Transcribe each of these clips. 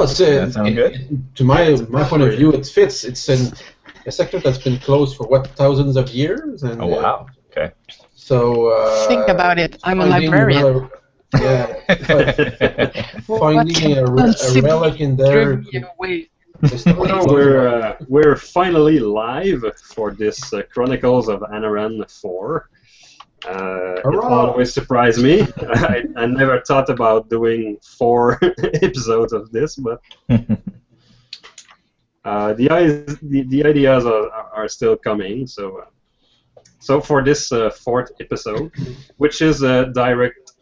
That sound good? To my point of view, it fits. It's a sector that's been closed for what, thousands of years. And, oh wow. Okay. So Think about it. I'm a finding librarian. finding a relic in there. Well, we're finally live for this Chronicles of Anoren 4. It always surprised me. I never thought about doing 4 episodes of this, but the ideas are still coming. So for this 4th episode, which is a direct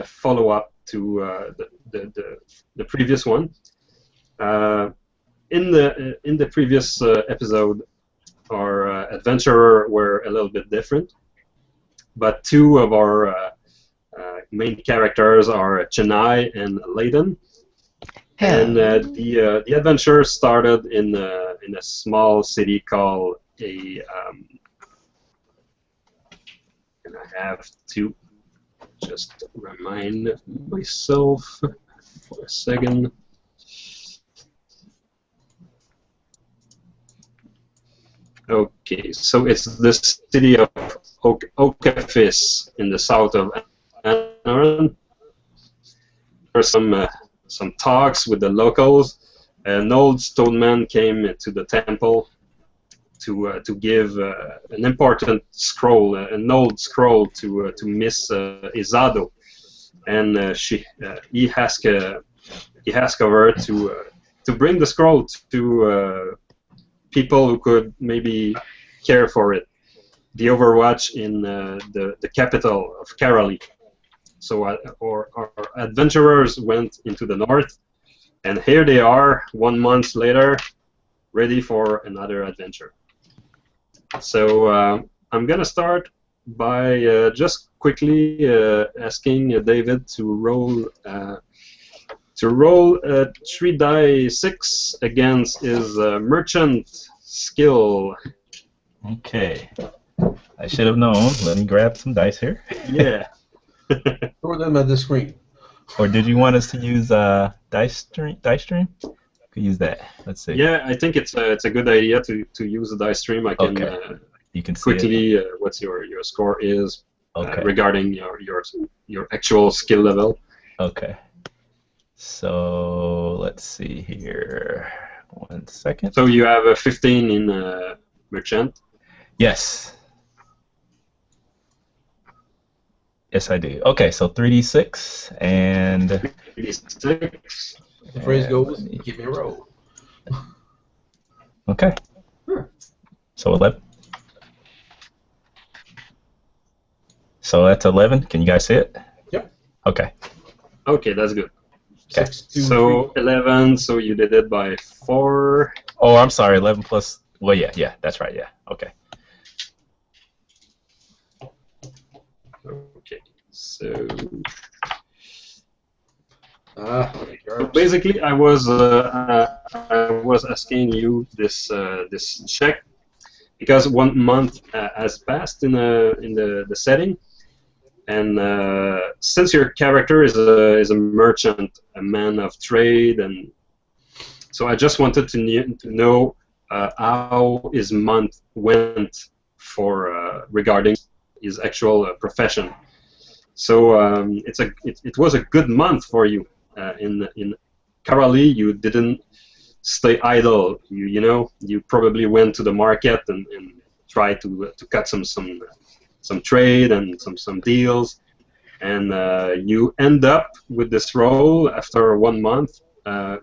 follow-up to the previous one. In the previous episode, our adventurer were a little bit different, but 2 of our main characters are Chennai and Layden, and the adventure started in a small city called and I have to just remind myself for a second. Okay, so it's the city of Okafis in the south of Anoren. There's some talks with the locals. An old stone man came to the temple to give an important scroll, an old scroll to Miss Izado, and he asked her to bring the scroll to people who could maybe care for it. The Overwatch in the capital of Karalhi. So our adventurers went into the north, and here they are 1 month later, ready for another adventure. So I'm gonna start by just quickly asking David to roll 3d6 against his merchant skill. Okay. I should have known. Let me grab some dice here. Yeah. Throw them at the screen. Or did you want us to use dice stream? Could use that. Let's see. Yeah, I think it's a good idea to use the dice stream. I can you can see quickly what's your score is regarding your actual skill level. Okay. So let's see here. 1 second. So you have a 15 in merchant. Yes. Yes, I do. Okay, so 3d6 and 3d6. The phrase goes, give me a roll. Okay. So 11. So that's 11. Can you guys see it? Yep. Okay. Okay, that's good. Okay. 6, 2, So 3. 11. So you did it by 4. Oh, I'm sorry. 11 plus. Well, yeah. That's right. Yeah. Okay. Okay. So. So basically, I was asking you this check because 1 month has passed in the setting, and since your character is a merchant, a man of trade, and so I just wanted to know how his month went for regarding his actual profession. So it was a good month for you. In Karalhi, you didn't stay idle. You probably went to the market and tried to cut some trade and some deals, and you end up with this role after 1 month.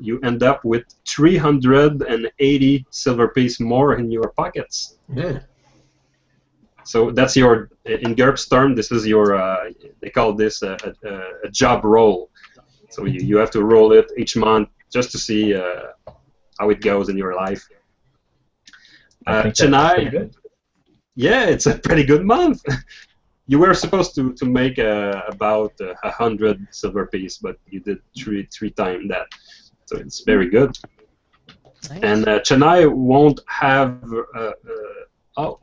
You end up with 380 silver piece more in your pockets. Yeah. So that's your, in GURPS term, this is your, they call this a job roll. So you have to roll it each month just to see how it goes in your life. Chennai, yeah, it's a pretty good month. You were supposed to make about 100 silver piece, but you did three times that. So it's very good. Nice. And Chennai won't have. Oh,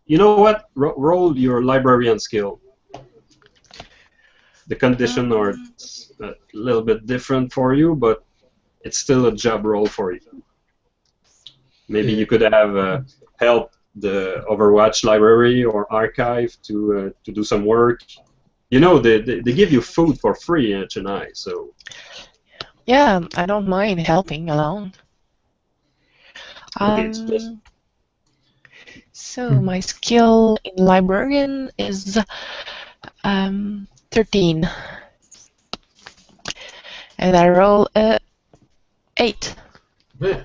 you know what? Roll your librarian skill. The condition are a little bit different for you, but it's still a job role for you. Maybe you could have help the Overwatch library or archive to do some work. You know, they give you food for free in Chennai, so. Yeah, I don't mind helping along. Okay, it's just So my skill in librarian is 13, and I roll 8. Yeah.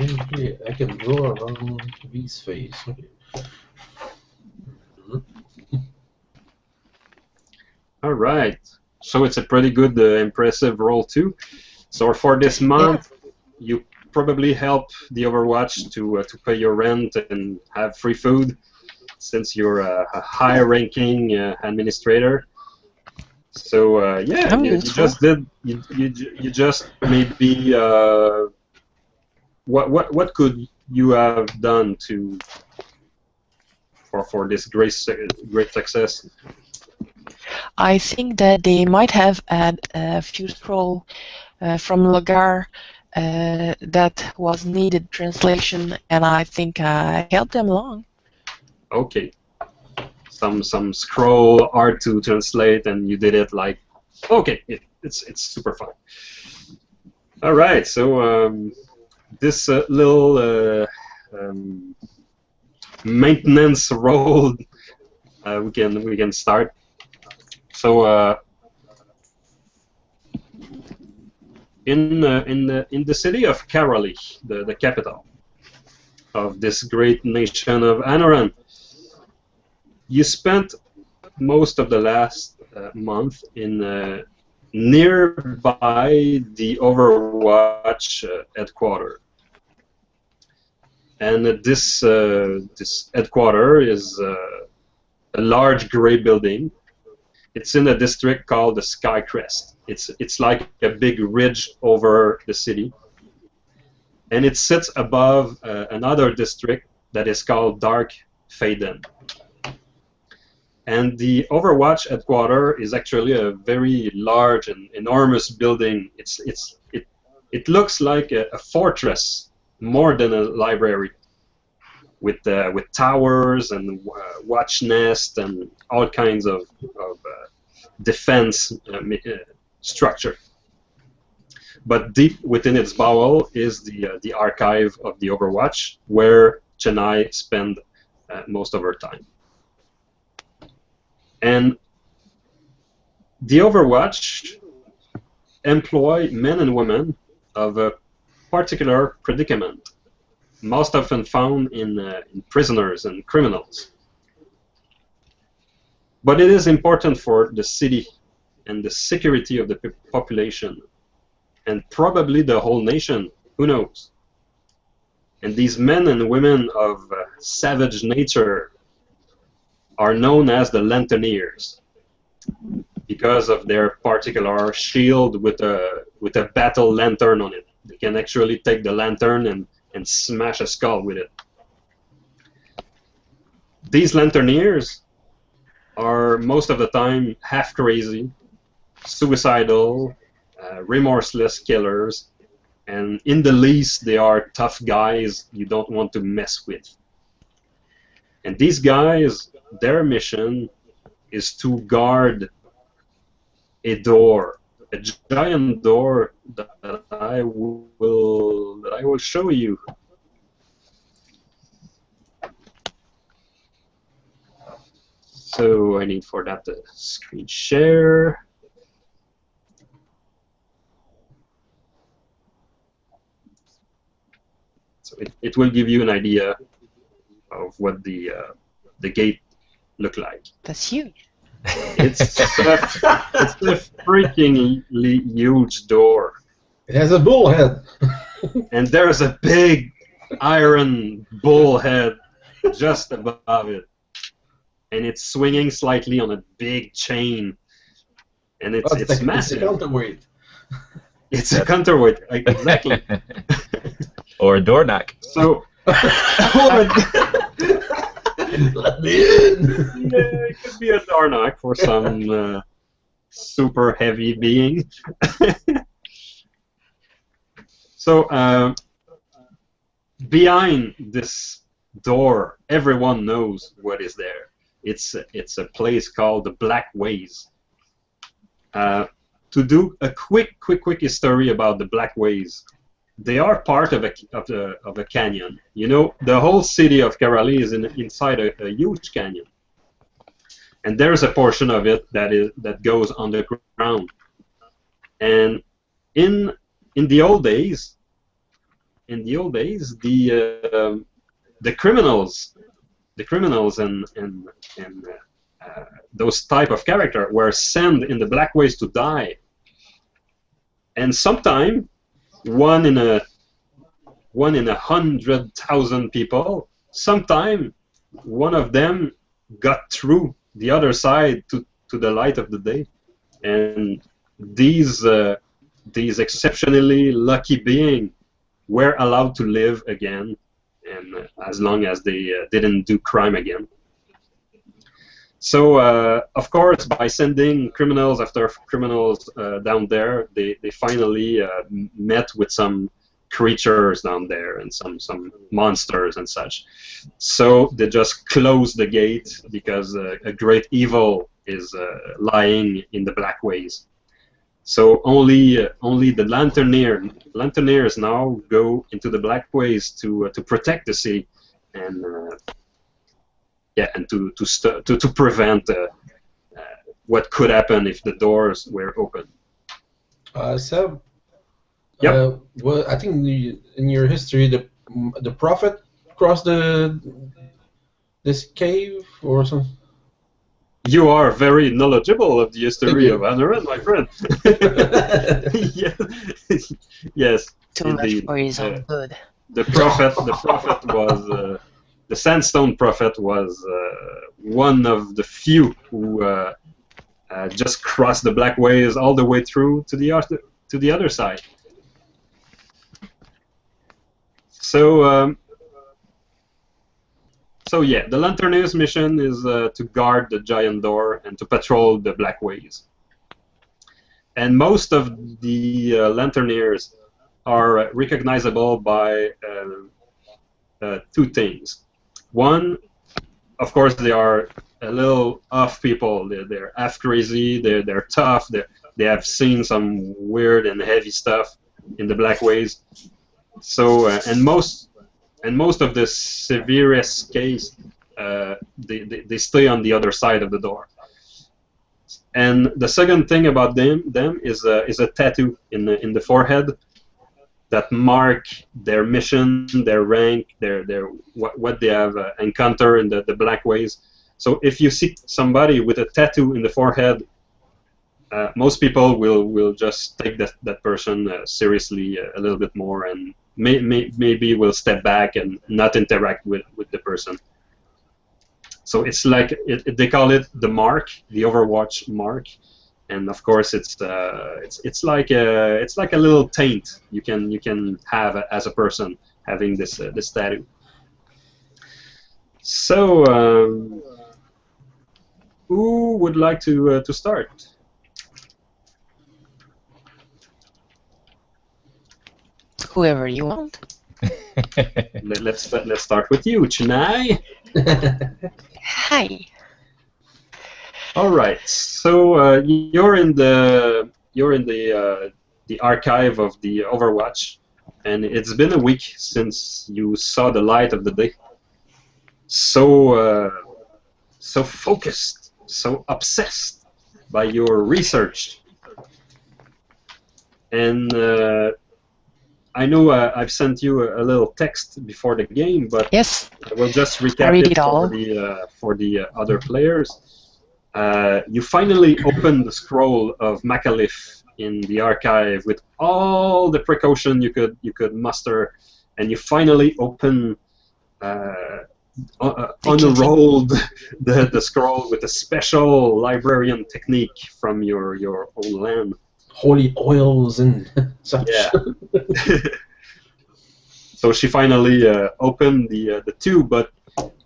Okay, I can draw around V's face. Okay. all right. So it's a pretty good, impressive roll too. So for this month, you probably help the Overwatch to pay your rent and have free food, since you're a high-ranking administrator. So yeah, Oh, you useful. just did you just maybe what could you have done for this great success? I think that they might have had a few scroll from Lagar that was needed translation, and I think I helped them along. Okay, some scroll art to translate, and you did it like okay, it's super fun. All right, so this little maintenance role we can start. So in the city of Karalhi, the capital of this great nation of Anoren, you spent most of the last month in nearby the Overwatch headquarters. And this headquarter is a large gray building. It's in a district called the Sky Crest. It's like a big ridge over the city, and it sits above another district that is called Dark Faden. And the Overwatch headquarters is actually a very large and enormous building. It looks like a fortress more than a library, with towers and watch nest and all kinds of defense structure. But deep within its bowel is the archive of the Overwatch, where Chennai spend most of her time. And the Overwatch employ men and women of a particular predicament, most often found in prisoners and criminals. But it is important for the city and the security of the population, and probably the whole nation, who knows. And these men and women of savage nature are known as the Lanterneers, because of their particular shield with a battle lantern on it. They can actually take the lantern and smash a skull with it. These Lanterneers are most of the time half crazy, suicidal, remorseless killers, and in the least they are tough guys you don't want to mess with. And these guys, their mission is to guard a door, a giant door that I will show you. So I need for that to screen share. So it will give you an idea of what the gate look like. That's huge. It's a freakingly huge door. It has a bullhead. And there's a big iron bullhead just above it. And it's swinging slightly on a big chain. And it's massive. It's a counterweight. It's a counterweight, exactly. Or a door knock. So, Let me in. Yeah, it could be a Darnak for some super heavy being. So behind this door, everyone knows what is there. It's a place called the Black Ways. To do a quick history about the Black Ways, they are part of a canyon. You know, the whole city of Karalhi is inside a huge canyon, and there's a portion of it that goes underground. And in the old days, the criminals and those type of character were sent in the Black Ways to die. And sometime one in a 100,000 people, sometime one of them got through the other side to the light of the day, and these exceptionally lucky beings were allowed to live again, and as long as they didn't do crime again. So, of course, by sending criminals after criminals down there, they finally met with some creatures down there and some monsters and such. So they just closed the gate because a great evil is lying in the Black Ways. So only the Lanterneers now go into the Black Ways to protect the city and and to prevent what could happen if the doors were open. Seb, Yep. well, I think in your history, the prophet crossed this cave or something. You are very knowledgeable of the history of Anoren, my friend. Yes, yes, Too much indeed. for his own good. The prophet was the Sandstone Prophet was one of the few who just crossed the Black Ways all the way through to the other side. So, yeah, the Lanterneers' mission is to guard the giant door and to patrol the Black Ways. And most of the Lanterneers are recognizable by two things. One, of course, they are a little off people. They're half crazy. They're tough. They have seen some weird and heavy stuff in the Black Ways. So and most of the severest case, they stay on the other side of the door. And the second thing about them is a tattoo in the forehead that mark their mission, their rank, their what they have encountered in the Black Ways. So if you see somebody with a tattoo in the forehead, most people will just take that person seriously a little bit more, and maybe will step back and not interact with the person. So it's like they call it the mark, the Overwatch mark. And of course, it's like a little taint you can have as a person having this tattoo. So, who would like to start? Whoever you want. Let's start with you, Chennai. Hi. All right. So you're in the archive of the Overwatch, and it's been a week since you saw the light of the day. So focused, so obsessed by your research, and I know I've sent you a little text before the game, but Yes. I will just recap it for the other players. You finally opened the scroll of Macalif in the archive with all the precaution you could muster, and you finally open unrolled the scroll with a special librarian technique from your own land. Holy oils and such. Yeah. So she finally opened the tube, but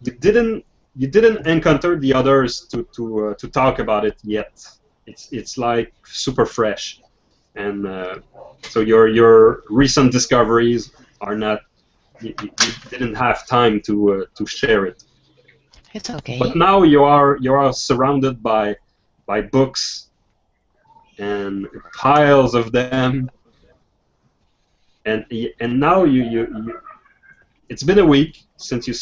you you didn't encounter the others to talk about it yet. It's like super fresh, and so your recent discoveries are not. You didn't have time to share it. It's okay. But now you are surrounded by books and piles of them, and now you it's been a week since you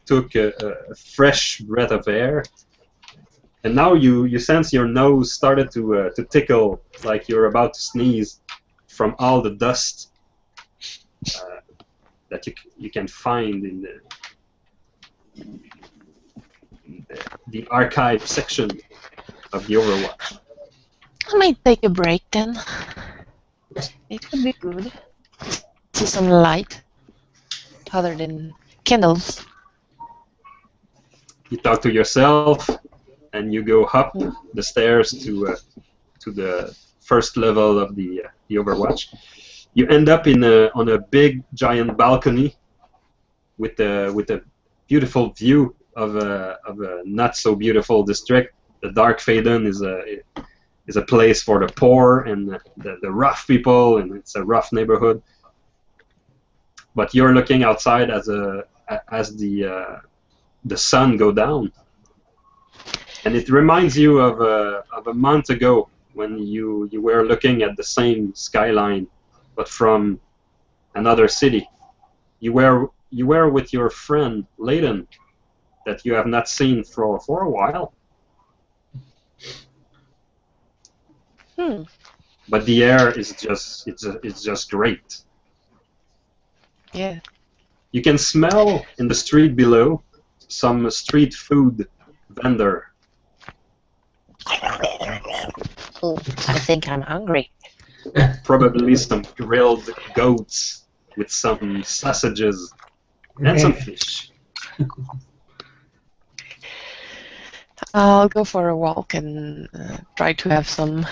took a fresh breath of air, and now you sense your nose started to tickle, like you're about to sneeze from all the dust that you can find in the archive section of the Overwatch. I might take a break then. It would be good. See some light, other than candles. You talk to yourself, and you go up the stairs to the first level of the Overwatch. You end up on a big giant balcony with a beautiful view of a not so beautiful district. The Dark Faden is a place for the poor and the rough people, and it's a rough neighborhood. But you're looking outside as the sun go down, and it reminds you of a month ago when you were looking at the same skyline, but from another city. You were with your friend Layden, that you have not seen for a while. But the air is just great. Yeah. You can smell in the street below some street food vendor. Oh, I think I'm hungry. Probably some grilled goats with some sausages and some fish. I'll go for a walk and try to have some,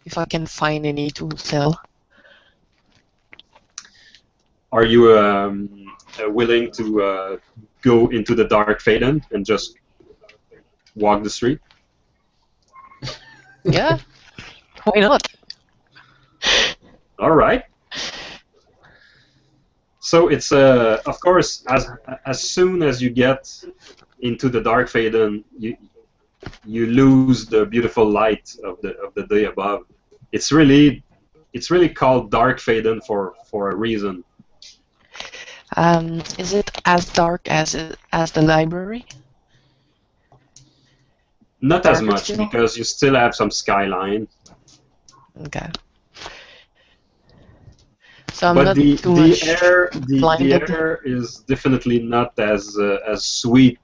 if I can find any to sell. Are you willing to go into the Dark Faden and just walk the street? Yeah, why not? All right. So it's of course, as soon as you get into the Dark Faden, you lose the beautiful light of the day above. It's really called Dark Faden for a reason. Is it as dark as the library? Not as Darker much, still? because you still have some skyline. Okay. So I'm But not the too much air blinded. the air is definitely not as sweet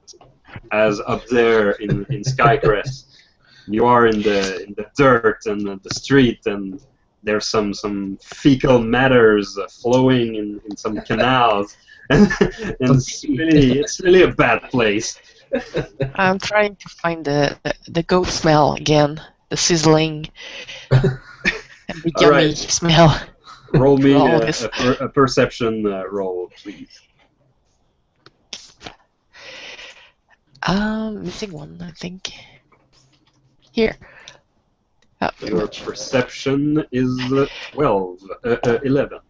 as up there in Skycrest. You are in the dirt and the street, and there's some fecal matters flowing in some canals, and it's really a bad place. I'm trying to find the goat smell again, the sizzling and the All yummy right. smell. Roll me All this. a perception roll, please. Missing one, I think. Here. Your perception is 11.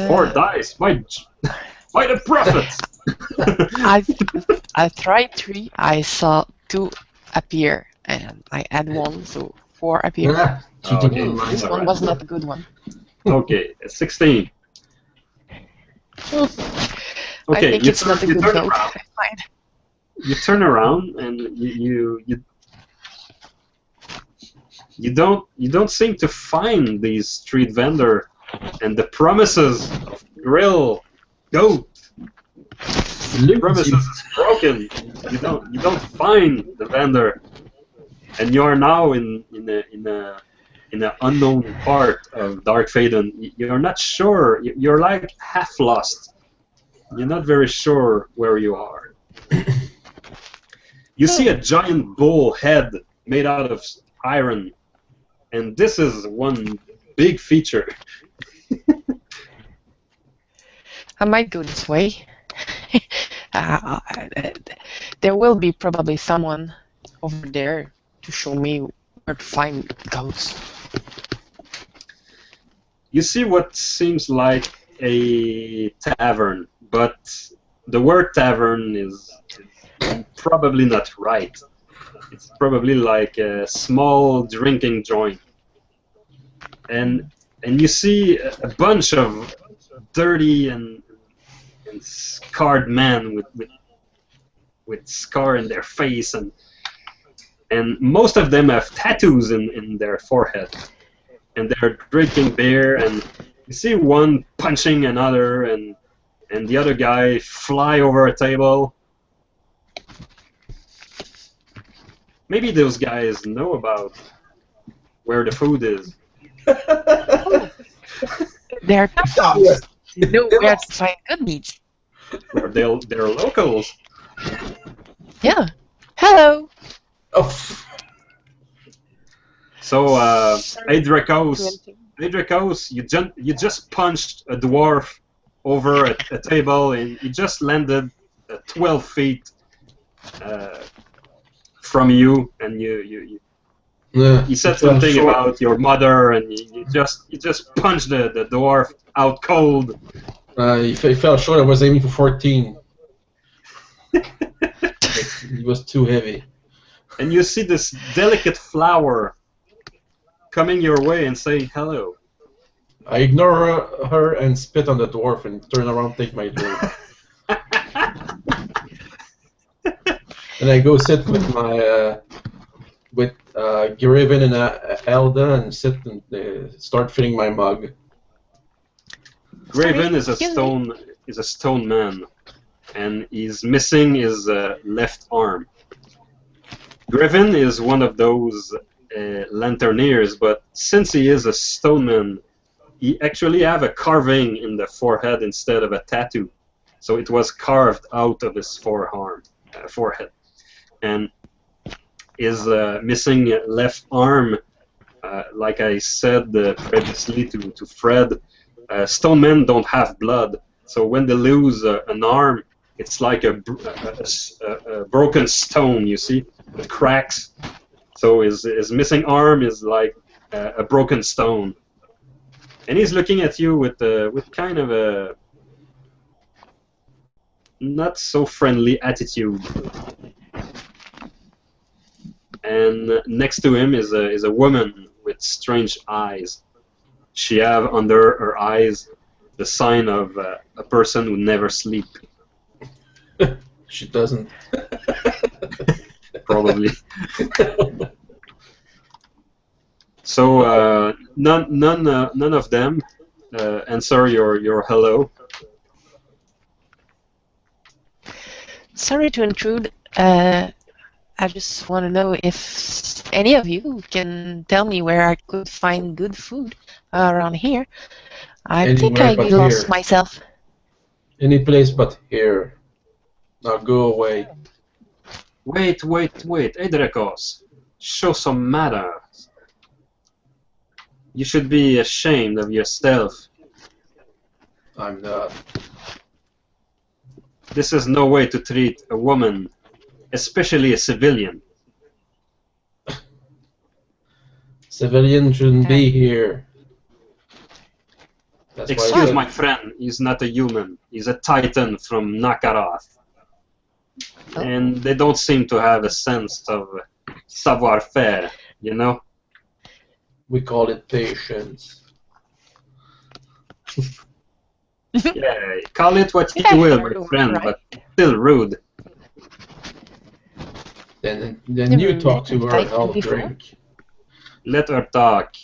4 dice. Why the prophets? I tried 3. I saw 2 appear, and I add 1, so 4 appear. Cheating Okay. in This mind. one was not a good one. Okay, 16. I Okay, think it's not a good turn goat. around. Fine. You turn around and you don't seem to find these street vendor, and the promises of grill goat. The promises is broken. You don't find the vendor, and you are now in an unknown part of Dark Faden. You're not sure. You're like half lost. You're not very sure where you are. You see a giant bull head made out of iron, and this is one big feature. I might go this way. uh, there will be probably someone over there to show me where to find goats. You see what seems like a tavern, but the word tavern is probably not right. It's probably like a small drinking joint. And you see a bunch of dirty and scarred men with scar in their face, and most of them have tattoos in their forehead, and they're drinking beer, and you see one punching another, and the other guy fly over a table. Maybe those guys know about where the food is. They're tough ones. You know where to find good meat. Or they're locals. Yeah. Hello. Oh. So, Adrakos, you just punched a dwarf over a table, and he just landed 12 feet from you, and you he said something about your mother, and you just punched the dwarf out cold. He fell short. I was aiming for 14. He was too heavy. And you see this delicate flower coming your way and saying hello. I ignore her and spit on the dwarf and turn around, take my drink. And I go sit with my Graven and Elda and sit and start filling my mug. Graven is a stone man, and he's missing his left arm. Graven is one of those lanterneers, but since he is a stone man, he actually have a carving in the forehead instead of a tattoo. So it was carved out of his forehead. And his missing left arm, like I said previously to Fred, stone men don't have blood. So when they lose an arm, it's like a broken stone, you see? It cracks. So his missing arm is like a broken stone. And he's looking at you with kind of a not so friendly attitude. And next to him is a woman with strange eyes. She have under her eyes the sign of a person who never sleep. She doesn't. Probably. So none of them answer your hello. Sorry to intrude. I just want to know if any of you can tell me where I could find good food around here. I think I lost myself. Any place but here. Now go away. Wait, Edrekos. Show some manners. You should be ashamed of yourself. I'm not. This is no way to treat a woman, especially a civilian. Civilian shouldn't be here. That's Excuse my friend, he's not a human. He's a titan from Nakaroth. Oh. And they don't seem to have a sense of savoir-faire, you know? We call it patience. Yeah, call it what you will, my friend, but still rude. Then you talk to her and I'll drink. Let her talk.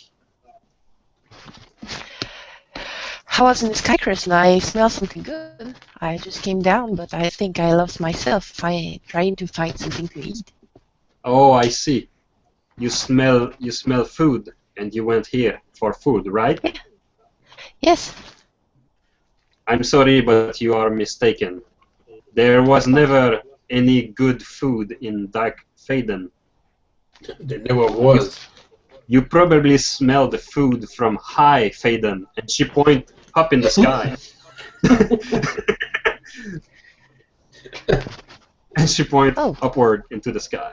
I was in the Skycrest and I smelled something good. I just came down, but I think I lost myself trying to find something to eat. Oh, I see. You smell food, and you went here for food, right? Yeah. Yes. I'm sorry, but you are mistaken. There was never any good food in Dark Faden. There never was. You probably smell the food from High Faden, and she pointed up in the sky. And she points Oh. upward into the sky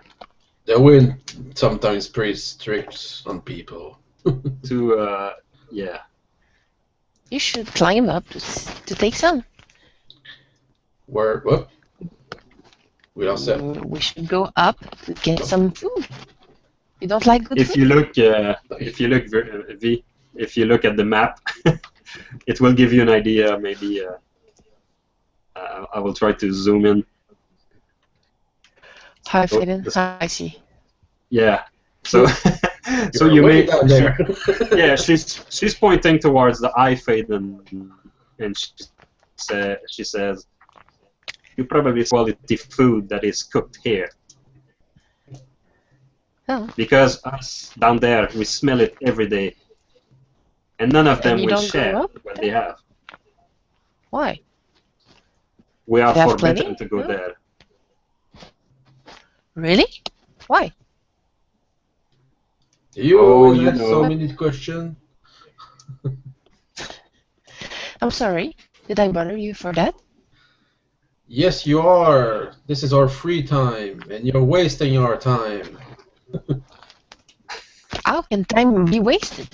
The wind sometimes pretty strict on people. to, yeah. You should climb up to take some. Where? What? We don't say. We should go up to get some food. You don't like good If food? you look, V, if you look at the map, it will give you an idea. Maybe I will try to zoom in. Hi, Oh, Faden. this- I see. Yeah. So, so You're you way may. down there. Yeah, she's pointing towards the eye fade, and she says, "You probably quality food that is cooked here, Oh, because us down there we smell it every day, and none of And them you will don't go share up? what they have. why? We are They have forbidden plenty? to go No? there. Really? Why? You Oh, always you ask know. so many questions. I'm sorry. Did I bother you for that? Yes, you are. This is our free time, and you're wasting our time. How can time be wasted?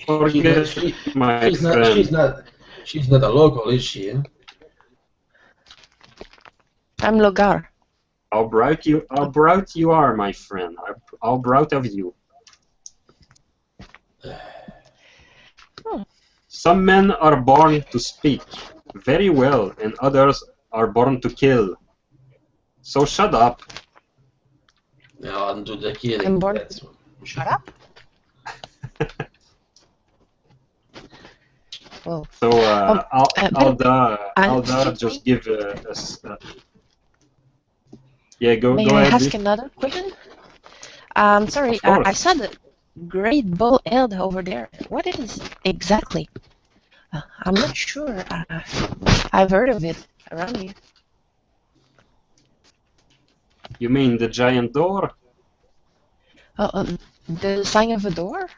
Forget She- my she's not. friend. She's not a local, is she? Eh? I'm Logar. How bright you are, my friend. How proud of you. Some men are born to speak very well, and others are born to kill. So shut up. No, I'll do the killing. I'm born- That's Shut up. Well, So I'll excuse just me? give yeah, go may go I ahead. ask V. another question? Sorry, Of course. I saw the great bull head over there. What it is exactly? I'm not sure. I've heard of it around here. You mean the giant door? The sign of a door?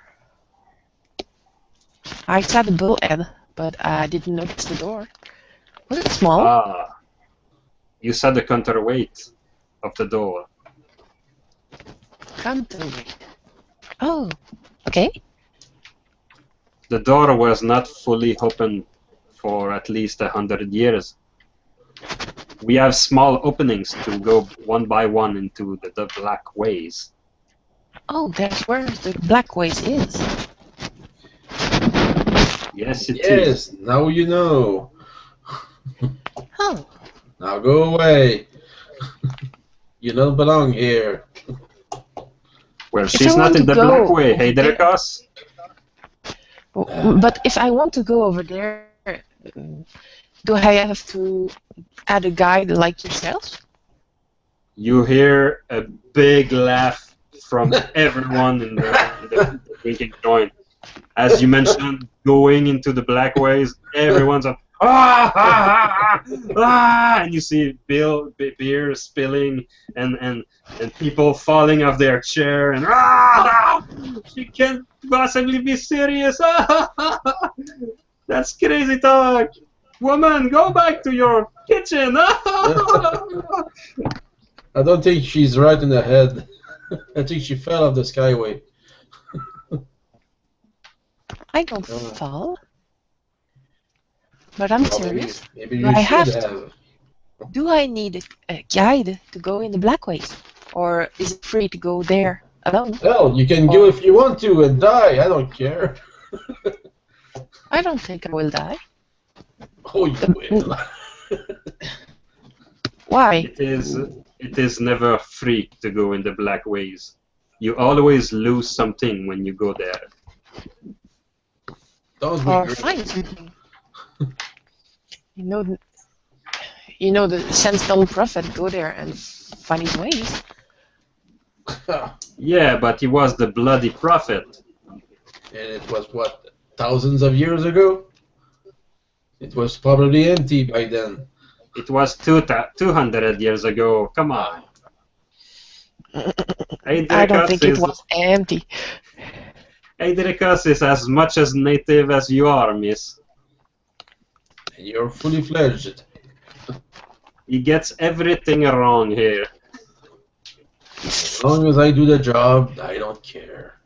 I saw the bull head, but I didn't notice the door. Was it small? Ah, you said the counterweight of the door. Counterweight. Oh, okay. The door was not fully open for at least 100 years. We have small openings to go one by one into the black ways. Oh, that's where the black ways is. Yes, it is. yes. Now you know. Oh, Now go away. You don't belong here. Well, If she's I not want in to the go black way, over hey, there- Derekos? but if I want to go over there, do I have to add a guide like yourself? You hear a big laugh from everyone in the drinking joint. As you mentioned, going into the black ways, everyone's like, ah, ah, ah, ah, and you see beer spilling and people falling off their chair and ah, she can't possibly be serious. That's crazy talk. Woman, go back to your kitchen. I don't think she's right in the head. I think she fell off the skyway. I don't fall. But I'm Well, serious. maybe Do you I should have to? Do I need a guide to go in the black ways? Or is it free to go there alone? Well, you can go if you want to and die. I don't care. I don't think I will die. Oh, you will. Why? It is never free to go in the black ways. You always lose something when you go there. Don't be Or greedy. find something. You know the Sandstone Prophet go there and find his ways. Yeah, but he was the bloody prophet. And it was, what, thousands of years ago? It was probably empty by then. It was 200 years ago. Come on. Hey, I don't Derekos think it is- was empty. Adricus is as much as native as you are, miss. And you're fully fledged. He gets everything wrong here. As long as I do the job, I don't care.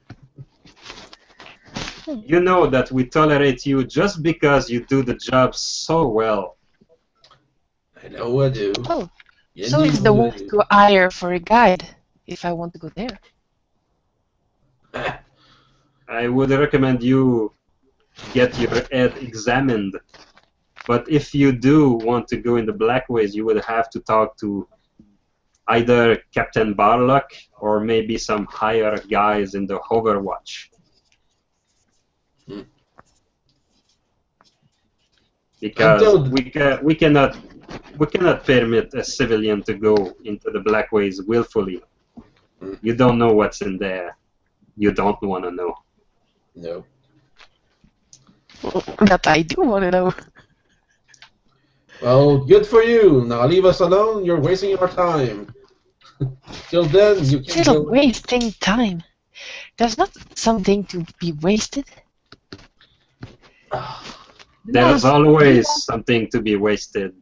You know that we tolerate you just because you do the job so well. I know I do. Oh, You so need it's the what I one do. to hire for a guide if I want to go there. I would recommend you get your head examined. But if you do want to go in the Blackways, you would have to talk to either Captain Barlock or maybe some higher guys in the Overwatch. Hmm. Because Until- we cannot permit a civilian to go into the Blackways willfully. Hmm. You don't know what's in there. You don't want to know. No. That I do want to know. Well, good for you. Now leave us alone. You're wasting our time. Till then, you can Still go. wasting time. There's not something to be wasted. There's always something to be wasted.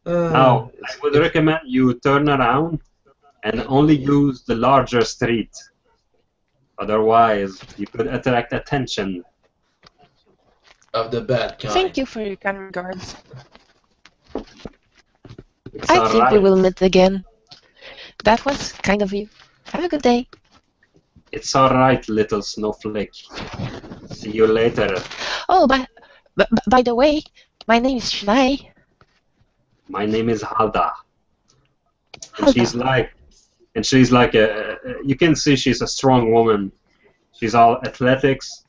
Now, I would recommend you turn around and only use the larger street. Otherwise, you could attract attention. Of the bad kind. Thank you for your kind regards. It's I think we alright. will meet again. That was kind of you. Have a good day. It's alright, little snowflake. See you later. Oh, by the way, my name is Shunai. My name is Halda. And Halda. she's like you can see she's a strong woman. She's all athletics,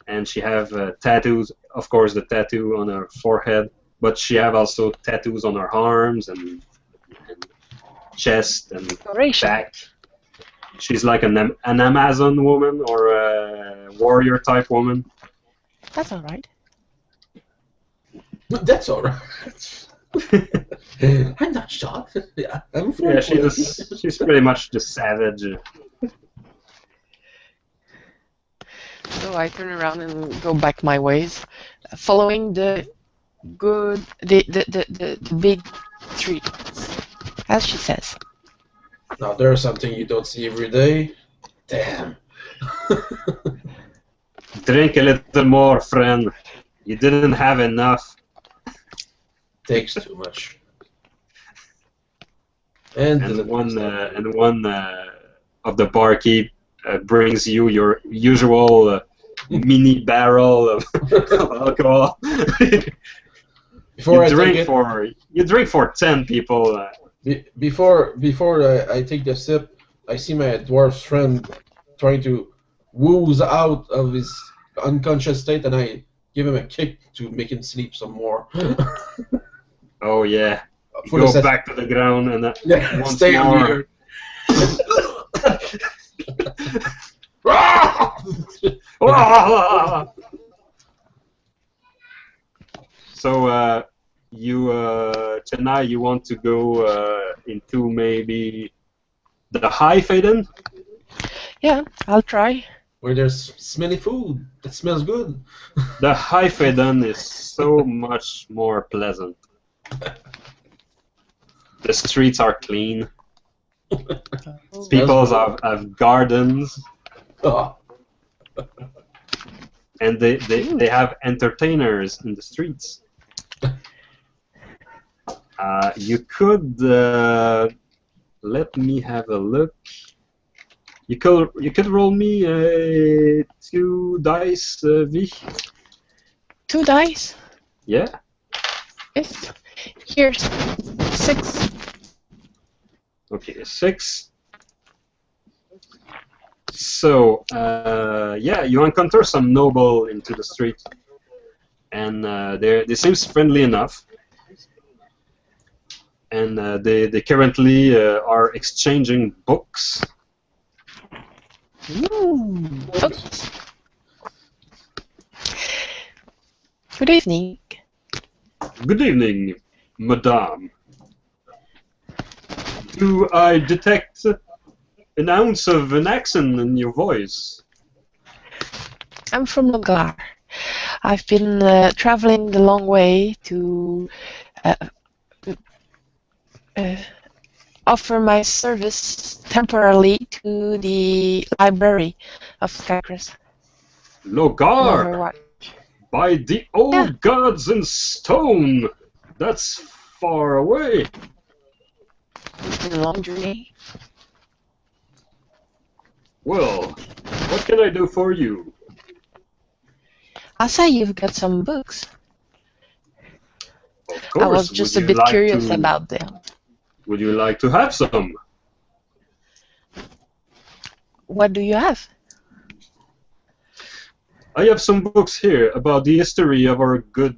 and she have tattoos. Of course, the tattoo on her forehead, but she have also tattoos on her arms and chest and Decoration. back. She's like an Amazon woman or a warrior type woman. That's alright. That's alright. I'm not shocked. Yeah, I'm fully Yeah, fledged. she's pretty much the savage. So I turn around and go back my ways, following the big streets, as she says. Now there's something you don't see every day. Damn. Drink a little more, friend. You didn't have enough. Takes too much. And one of the barkeep brings you your usual mini barrel of alcohol. before I you drink for 10 people. before I take the sip, I see my dwarf friend trying to wooze out of his unconscious state, and I give him a kick to make him sleep some more. Oh yeah. You For the go set- back to the ground and Yeah, once stay on more. So Chennai, you want to go into maybe the High Faden? Yeah, I'll try. Where there's smelly food that smells good. The High Faden is so much more pleasant. The streets are clean. People have gardens, Oh, and they have entertainers in the streets. You could let me have a look. You could roll me 2 dice, V. 2 dice. Yeah. Yes. Here's 6. Okay, 6. So yeah, you encounter some noble into the street, and they seems friendly enough. And they currently are exchanging books. Books. Good evening. Good evening, madame. Do I detect an ounce of an accent in your voice. I'm from Logar. I've been traveling the long way to offer my service temporarily to the library of Skycrest. Logar! Overwatch. By the old gods in stone! That's far away. It's been a long journey. Well, what can I do for you? I say you've got some books. Of course. I was just a Would you bit like curious to- about them. Would you like to have some? What do you have? I have some books here about the history of our good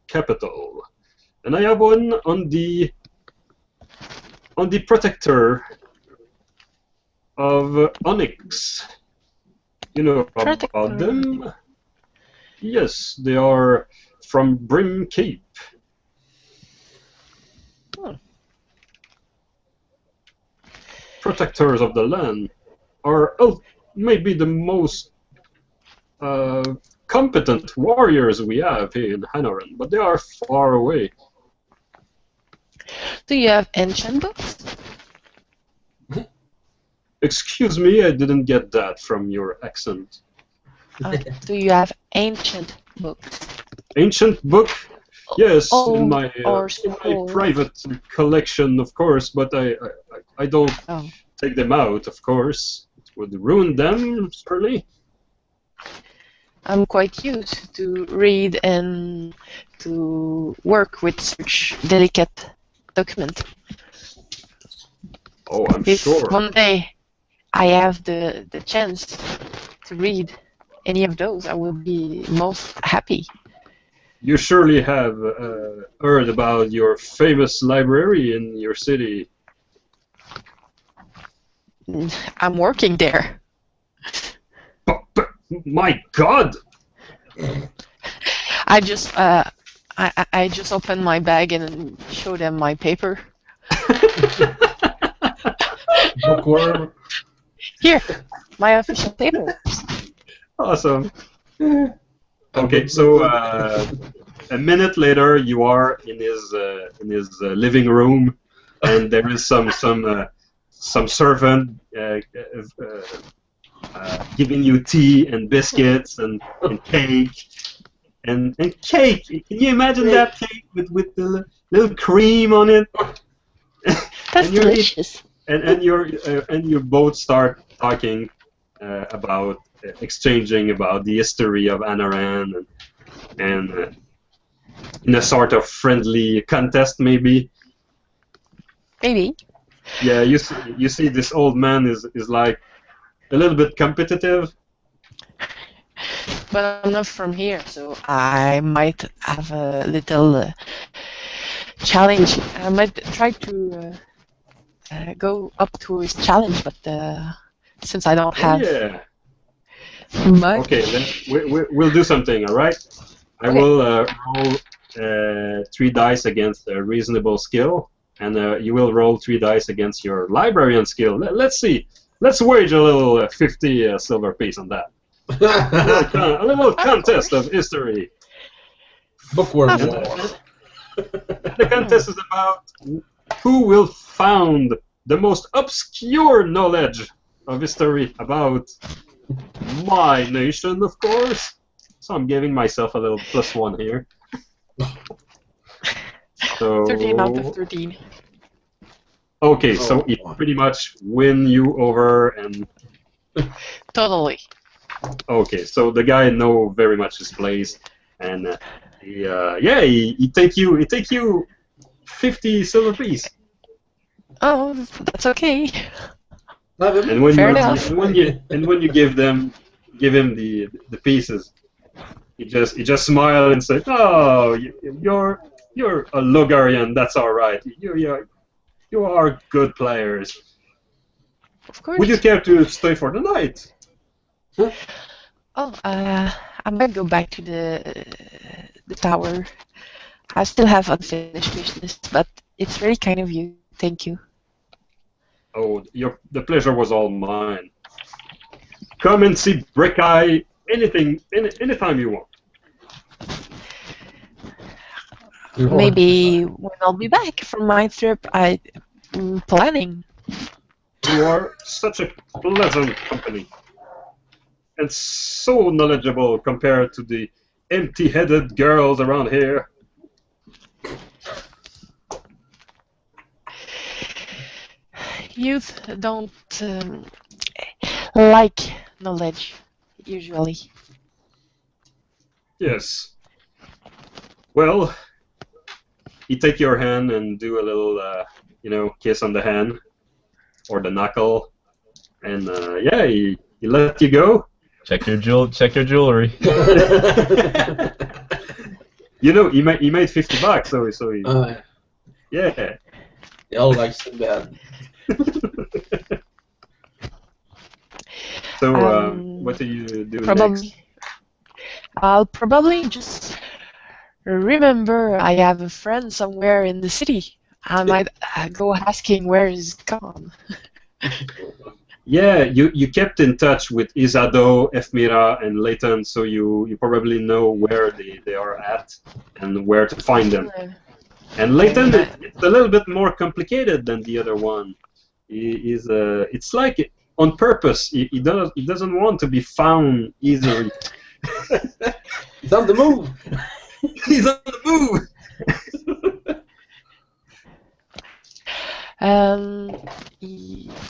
capital, and I have one on the protector of Onyx. You know about Protector. them? Yes, they are from Brim Cape. Hmm. Protectors of the land are maybe the most competent warriors we have here in Anoren, but they are far away. Do you have ancient books? Excuse me, I didn't get that from your accent. Do you have ancient books? Ancient book? Yes, in Old my or in my scrolls? private collection, of course, but I don't Oh. take them out, of course. It would ruin them, certainly. I'm quite used to read and to work with such delicate documents. Oh, I'm If sure. one day I have the chance to read any of those, I will be most happy. You surely have heard about your famous library in your city. I'm working there. But my God! I just I just open my bag and show them my paper. Bookworm. Here, my official paper. Awesome. Okay, so a minute later, you are in his living room, and there is some servant giving you tea and biscuits and cake and cake. Can you imagine that cake with the little cream on it? That's And you're delicious. and you both start talking about exchanging about the history of Anoren and in a sort of friendly contest, maybe. Maybe. Yeah, you see this old man is like a little bit competitive. But I'm not from here, so I might have a little challenge. I might try to go up to his challenge, but since I don't Oh, have yeah. much. Okay, then we'll do something. All right. I Okay. will roll 3 dice against a reasonable skill, and you will roll 3 dice against your librarian skill. Let's see. Let's wage a little 50 silver piece on that. A little contest of history. Bookworm. Of And, course. the contest is about who will found the most obscure knowledge of history about my nation, of course. So I'm giving myself a little +1 here. So 13 out of 13. okay, so Oh, it wow. pretty much win you over, and Totally. okay, so the guy know very much his place, and he take you 50 silver piece. Oh, that's okay. And when Fair you enough. and when you give him the pieces, he just smile and say, "Oh, you're a Logarian. That's all right. You are good players. Of course. Would you care to stay for the night?" Oh, I might go back to the tower. I still have unfinished business, but it's very kind of you. Thank you. Oh, the pleasure was all mine. Come and see Brick Eye anytime you want. Maybe when I'll be back from my trip, I'm planning. You are such a pleasant company, and so knowledgeable compared to the empty-headed girls around here. Youth don't like knowledge, usually. Yes. Well, he take your hand and do a little, kiss on the hand or the knuckle, and yeah, he let you go. Check your jewelry. He made $50, so he, yeah. They all like Sinbad. So what do you do next? I'll probably just remember I have a friend somewhere in the city. I might go asking where he's gone. Yeah, you kept in touch with Izado, Efmira, and Leighton, so you probably know where they are at and where to find them. And Leighton, it's a little bit more complicated than the other one. It's like on purpose. He doesn't want to be found easily. He's on the move. He's on the move.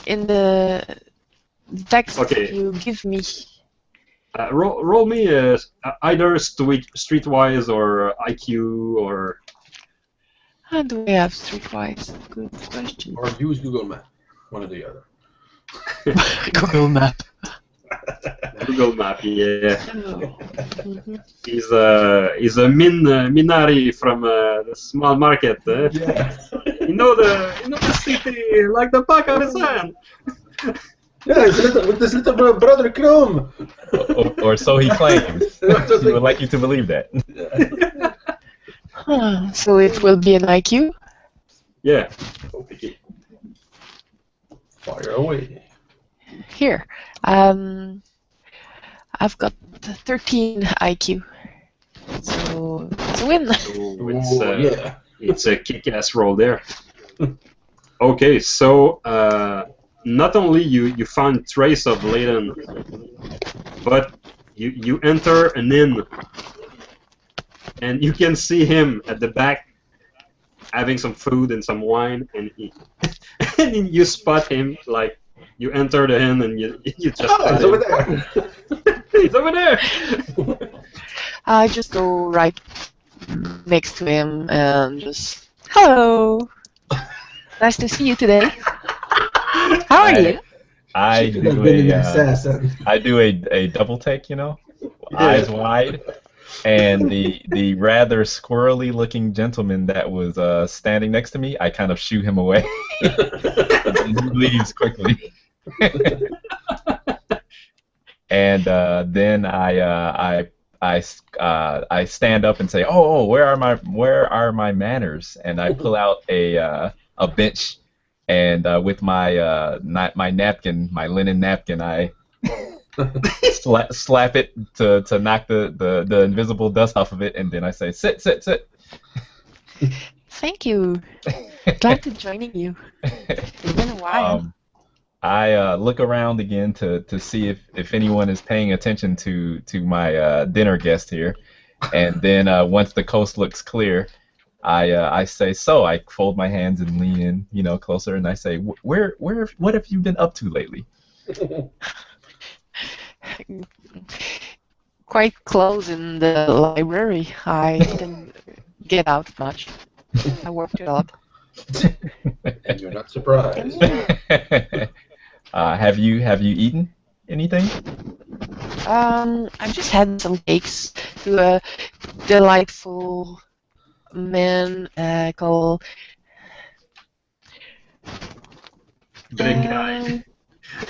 In the text Okay. you give me. Roll me either streetwise or IQ or. How do I have streetwise? Good question. Or use Google Map. One or the other. Google Map. Google Map, yeah. Mhm. He's a Minari from the small market. Yeah. You know the city like the back of his hand. Yeah, with this little brother Chrome. or so he claims. He would like you to believe that. So it will be an IQ? Yeah. Okay. Fire away. Here. I've got 13 IQ. So it's a win. So Yeah. it's a kick-ass roll there. Okay, so not only you found trace of Leighton, but you enter an inn, and you can see him at the back having some food and some wine, and and you spot him like you enter the inn and you just Oh, it's over there. He's over there. I just go right next to him and just, hello. Nice to see you today. How are you? I Should have do been an a assassin. I do a double take, eyes wide, and the rather squirrely looking gentleman that was standing next to me, I kind of shoo him away. And he leaves quickly. And then I stand up and say, oh, where are my manners? And I pull out a bench, and with my napkin, my linen napkin, I slap it to knock the invisible dust off of it, and then I say, sit. Thank you. Glad to joining you. It's been a while. I look around again to see if anyone is paying attention to my dinner guest here, and then once the coast looks clear, I say, so I fold my hands and lean in, closer, and I say, what have you been up to lately? Quite close in the library. I didn't get out much. I worked a lot. And you're not surprised. Have you eaten anything? I've just had some cakes to a delightful man called Brick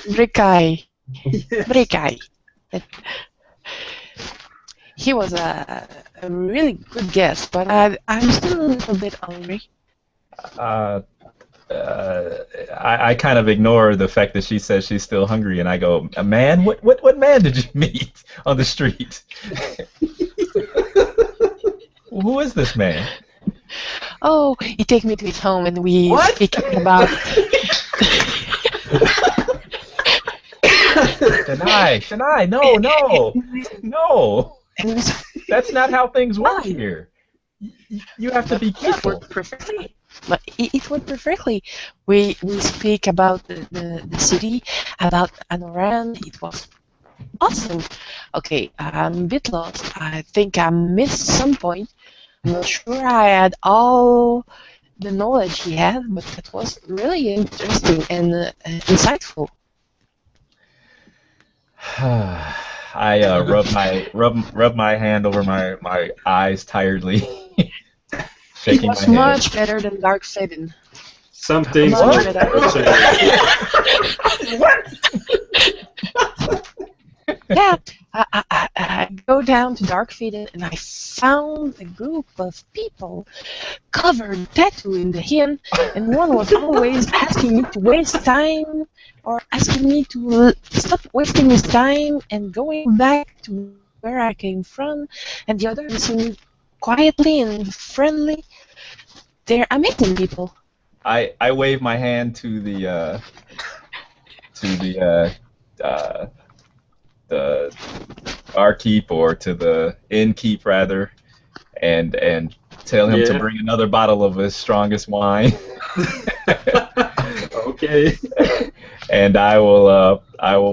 Brikai. Yes. Brikai. He was a really good guest, but I'm still a little bit hungry. I kind of ignore the fact that she says she's still hungry, and I go, a man? What man did you meet on the street? Who is this man? Oh, he take me to his home and we What? speaking about. Shania, no. And we That's not how things work here. You have to be it careful. worked perfectly. But it worked perfectly. We speak about the city, about Anoren. It was awesome. Okay, I'm a bit lost. I think I missed some point. I'm not sure I had all the knowledge he had, but it was really interesting and insightful. I rub my hand over my eyes tiredly, It shaking my was head. much better than Dark Fadden. Some things What? will change. Yeah, I go down to Dark Fadden and I found a group of people covered in tattoo in the inn, and one was always asking me to waste time or asking me to stop wasting his time and going back to where I came from, and the other listening quietly and friendly. They're amazing people. I wave my hand to the barkeep, or to the innkeep rather, and tell him to Yeah. bring another bottle of his strongest wine. Okay. And I will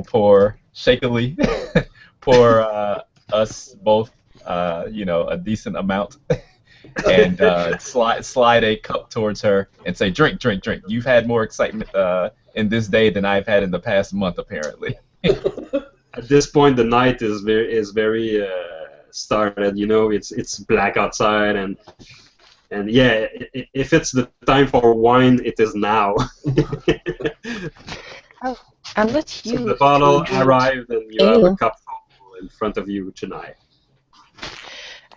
pour shakily pour us both a decent amount, and slide a cup towards her and say, drink, drink, drink. You've had more excitement in this day than I've had in the past month, apparently. At this point, the night is very started. You know, it's black outside, and yeah, if it's the time for wine, it is now. Oh, I'll let you. So the bottle drink arrived, and you have a ale. cup full in front of you tonight.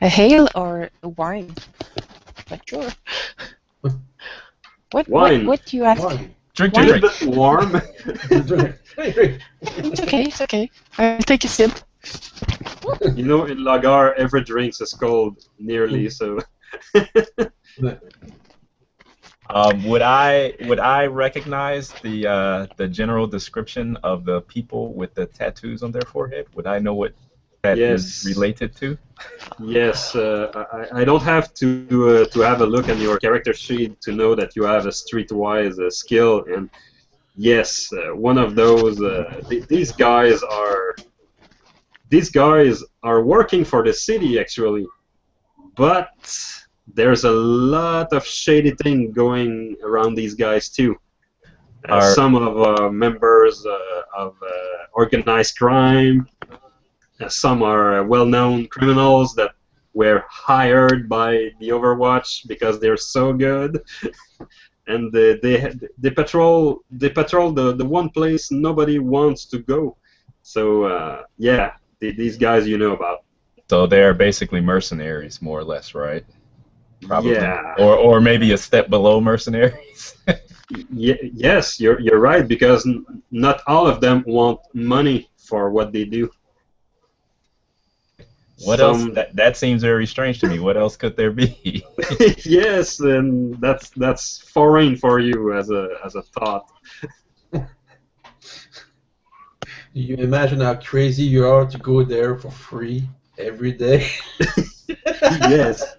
A ale or a wine? Not sure. Wine. What you ask? Wine. Drink, A drink, little drink. bit warm. It's okay, it's okay. I'll take a sip. You know, in Lagar, every drink is cold, nearly. So. Would I recognize the general description of the people with the tattoos on their forehead? Would I know what that is Yes. related to? Yes, I don't have to have a look on your character sheet to know that you have a streetwise skill, and yes, one of those. These guys are working for the city actually, but there's a lot of shady thing going around these guys too. Some of members of organized crime. Some are well-known criminals that were hired by the Overwatch because they're so good, and they patrol the one place nobody wants to go. So yeah, these guys you know about. So they're basically mercenaries, more or less, right? Probably. Yeah. Or maybe a step below mercenaries. Yes, you're right, because not all of them want money for what they do. What else? That seems very strange to me. What else could there be? Yes, and that's foreign for you as a thought. You imagine how crazy you are to go there for free every day? Yes.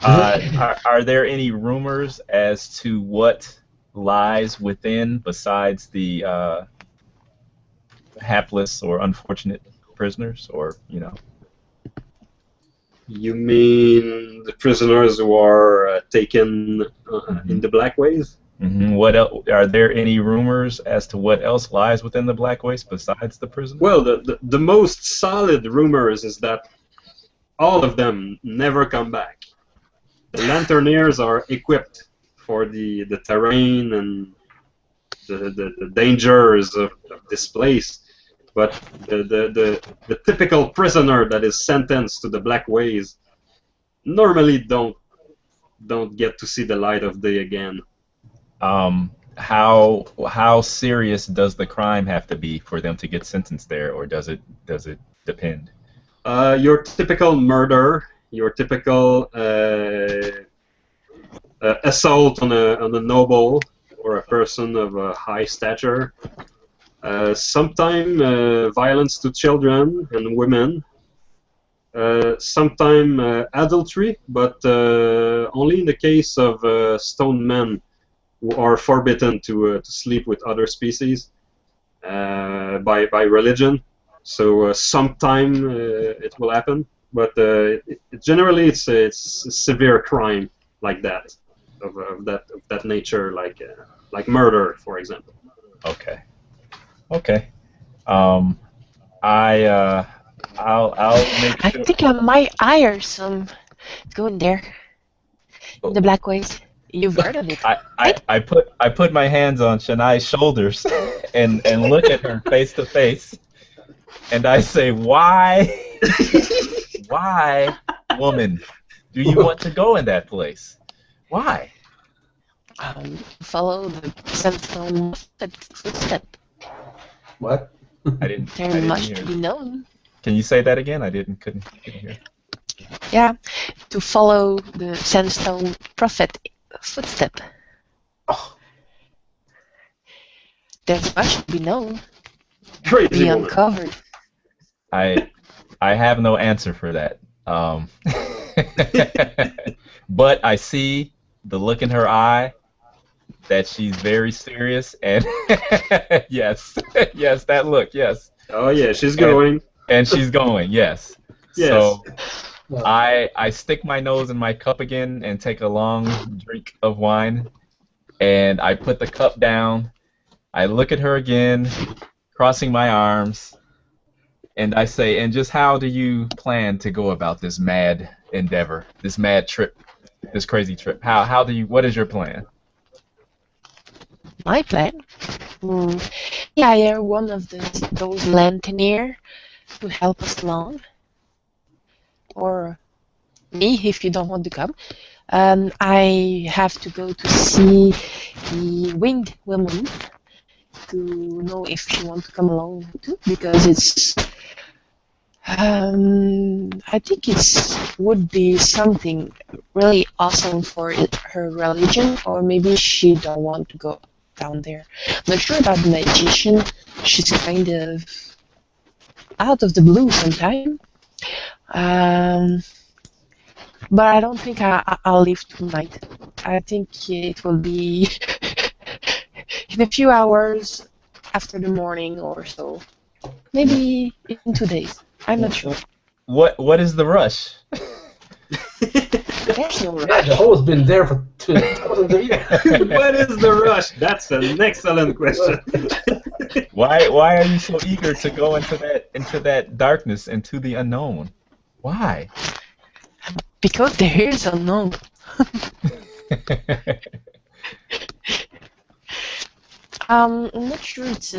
Are there any rumors as to what lies within, besides the hapless or unfortunate prisoners, or You mean the prisoners who are taken in the Black Ways? Mm-hmm. What else? Are there any rumors as to what else lies within the Black Waste besides the prison? Well, the most solid rumors is that all of them never come back. The Lanterneers are equipped for the terrain and the dangers of this place, but the typical prisoner that is sentenced to the Black Ways normally don't don't get to see the light of day again. How serious does the crime have to be for them to get sentenced there, or does it depend? Your typical murder, your typical assault on a noble or a person of a high stature. Sometimes violence to children and women. Sometimes adultery, but only in the case of stone men who are forbidden to sleep with other species by religion. So sometime it will happen, but generally it's a severe crime like that, of that nature, like murder, for example. Okay. Okay. Um, I'll make I sure. think I might hire some going there in the black ways. You've heard of it, right? I put my hands on Shania's shoulders and look at her face to face, and I say, why, woman, do you want to go in that place? Why? Follow the sandstone footstep. What? I didn't There must hear. be known. Can you say that again? Couldn't hear. Yeah, to follow the sandstone prophet footstep. Oh, There's much to be known, Crazy be woman. uncovered. I have no answer for that. But I see the look in her eye that she's very serious, and yes, yes, that look, yes, Oh yeah, she's going. and she's going, yes. Yes. So well, I stick my nose in my cup again and take a long drink of wine, and I put the cup down. I look at her again, crossing my arms, and I say, and just how do you plan to go about this mad endeavor, this mad trip, this crazy trip? How do you, what is your plan? My plan? Yeah, you're one of those Lantineer to help us along. Or me, if you don't want to come. I have to go to see the winged woman to know if she wants to come along too, because it's I think it would be something really awesome for her religion, or maybe she don't want to go down there. I'm not sure about the magician. She's kind of out of the blue sometimes. But I don't think I'll leave tonight. I think it will be in a few hours after the morning or so. Maybe in 2 days. I'm not sure. What is the rush? There's no yeah, rush. the hole's been there for 2,000 years. What is the rush? That's an excellent question. Why are you so eager to go into that darkness, into the unknown? Why? Because there is unknown. I'm not sure it's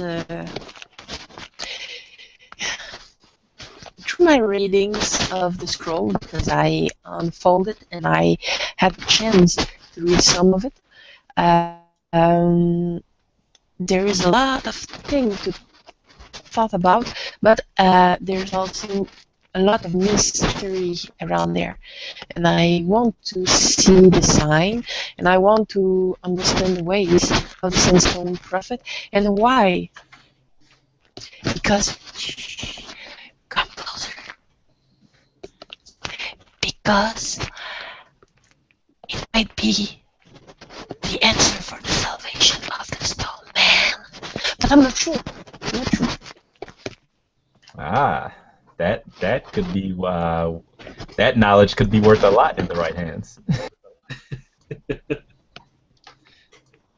through my readings of the scroll, because I unfolded and I had a chance to read some of it. There is a lot of things to thought about, but there's also a lot of mystery around there, and I want to see the sign, and I want to understand the ways of the Sandstone Prophet and why. Because, come closer. Because it might be the answer for the salvation of the Stone Man, but I'm not sure. I'm not sure. Ah, that could be that knowledge could be worth a lot in the right hands.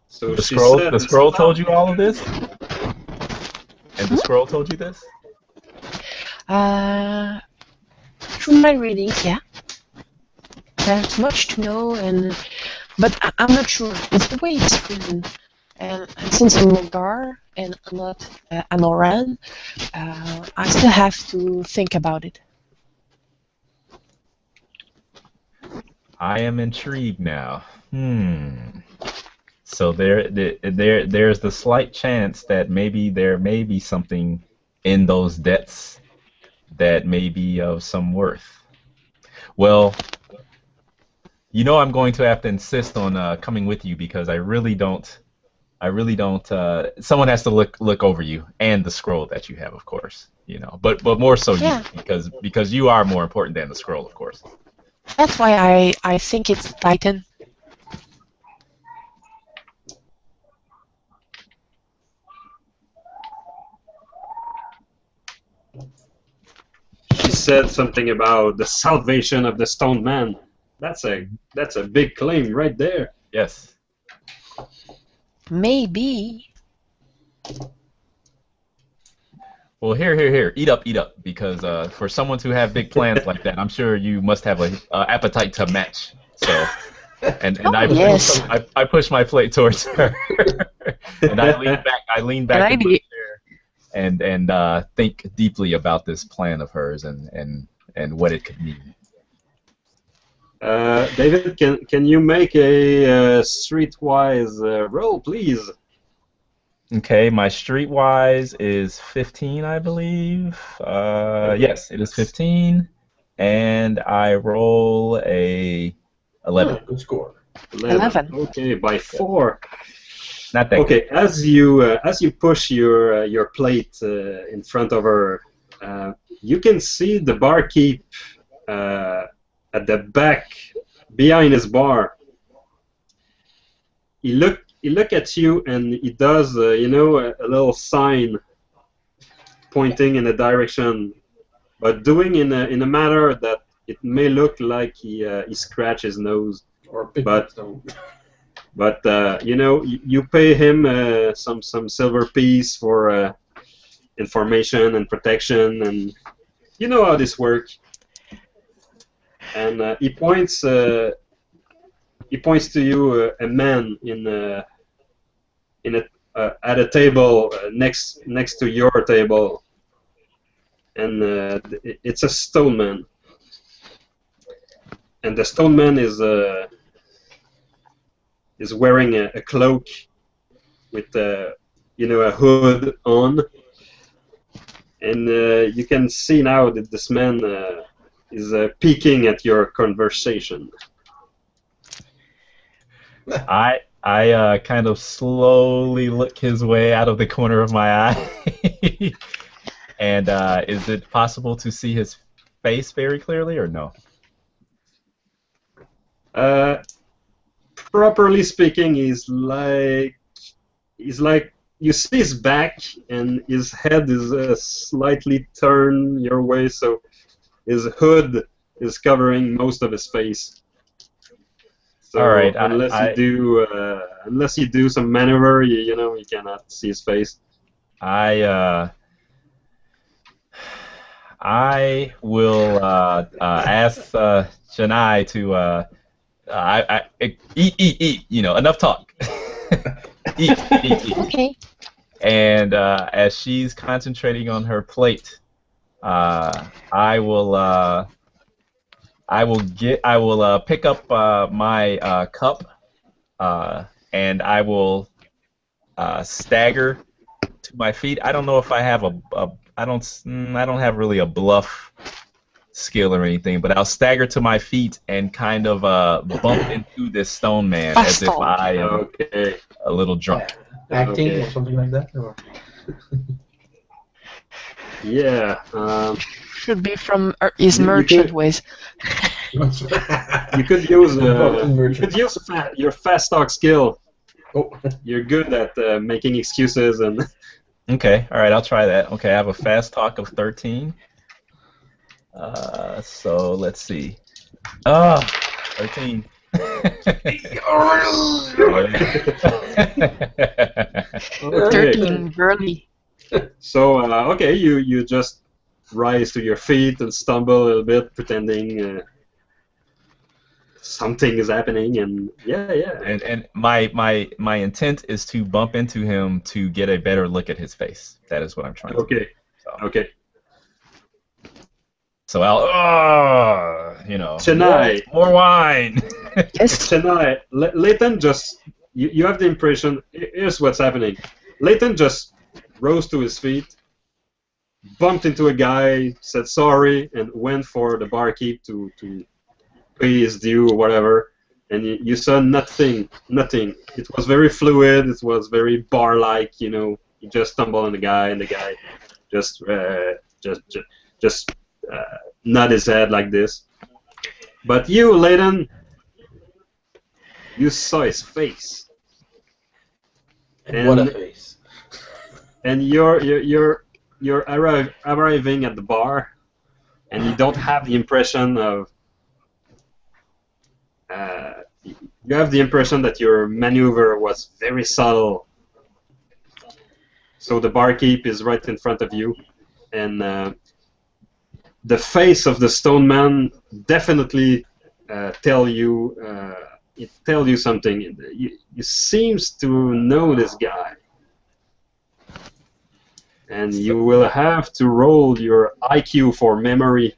So The she scroll said, the scroll told you all of this? And the scroll told you this? Through my readings, yeah. There's much to know, but I'm not sure. It's the way it's written. And since I'm Logar and I'm not Anoren, I still have to think about it. I am intrigued now. So there's the slight chance that maybe there may be something in those debts that may be of some worth. Well, I'm going to have to insist on coming with you because I really don't. Someone has to look over you and the scroll that you have, of course. But more so you Yeah. because you are more important than the scroll, of course. That's why I think it's Titan. She said something about the salvation of the stone man. That's a big claim right there. Yes. Maybe. Well, here. Eat up, because for someone to have big plans like that, I'm sure you must have a appetite to match. So, and Yes. I push my plate towards her, and I lean back in my chair, and think deeply about this plan of hers and what it could mean. David, can you make a streetwise roll, please? Okay, my streetwise is 15, I believe. Yes, it is 15, and I roll a 11. Good score. 11. Okay, by 4. Not that Okay, as you push your plate in front of her, you can see the barkeep at the back behind his bar. He look at you and he does a little sign pointing in a direction, but doing in a manner that it may look like he scratched his nose. But you pay him some silver piece for information and protection, and you know how this works. And he points to you a man at a table next to your table, and it's a stone man, and the stone man is wearing a cloak with a hood on, and you can see now that this man is peeking at your conversation. I kind of slowly look his way out of the corner of my eye. And is it possible to see his face very clearly or no? Properly speaking, he's like you see his back and his head is slightly turned your way, so his hood is covering most of his face. So all right, unless you do some maneuver, you cannot see his face. I will ask Chennai to eat. Enough talk. eat. Okay. And as she's concentrating on her plate, I will pick up my cup, and I will stagger to my feet. I don't know if I have I don't have really a bluff skill or anything, but I'll stagger to my feet and kind of bump into this stone man as if I am a little drunk. Acting or something like that? Or? Yeah. Should be from his merchant ways. You could use your fast talk skill. Oh. You're good at making excuses and. Okay, all right, I'll try that. Okay, I have a fast talk of 13. So let's see. 13. 13 girly. So okay, you just rise to your feet and stumble a little bit, pretending something is happening, and yeah. And my intent is to bump into him to get a better look at his face. That is what I'm trying to do. Okay. So I'll, Chennai. more wine. Yes. Chennai, Leighton just, you have the impression, here's what's happening. Leighton just rose to his feet, bumped into a guy, said sorry, and went for the barkeep to pay his due or whatever. And you saw nothing. It was very fluid. It was very bar-like. You just stumbled on the guy, and the guy just nod his head like this. But you, Leighton, you saw his face. And what a face. And you're arriving at the bar, and you don't have the impression of. You have the impression that your maneuver was very subtle. So the barkeep is right in front of you, and the face of the stone man definitely tells you something. You seems to know this guy, and you will have to roll your IQ for memory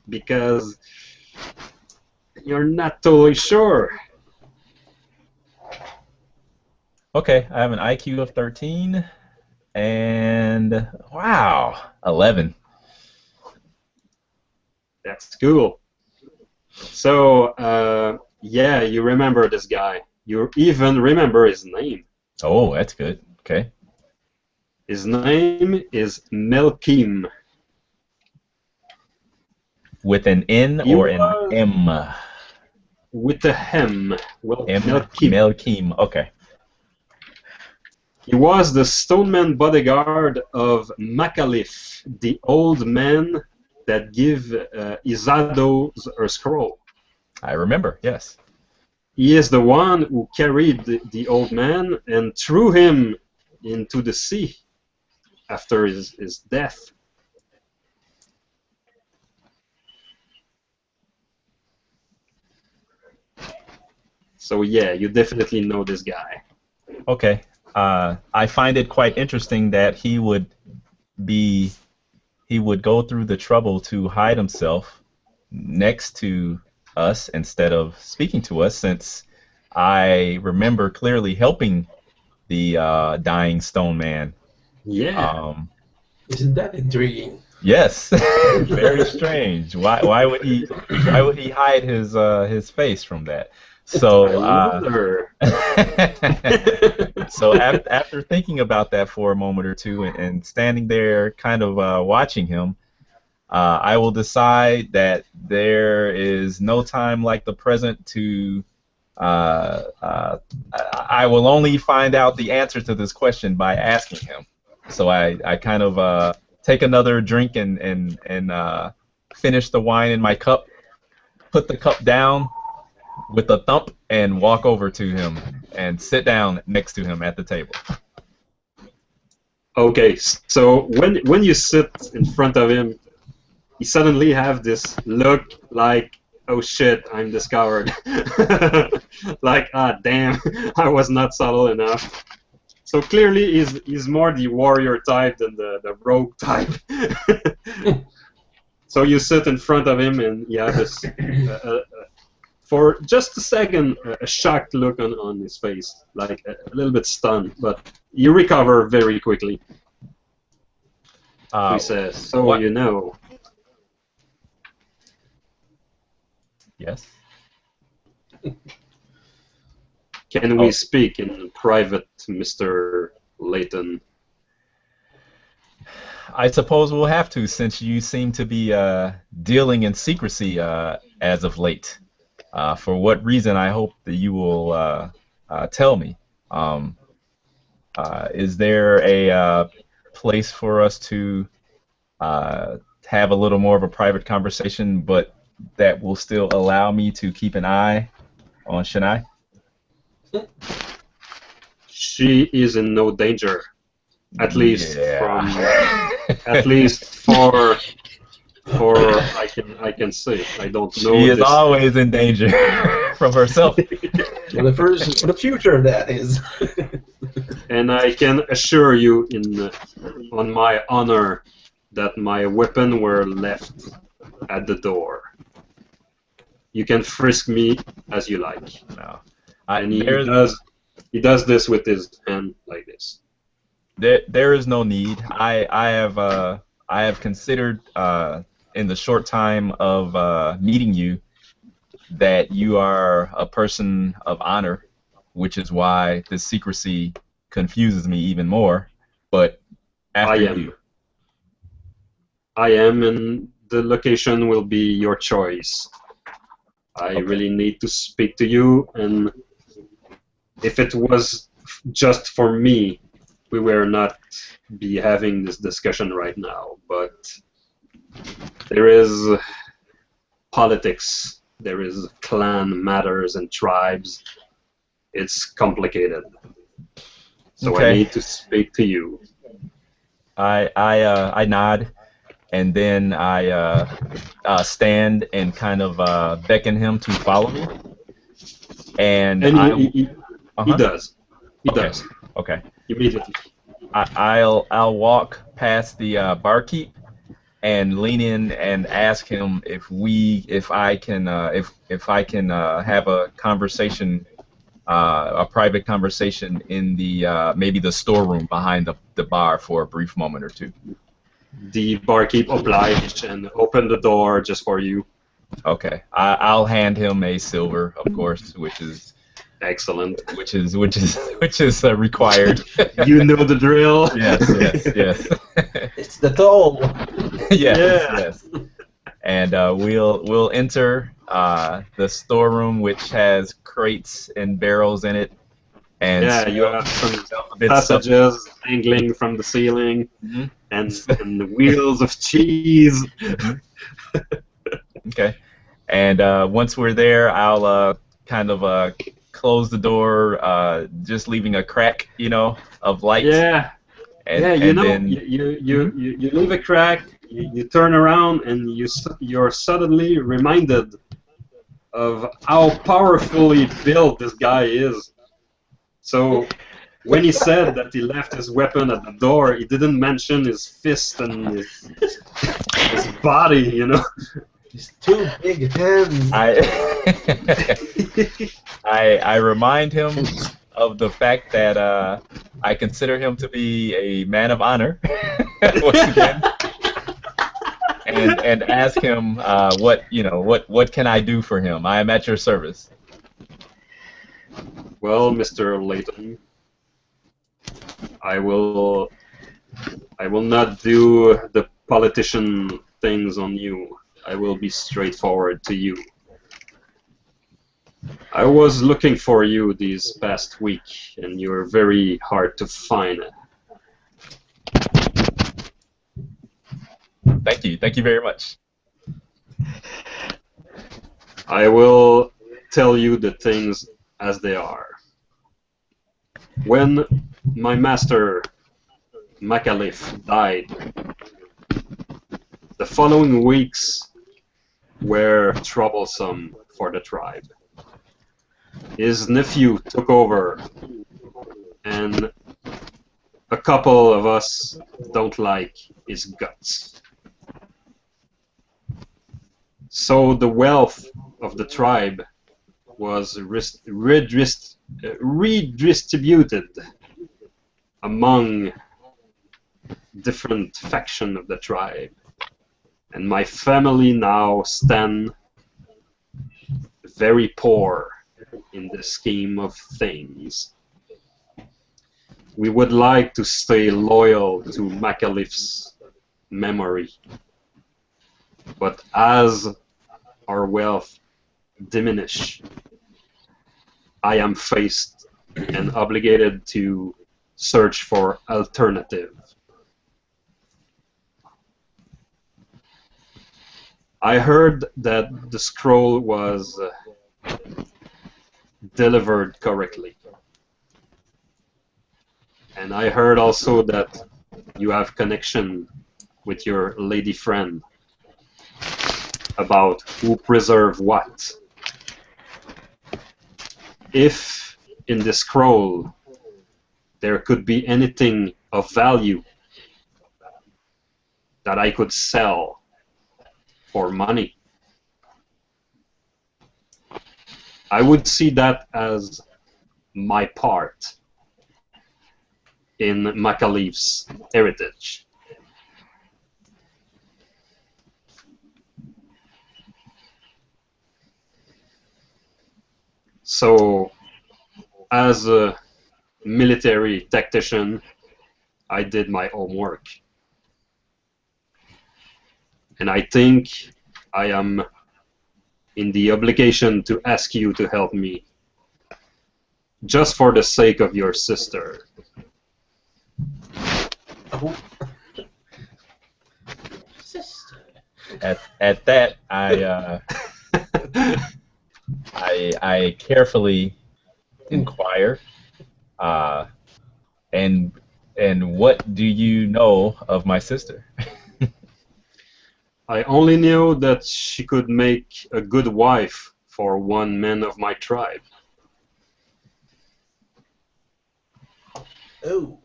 because you're not totally sure. Okay, I have an IQ of 13, and wow, 11. That's cool. So, yeah, you remember this guy. You even remember his name. Oh, that's good. Okay. His name is Melkim. With an N He or an was- M? With a hem. Well, M. Melkim. Melkim. Okay. He was the stoneman bodyguard of Macalif, the old man that give Izado her scroll. I remember. Yes. He is the one who carried the old man and threw him into the sea after his death. So yeah, you definitely know this guy. Okay. I find it quite interesting that he would go through the trouble to hide himself next to us instead of speaking to us, since I remember clearly helping the dying stone man. Yeah. Isn't that intriguing? Yes. Very strange. Why would he hide his face from that? So I wonder. so after thinking about that for a moment or two and standing there kind of watching him, I will decide that there is no time like the present to I will only find out the answer to this question by asking him. So I kind of take another drink and finish the wine in my cup, put the cup down with a thump, and walk over to him and sit down next to him at the table. Okay, so when you sit in front of him, you suddenly have this look like, oh shit, I'm discovered. Like, damn, I was not subtle enough. So clearly he's more the warrior type than the rogue type. So you sit in front of him and you have this, for just a second, a shocked look on his face, like a little bit stunned, but you recover very quickly. He says, so what? you know. Yes. Can we speak in private, Mr. Leighton? I suppose we'll have to, since you seem to be dealing in secrecy as of late. For what reason, I hope that you will tell me. Is there a place for us to have a little more of a private conversation, but that will still allow me to keep an eye on Shania? She is in no danger, at least Yeah. at least for I can say. I don't know. She is this. always in danger from herself. For the future, that is. And I can assure you, on my honor, that my weapon were left at the door. You can frisk me as you like. No. And he does this with his hand like this. There is no need. I have considered in the short time of meeting you that you are a person of honor, which is why this secrecy confuses me even more. But after you. I am, and the location will be your choice. I really need to speak to you, and if it was just for me, we were not be having this discussion right now. But there is politics, there is clan matters and tribes. It's complicated. So I need to speak to you. I nod, and then I stand and kind of beckon him to follow me. And he does. He does. Okay. Immediately. I'll walk past the barkeep and lean in and ask him if I can have a conversation, a private conversation in the maybe the storeroom behind the bar for a brief moment or two. The barkeep obliged and opened the door just for you. Okay, I'll hand him a silver, of course, which is excellent. Which is required. You know the drill. Yes. It's the toll. Yes. And we'll enter the storeroom, which has crates and barrels in it. And you have some passages dangling from the ceiling, and the wheels of cheese. Okay. And once we're there, I'll kind of close the door, just leaving a crack, of light. Yeah. And then you leave a crack. You turn around, and you're suddenly reminded of how powerfully built this guy is. So when he said that he left his weapon at the door, he didn't mention his fist and his body, His two big hands. I remind him of the fact that I consider him to be a man of honor, once again, and ask him what can I do for him? I am at your service. Well, Mr. Layton, I will not do the politician things on you. I will be straightforward to you. I was looking for you these past week, and you're very hard to find. Thank you very much. I will tell you the things as they are. When my master Macalif died, the following weeks were troublesome for the tribe. His nephew took over, and a couple of us don't like his guts. So the wealth of the tribe was redistributed among different factions of the tribe. And my family now stand very poor in the scheme of things. We would like to stay loyal to Macalif's memory. But as our wealth diminish, I am faced and obligated to search for alternative. I heard that the scroll was delivered correctly. And I heard also that you have connection with your lady friend about who preserve what. If in the scroll there could be anything of value that I could sell for money. I would see that as my part in Macalif's heritage. So, as a military tactician, I did my homework. And I think I am in the obligation to ask you to help me, just for the sake of your sister. Oh. Sister. At that, I carefully inquire, and what do you know of my sister? I only knew that she could make a good wife for one man of my tribe. Oh.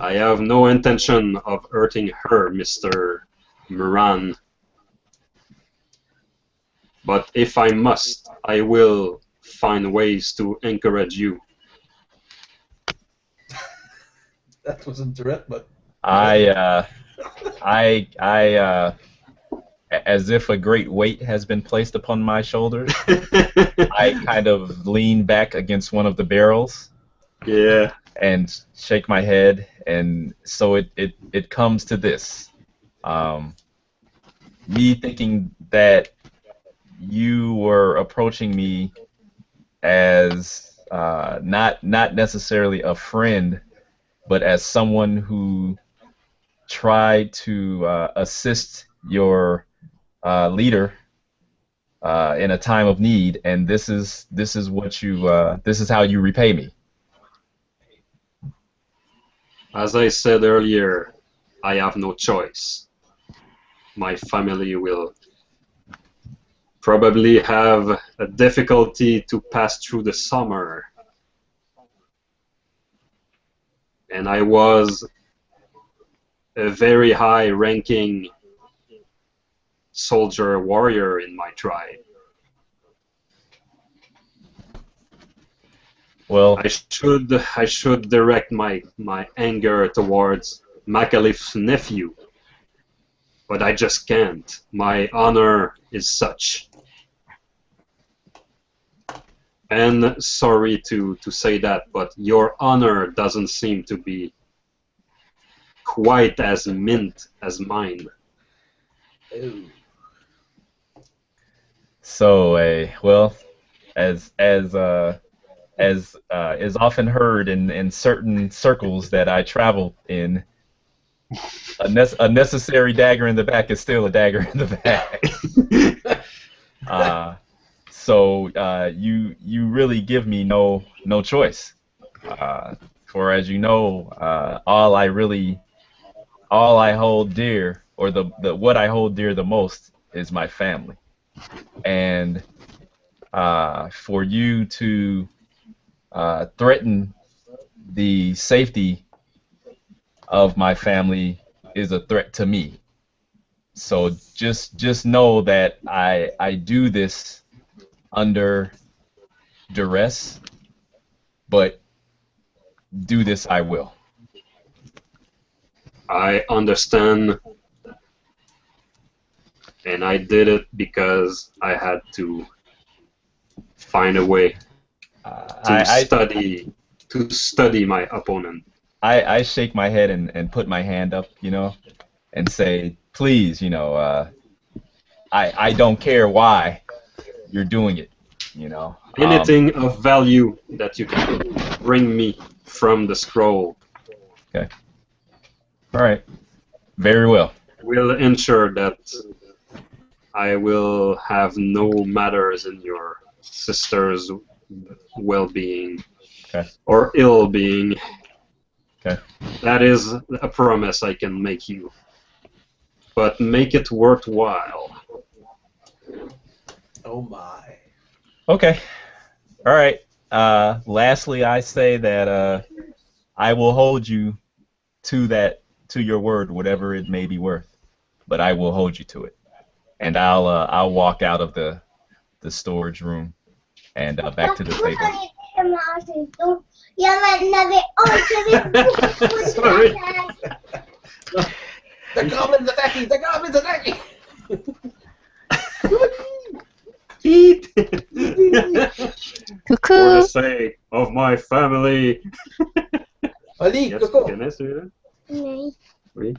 I have no intention of hurting her, Mr. Moran. But if I must, I will find ways to encourage you. That wasn't a threat, but I as if a great weight has been placed upon my shoulders, I kind of lean back against one of the barrels Yeah. and shake my head, and so it comes to this. Me thinking that you were approaching me as not necessarily a friend, but as someone who tried to assist your leader in a time of need, and this is what you this is how you repay me. As I said earlier, I have no choice. My family will probably have a difficulty to pass through the summer. And I was a very high-ranking soldier warrior in my tribe. Well, I should direct my anger towards Macalif's nephew, but I just can't. My honor is such. And sorry to say that, but your honor doesn't seem to be quite as mint as mine. oh. so well, as is often heard in certain circles that I travel in, a necessary dagger in the back is still a dagger in the back. So you really give me no choice. For as you know, all I hold dear, or the what I hold dear the most, is my family, and for you to threaten the safety of my family is a threat to me. So just know that I do this under duress, but do this I will. I understand, and I did it because I had to find a way to study my opponent. I shake my head and put my hand up, and say, please, I don't care why you're doing it, Anything of value that you can bring me from the scroll Okay. All right. Very well. will ensure that I will have no matters in your sister's well-being Okay. or ill-being. Okay. That is a promise I can make you. But make it worthwhile. Oh my. Okay. All right. Lastly, I say that I will hold you to your word, whatever it may be worth, but I will hold you to it. and I'll walk out of the storage room and back to the table. Sorry. The goblin's attacking! The goblin's attacking! Eat! For Coucou. the sake of my family. Ali, Yes, Coco! Kenneth, tu es là? Oui.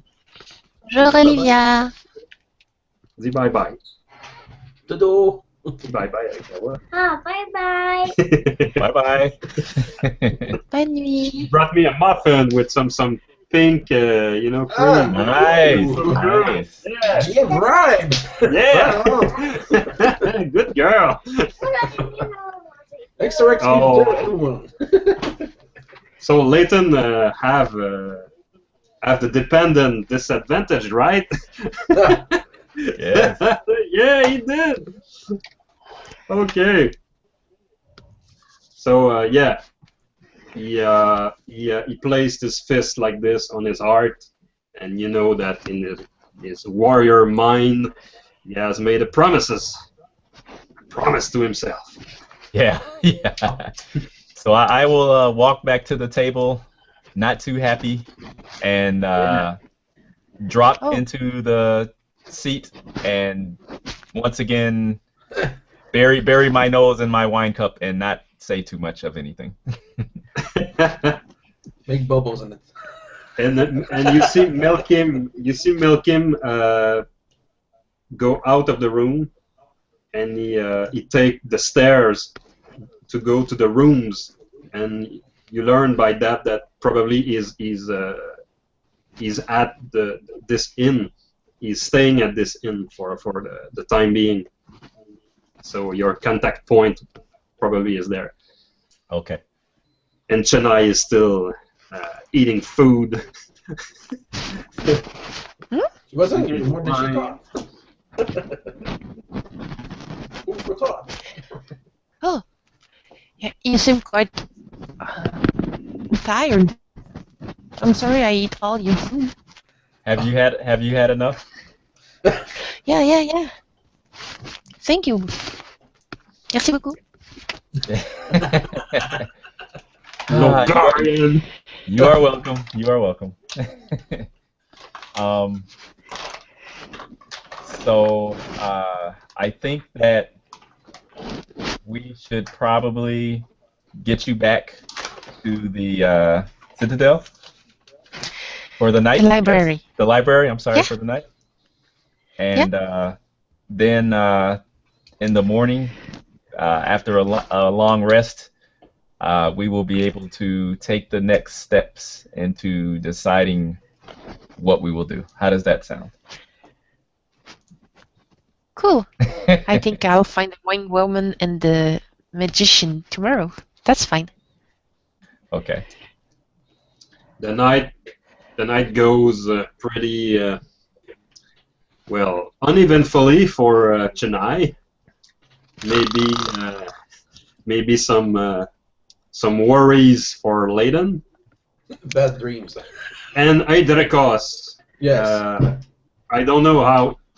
Bonjour Olivia. Dis bye bye. Dodo! Dis bye bye avec la voix. Bye bye. Bye bye. Bonne nuit. Brought me a muffin with some pink, cream. Nice, Ooh. nice. Yeah. Give rhyme! Yeah. Right Good girl. Extra XP Oh. to everyone. So Leighton have the dependent disadvantage, right? Yes. Yeah, he did. Okay. So yeah, he placed his fist like this on his heart, and you know that in his warrior mind, he has made a promise to himself. Yeah, yeah. So I will walk back to the table, not too happy, and drop Oh. into the seat, and once again bury my nose in my wine cup and not say too much of anything. Make bubbles in it. And you see Melkim go out of the room, and he take the stairs to go to the rooms, and you learn by that probably he's at this inn. He's staying at this inn for the time being. So your contact point probably is there. Okay. And Chennai is still eating food. She wasn't here. What did she talk? Food for thought. Oh. Yeah, you seem quite tired. I'm sorry I ate all your food. Have you had enough? Yeah. Thank you. Merci beaucoup. Bulgarian. You are welcome. You are welcome. So I think that we should probably get you back to the Citadel for the night. The library. Yes, the library. I'm sorry, Yeah. for the night. And then in the morning, after a long rest, we will be able to take the next steps into deciding what we will do. How does that sound? Cool. I think I'll find the wine woman and the magician tomorrow. That's fine. Okay. The night goes pretty well uneventfully for Chennai. Maybe some worries for Leighton Bad dreams. and Idrekos. Yes. I don't know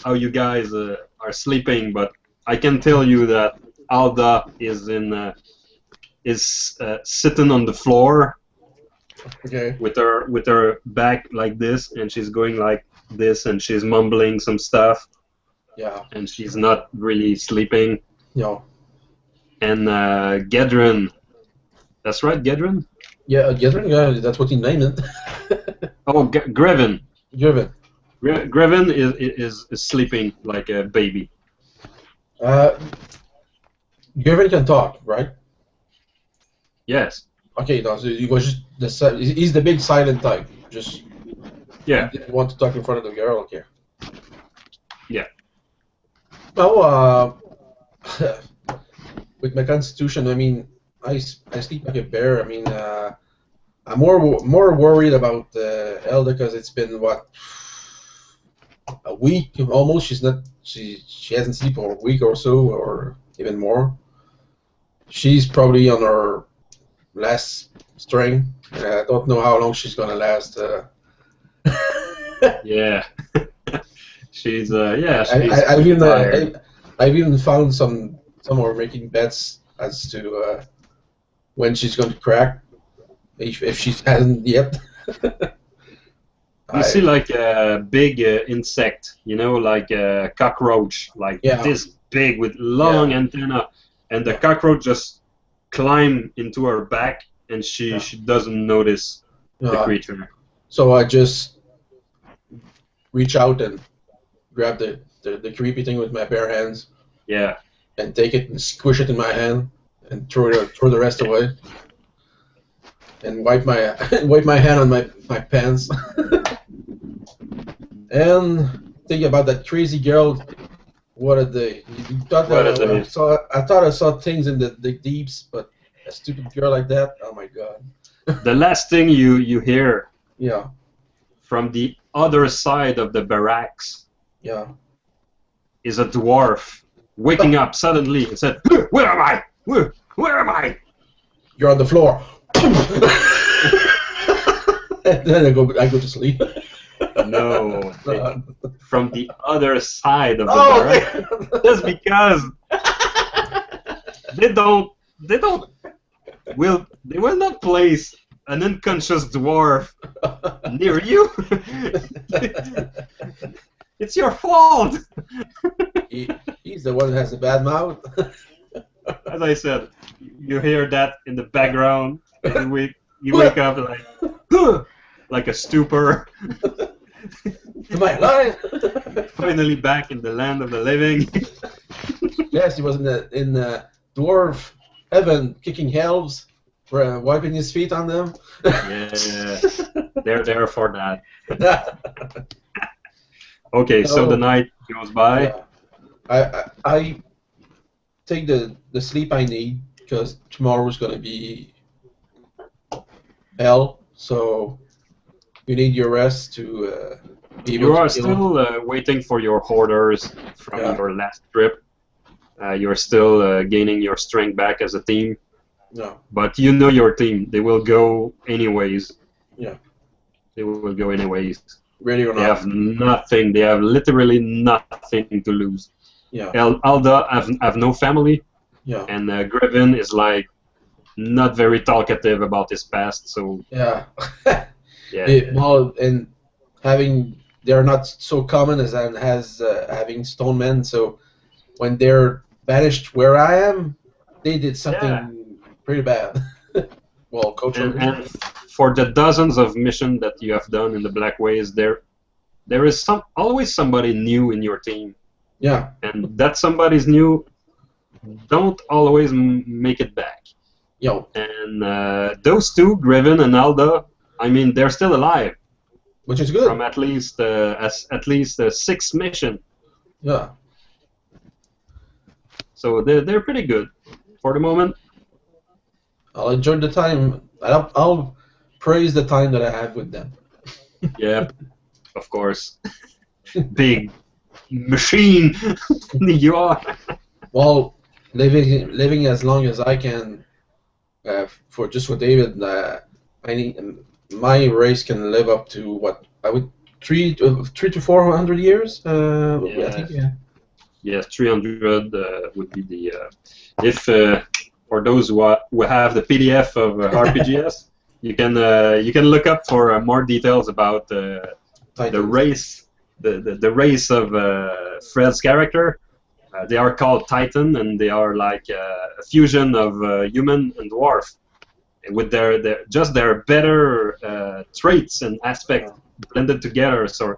how you guys are sleeping, but I can tell you that Alda is sitting on the floor Okay. with her back like this, and she's going like this, and she's mumbling some stuff, Yeah. and she's not really sleeping. Yeah. And Gedrin, that's right, Gedrin? Yeah, Gedrin, yeah, that's what he named it. Oh, Grevin. Gedrin. Grevin is sleeping like a baby. Gedrin can talk, right? Yes. Okay, no, so he was just he's the big silent type. Just Yeah. didn't want to talk in front of the girl. Okay. Yeah. Oh, with my constitution, I mean, I sleep like a bear. I mean, I'm more worried about Elda because it's been what, a week almost. She hasn't slept for a week or so, or even more. She's probably on her last string. I don't know how long she's gonna last. Yeah. She's yeah, I've even found some are making bets as to when she's going to crack, if she hasn't yet. You see like a big insect, you know, like a cockroach, like this big with long antenna, and the cockroach just climb into her back, and she doesn't notice the creature. So I just reach out and grab the creepy thing with my bare hands. Yeah. And take it and squish it in my hand and throw the rest away. And wipe my hand on my pants. And think about that crazy girl. What a day! You thought I thought I saw things in the deeps, but a stupid girl like that. Oh my god! The last thing you hear. Yeah. From the other side of the barracks. Yeah. Is a dwarf waking up suddenly and said, "Where am I? Where am I?" You're on the floor. And then I go to sleep. No, from the other side of the barracks. Just because they will not place an unconscious dwarf near you. It's your fault. He's the one that has a bad mouth. As I said, you hear that in the background, and you wake up like a stupor. Am I alive? Finally back in the land of the living. Yes, he was in the dwarf heaven, kicking elves, wiping his feet on them. Yeah, they're there for that. Okay, so the night goes by. Yeah. I take the sleep I need because tomorrow's gonna be hell. So you need your rest to be able You to are heal. still waiting for your orders from your last trip. You're still gaining your strength back as a team. No. But you know your team. They will go anyways. Yeah. They will go anyways. Ready or They not. have nothing. They have literally nothing to lose. Yeah. Alda have no family. Yeah. And Griffin is like not very talkative about his past. So Yeah. yeah. Well, and they're not so common as having stone men. So when they're banished where I am, they did something pretty bad. Well, cultural. And for the dozens of missions that you have done in the Black Ways, there is always somebody new in your team. Yeah. And that somebody's new don't always make it back. Yo. And those two, Griffin and Alda, I mean, they're still alive. Which is good. From at least 6 missions. Yeah. So they're pretty good for the moment. I'll enjoy the time. I'll praise the time that I have with them. Yeah, of course. Big machine you are. Well, living as long as I can, for David, I need my race can live up to what I would 300 to 400 years. I think, yeah. Yes, 300 would be the if for those who have the PDF of RPGS, you can look up for more details about the race, the race of Fred's character. They are called Titan, and they are like a fusion of human and dwarf, with their better traits and aspects blended together. So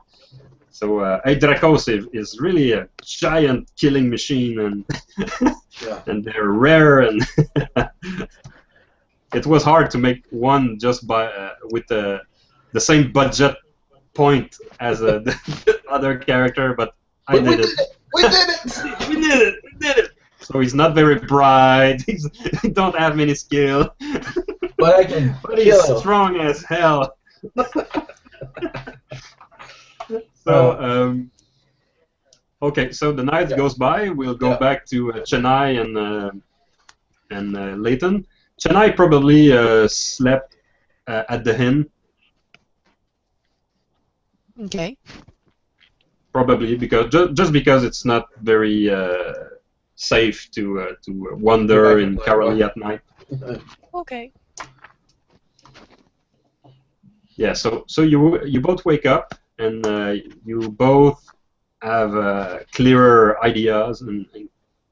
Dracos is really a giant killing machine, and and they're rare, and it was hard to make one just with the same budget point as the other character, but I did it. We did it! We did it! So he's not very bright. He don't have many skill. But he's strong as hell. So okay, so the night goes by. We'll go back to Chennai and Leighton. Chennai probably slept at the inn. Okay. probably because just because it's not very safe to wander in Karalhi at night. Okay. Yeah, so you both wake up and you both have clearer ideas and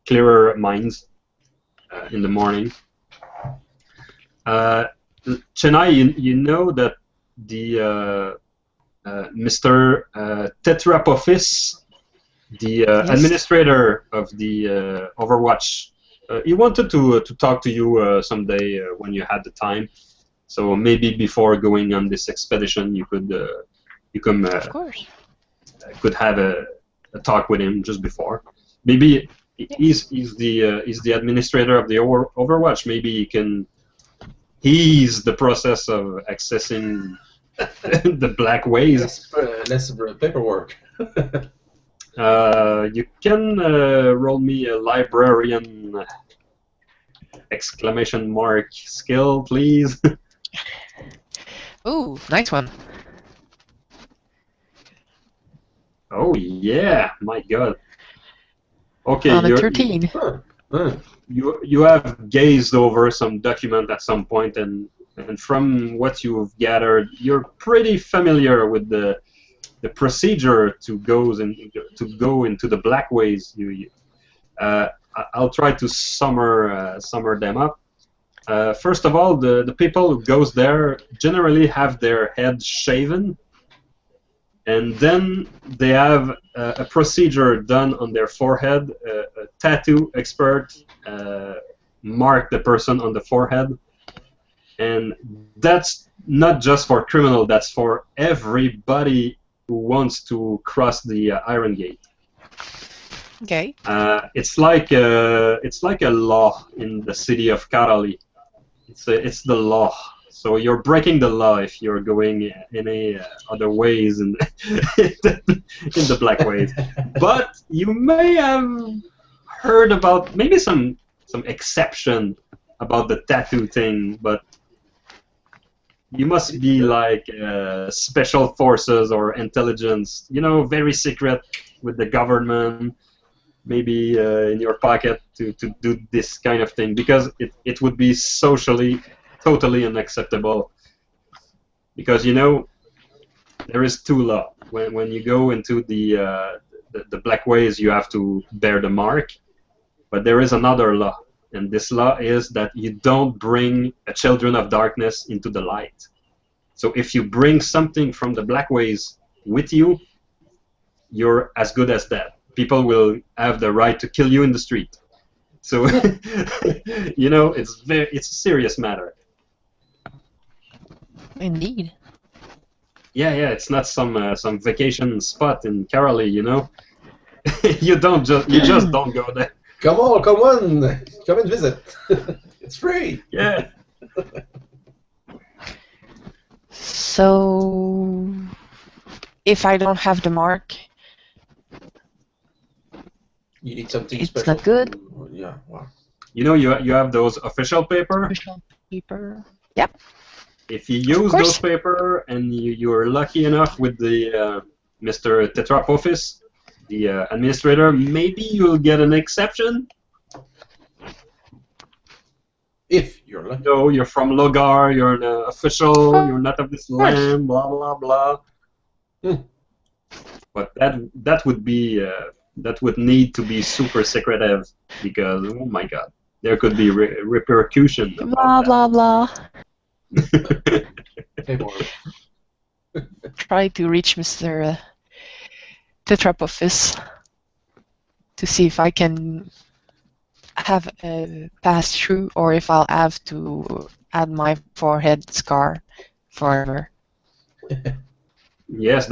clearer minds in the morning. Chennai, you know that the Mr. Tetrapophis, the Yes. administrator of the Overwatch, he wanted to talk to you someday when you had the time. So maybe before going on this expedition, you could Of course. could have a talk with him just before. Maybe he's the administrator of the Overwatch. Maybe he can ease the process of accessing the black ways. Less paperwork. You can roll me a librarian exclamation mark skill, please. Ooh, nice one. Oh yeah, my God. Okay, On a 13. you have gazed over some document at some point, and from what you've gathered, you're pretty familiar with the procedure to go into the black ways. I'll try to summer them up. First of all, the people who goes there generally have their heads shaven, and then they have a procedure done on their forehead. A tattoo expert mark the person on the forehead, and that's not just for criminal. That's for everybody who wants to cross the Iron Gate. Okay. It's like a law in the city of Karalhi. It's the law. So you're breaking the law if you're going any other ways in the black ways. But you may have heard about maybe some exception about the tattoo thing, but you must be like special forces or intelligence, very secret with the government, maybe in your pocket to do this kind of thing, because it would be socially totally unacceptable. Because there is two law. When you go into the black ways, you have to bear the mark, but there is another law. And this law is that you don't bring a children of darkness into the light. So if you bring something from the black ways with you, you're as good as dead. People will have the right to kill you in the street. So it's a serious matter. Indeed. Yeah, it's not some vacation spot in Karalhi, you just don't go there. Come and visit. It's free. Yeah. So, if I don't have the mark, You need something it's special. not good. Yeah. Wow. You have those official paper. Official paper. Yep. If you use those paper and you're lucky enough with the Mr. Tetrapophis, the administrator, maybe you'll get an exception. If you're lucky. No, you're from Logar, you're an official, you're not of this land, blah blah blah. But that would be that would need to be super secretive, because oh my God, there could be repercussions. Blah blah blah. Try to reach Mr. Tetrapophis to see if I can have a pass through, or if I'll have to add my forehead scar forever. Yes,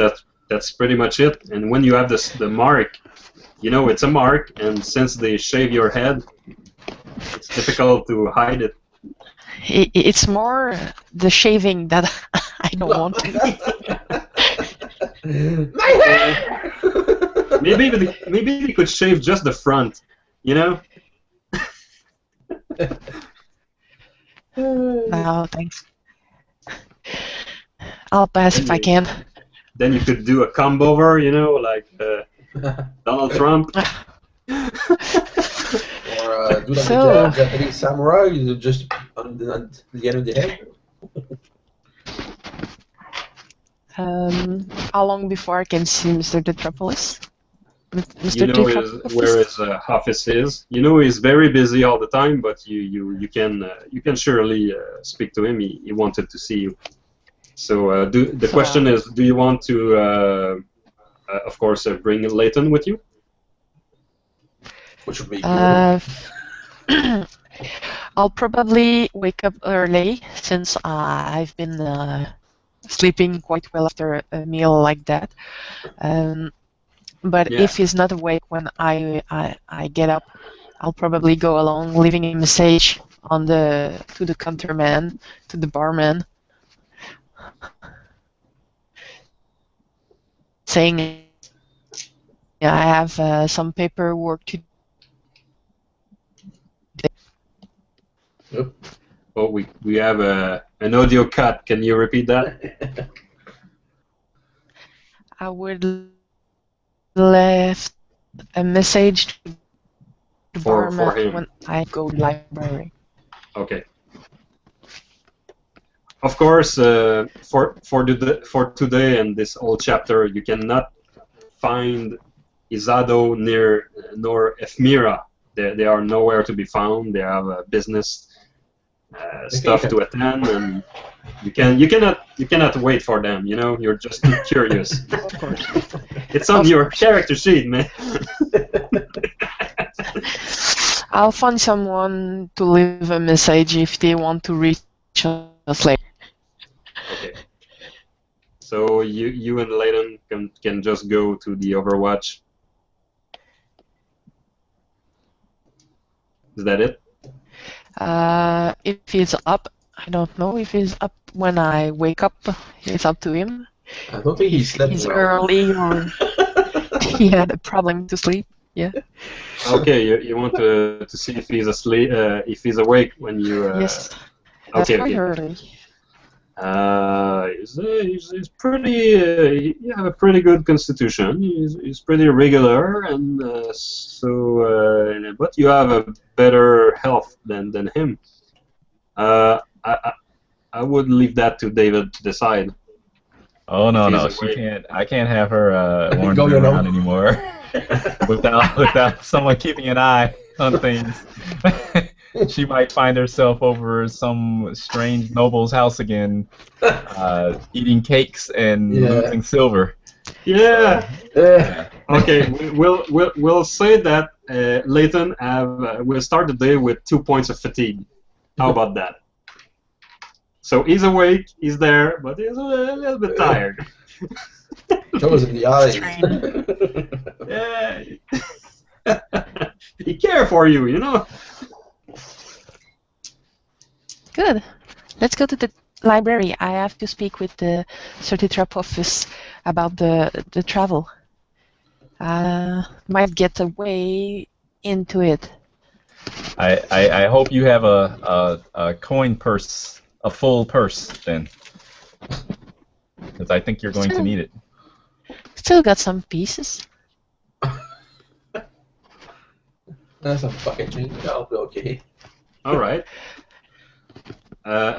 that's pretty much it. And when you have the mark, it's a mark, and since they shave your head, it's difficult to hide it. It's more the shaving that I don't want to. My hair! Maybe they could shave just the front, No, thanks. I'll pass if I can. then you could do a combo over, you know, like Donald Trump. Or do like So- a Japanese samurai, you just on the end of the head. How long before I can see Mr. Detropolis? Mr. You know Detropolis? where his office is. You know he's very busy all the time, but you can surely speak to him. He wanted to see you. So the question is, do you want to, of course, bring Leighton with you? Which would be good. I'll probably wake up early since I've been sleeping quite well after a meal like that. But Yeah. if he's not awake when I get up, I'll probably go along, leaving a message to the counterman, to the barman, saying, yeah, I have some paperwork to. Oh, we have an audio cut. Can you repeat that? I would left a message to the For barman him. when I go to the library. Okay. Of course, for today and this whole chapter, you cannot find Izado nor Ephmera. They are nowhere to be found. They have business stuff to attend, and you cannot wait for them. You know, you're just too curious. Of course. It's on Of your course. character sheet, man. I'll find someone to leave a message if they want to reach us later. Okay. So you and Leighton can just go to the Overwatch. Is that it? If he's up, I don't know if he's up when I wake up. It's up to him. I don't think he slept He's well. early or he had a problem to sleep. Yeah. Okay, you want to see if he's asleep, if he's awake when you. Yes. That's Okay. quite Okay. early. He's pretty. You have a pretty good constitution. He's pretty regular, and but you have a better health than him. I would leave that to David to decide. Oh no, If no, he's she awake. can't. I can't have her wandering Go your around own. anymore without someone keeping an eye on things. She might find herself over some strange noble's house again, eating cakes and Yeah. losing silver. Yeah. Yeah. Okay. We'll say that Leighton will start the day with 2 points of fatigue. How about that? So he's awake, he's there, but he's a little bit tired. Goes in the eyes. Yeah. He care for you, you know. Good. Let's go to the library. I have to speak with the Certitrap office about the travel. Might get a way into it. I hope you have a coin purse, a full purse then, because I think you're going to need it. Still got some pieces. That's a fucking change. That'll be okay. All right. An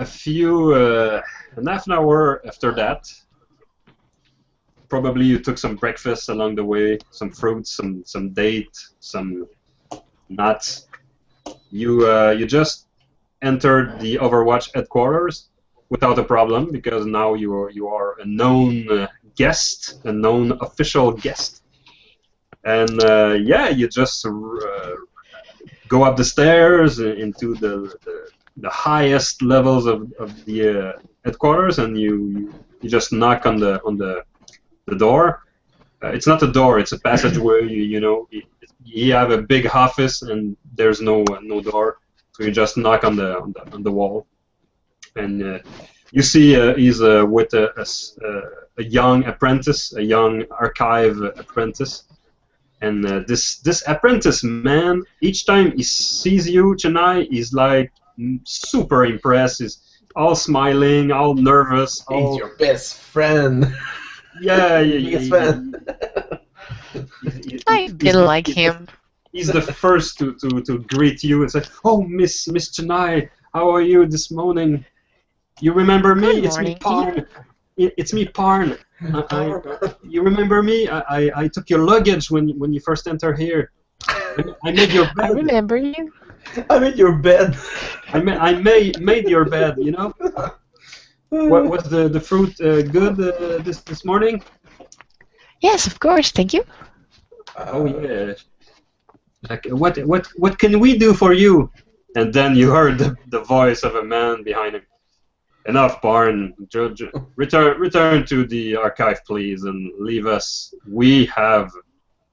half an hour after that, probably you took some breakfast along the way, some fruits, some date, some nuts. You just entered the Overwatch headquarters without a problem because now you are a known guest, a known official guest, and you just go up the stairs into the highest levels of the headquarters, and you just knock on the door. It's not a door; it's a passageway. You have a big office, and there's no door, so you just knock on the wall, and you see he's with a young apprentice, a young archive apprentice. And this apprentice, man, each time he sees you, Chennai, he's like super impressed. He's all smiling, all nervous. He's your best friend. Yeah, Biggest fan. I didn't like him. He's the first to greet you and say, "Oh, Miss Chennai, how are you this morning? You remember me? Good It's me, morning. Parn. It's me, Parn. You remember me? I took your luggage when you first enter here. I made your I bed. remember you. I'm in your bed. I made your bed. You know. What was the fruit good this morning? Yes, of course. Thank you. Oh yeah. Like what can we do for you? And then you heard the voice of a man behind him. Enough, Barn. Return to the archive, please, and leave us. We have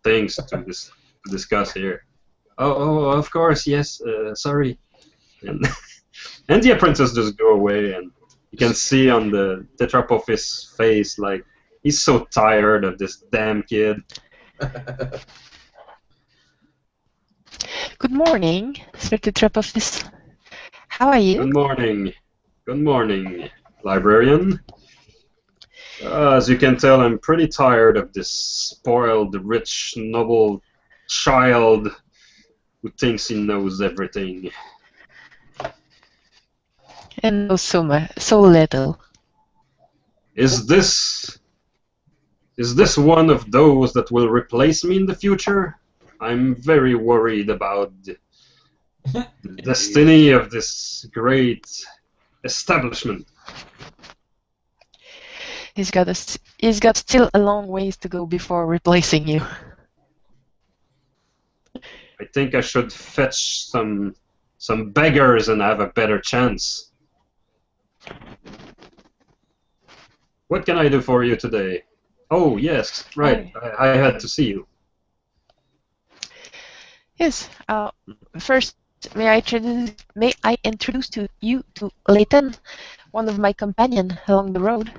things to discuss here. Oh, of course, yes. Sorry. And and the apprentice just go away, and you can see on the Tetrapophis face, like, he's so tired of this damn kid. Good morning, Sir Tetrapophis. How are you? Good morning. Good morning, librarian. As you can tell, I'm pretty tired of this spoiled, rich, noble child who thinks he knows everything. And know so little. Is this one of those that will replace me in the future? I'm very worried about the destiny of this great establishment. He's got still a long ways to go before replacing you. I think I should fetch some beggars and have a better chance. What can I do for you today? Oh yes, right. I had to see you. Yes. First, may I introduce to you to Leighton, one of my companions along the road.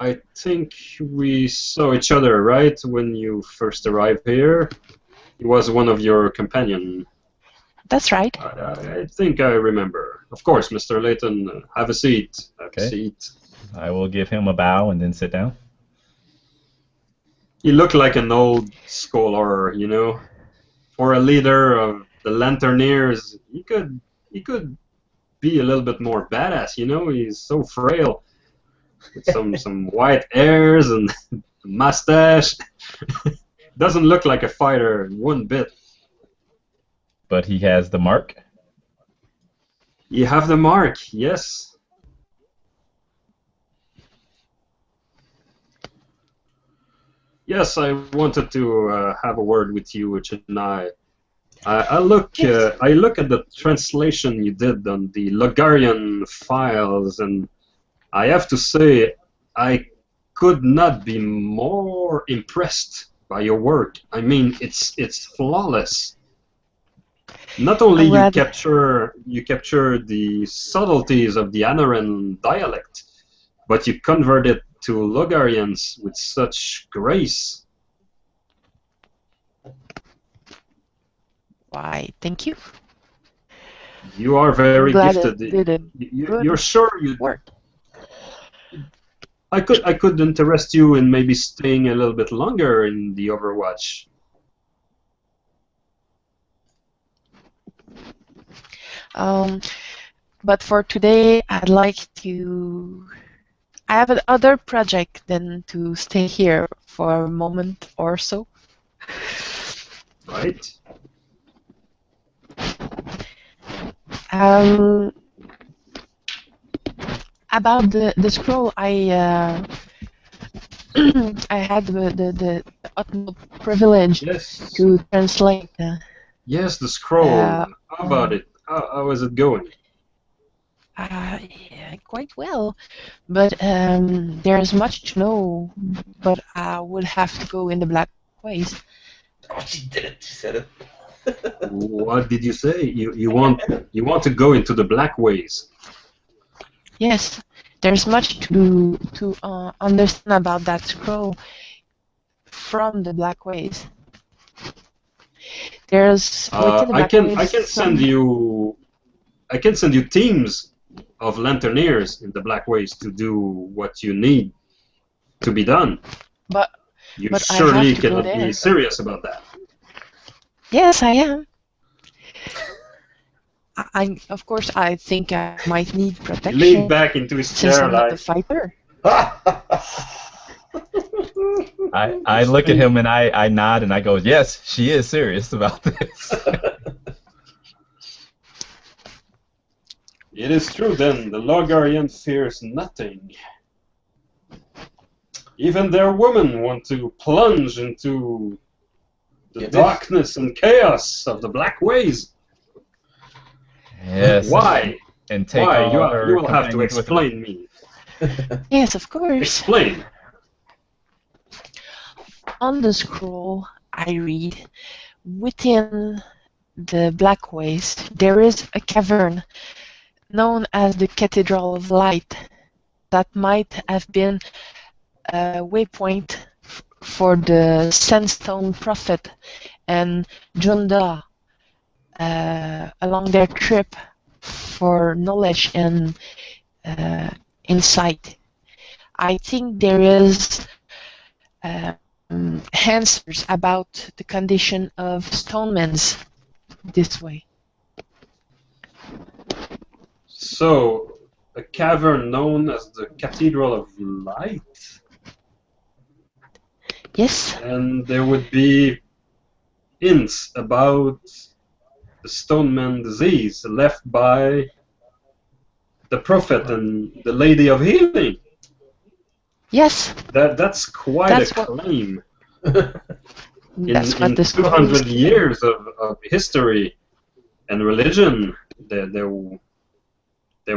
I think we saw each other, right, when you first arrived here. He was one of your companions. That's right. I think I remember. Of course, Mr. Leighton, have a seat. Have a seat. I will give him a bow and then sit down. He looked like an old scholar, you know. For a leader of the Lanterneers, he could be a little bit more badass, you know. He's so frail, with some white hairs and mustache. Doesn't look like a fighter one bit. But he has the mark. You have the mark, yes. Yes, I wanted to have a word with you, Chennai. I look at the translation you did on the Logarian files, and I have to say I could not be more impressed by your work. I mean, it's flawless. Not only you capture the subtleties of the Anoren dialect, but you convert it to Logarians with such grace. Why, thank you. You are very gifted. You're sure you work. I could interest you in maybe staying a little bit longer in the Overwatch. But for today, I'd like to. I have another project than to stay here for a moment or so. Right. About the scroll, I had the utmost privilege to translate. Yes, the scroll. How about it? How is it going? Yeah, quite well, but there's much to know. But I would have to go in the black ways. Oh, she did it. She said it. What did you say? You want to go into the black ways? Yes, there's much to understand about that scroll from the black ways. There's within the black ways, I can send you teams of Lanterneers in the black ways to do what you need. to be done. But You but I surely have to go cannot there. be serious about that. Yes, I am. Of course, I think I might need He protection leaned back into his since chair I'm not a like, fighter. I look at him and I nod and I go, yes, she is serious about this. it is true then, the Logarian fears nothing. Even their women want to plunge into the darkness and chaos of the black ways. Yes. Why? And take Why? all her You will have to companions with her. explain me. Yes, of course. Explain. On the scroll, I read, within the Black Waste, there is a cavern known as the Cathedral of Light that might have been a waypoint for the Sandstone Prophet and Junda along their trip for knowledge and insight. I think there is answers about the condition of stonemans this way. So, a cavern known as the Cathedral of Light? Yes, And there would be hints about the Stoneman disease left by the Prophet and the Lady of Healing. yes, That's quite That's a what- claim. that's In what the scroll is 200 years of history and religion, there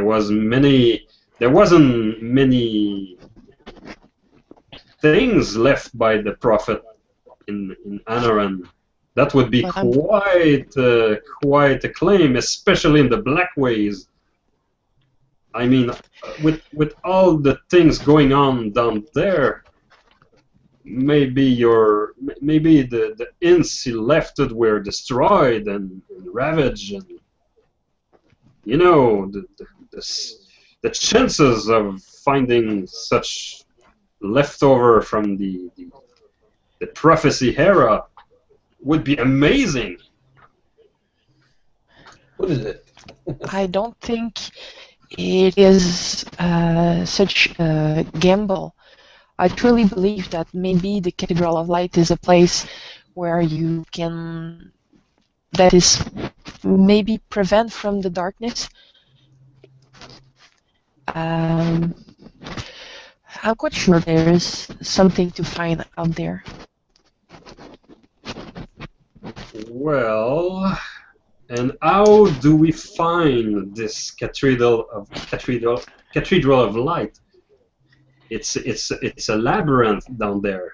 wasn't many things left by the Prophet in Anoren. That would be But I'm- quite a claim, especially in the Black Ways. I mean, with all the things going on down there, maybe the inns he left were destroyed and ravaged, and you know the chances of finding such leftover from the prophecy era would be amazing. What is it? I don't think it is such a gamble. I truly believe that maybe the Cathedral of Light is a place where you can, that is, maybe prevent from the darkness. I'm quite sure there is something to find out there. Well, and how do we find this Cathedral of Light? It's a labyrinth down there.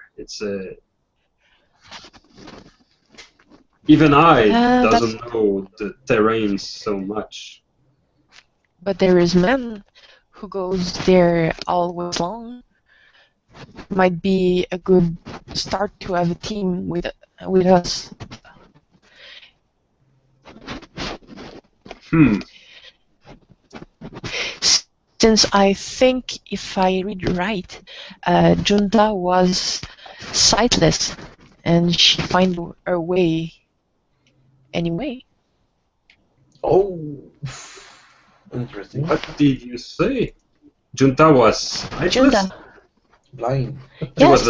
Even I doesn't know the terrain so much. But there is man who goes there always long. Might be a good start to have a team with us. Since I think, if I read right, Junta was sightless, and she find her way anyway. Oh, interesting. What did you say? Junta was sightless? Junta, Blind. yes,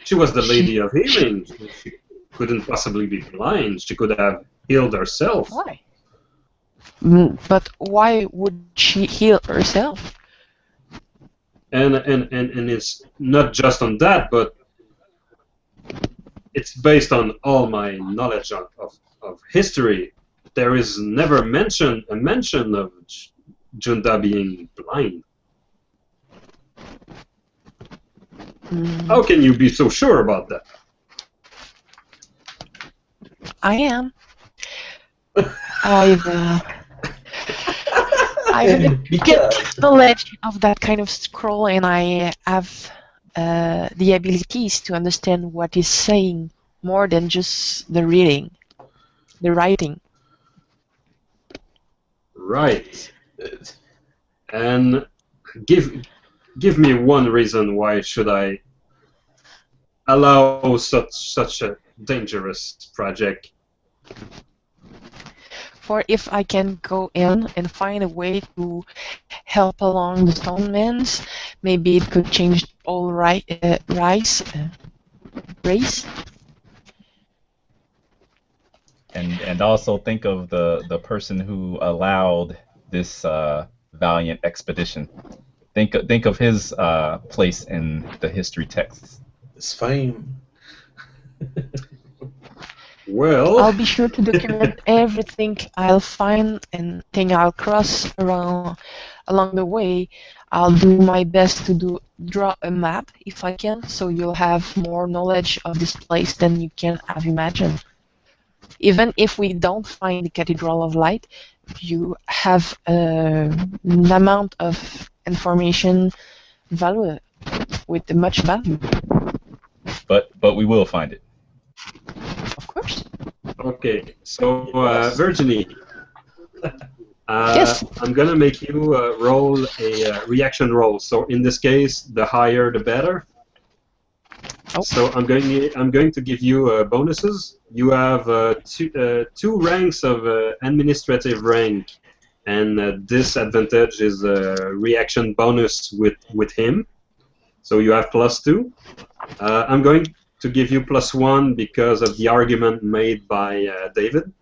She was the Lady of Healing. She couldn't possibly be blind. She could have healed herself. why? But why would she heal herself? And it's not just on that, but it's based on all my knowledge of history. There is never a mention of Junta being blind. How can you be so sure about that? I am. I've Because knowledge of that kind of scroll, and I have the abilities to understand what is saying more than just the writing. Right. And give me one reason why should I allow such a dangerous project. For if I can go in and find a way to help along the stonemen's, maybe it could change all race. And also think of the person who allowed this valiant expedition. Think of his place in the history texts. His fame. Well, I'll be sure to document everything I'll find and thing I'll cross along the way. I'll do my best to draw a map if I can, so you'll have more knowledge of this place than you can have imagined. Even if we don't find the Cathedral of Light, you have an amount of information value with much value. But we will find it. Of course. okay. So Virginie, Yes. I'm gonna make you roll a reaction roll. So in this case, the higher the better. Oh. So I'm going to give you bonuses. You have two ranks of administrative rank, and this advantage is a reaction bonus with him. So you have +2. I'm going to give you +1 because of the argument made by David,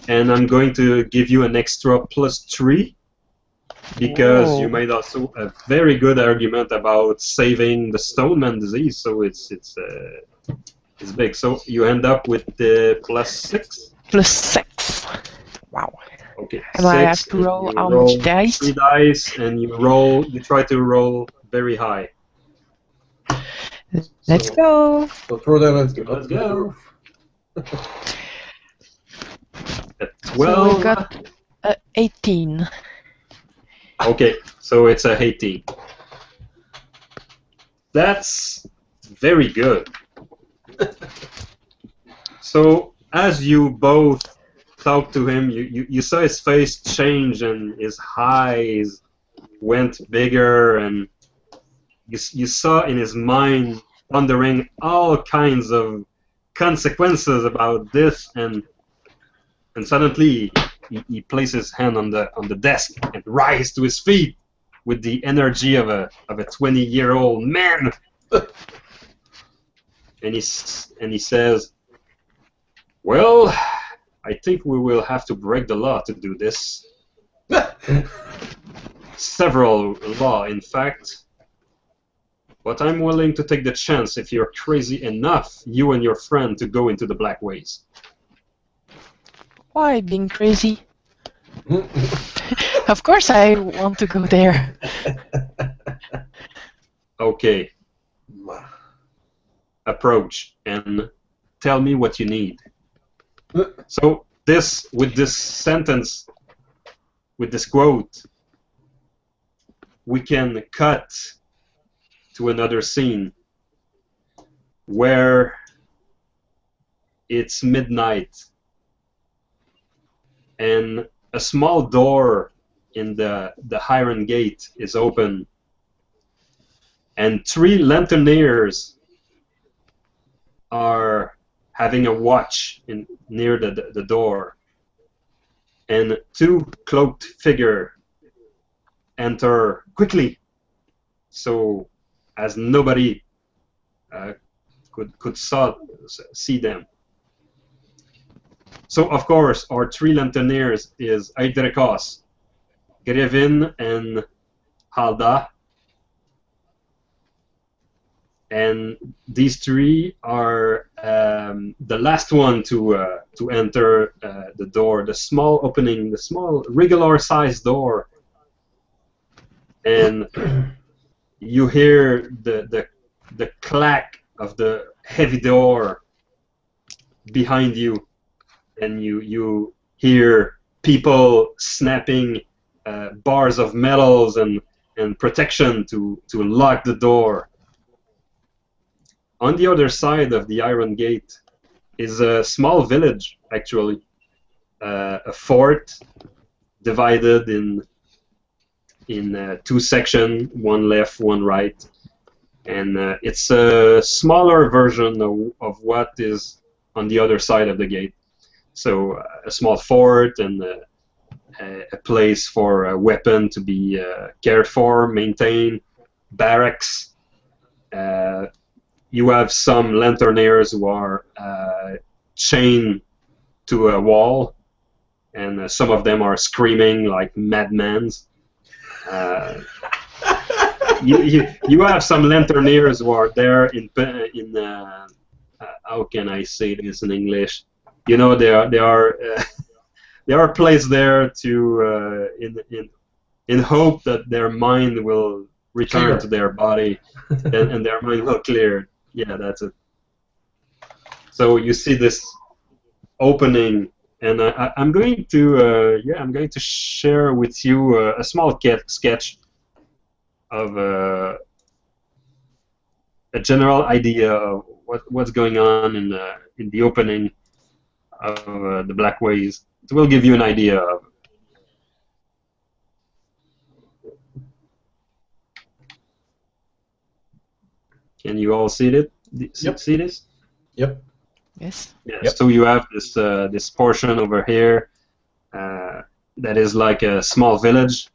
and I'm going to give you an extra +3 because you made also a very good argument about saving the Stoneman disease. So it's big. So you end up with the +6. +6. Wow. Okay. And I have 6, to and roll you how roll much dice? 3 dice, and you try to roll very high. Let's So- go. So throw them at Let's go. At So 12. we got 18. Okay, so it's a 18. That's very good. So as you both talked to him, you saw his face change and his eyes went bigger, and you saw in his mind pondering all kinds of consequences about this, and suddenly he placed his hand on the desk and rise to his feet with the energy of a 20-year-old man. and he says, "Well, I think we will have to break the law to do this. Several law, in fact. But I'm willing to take the chance if you're crazy enough, you and your friend, to go into the Black Ways." Why being crazy? Of course I want to go there. Okay, approach and tell me what you need. So with this sentence, with this quote, we can cut to another scene where it's midnight and a small door in the iron gate is open, and 3 lanterneers are having a watch near the door, and 2 cloaked figures enter quickly, so as nobody could see them. So of course our 3 lanterneers is Eidrekos, Grevin, and Halda. And these 3 are the last one to enter the door, the small opening, the small regular-sized door, and you hear the clack of the heavy door behind you, and you hear people snapping bars of metals and protection to lock the door. On the other side of the iron gate is a small village, actually, a fort divided in 2 sections, one left, one right, and it's a smaller version of what is on the other side of the gate. So a small fort and a place for a weapon to be cared for, maintained, barracks. You have some lanterniers who are chained to a wall, and some of them are screaming like madmen. You have some lanterniers who are there in how can I say this in English? You know, they are placed there to in hope that their mind will return Clear. to their body and their mind will clear. Yeah, that's it. So you see this opening, and I'm going to I'm going to share with you a small sketch of a general idea of what's going on in the opening of the Black Ways. It will give you an idea of. Can you all see it? Yep. See this? Yep. Yes. Yeah. Yep. So you have this portion over here that is like a small village.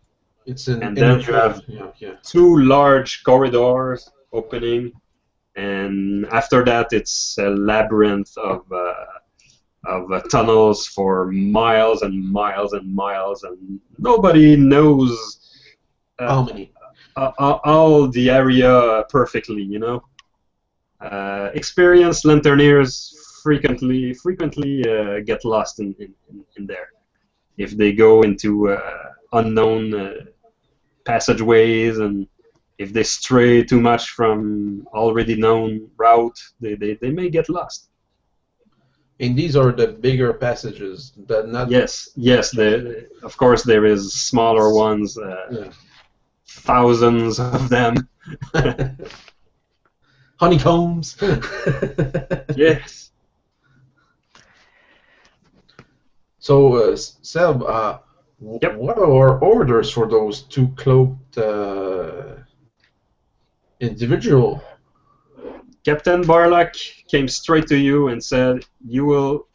It's an And then you have two large corridors opening, and after that it's a labyrinth of tunnels for miles and miles and miles, and nobody knows how many. all the area perfectly, you know. Experienced lanterniers frequently get lost in there if they go into unknown passageways, and if they stray too much from already known route, they may get lost. And these are the bigger passages. Not Yes. Of course, there is smaller ones, thousands of them. honeycombs. Yes. So, Seb, Yep. what are our orders for those two cloaked individual? Captain Barlock came straight to you and said, "You will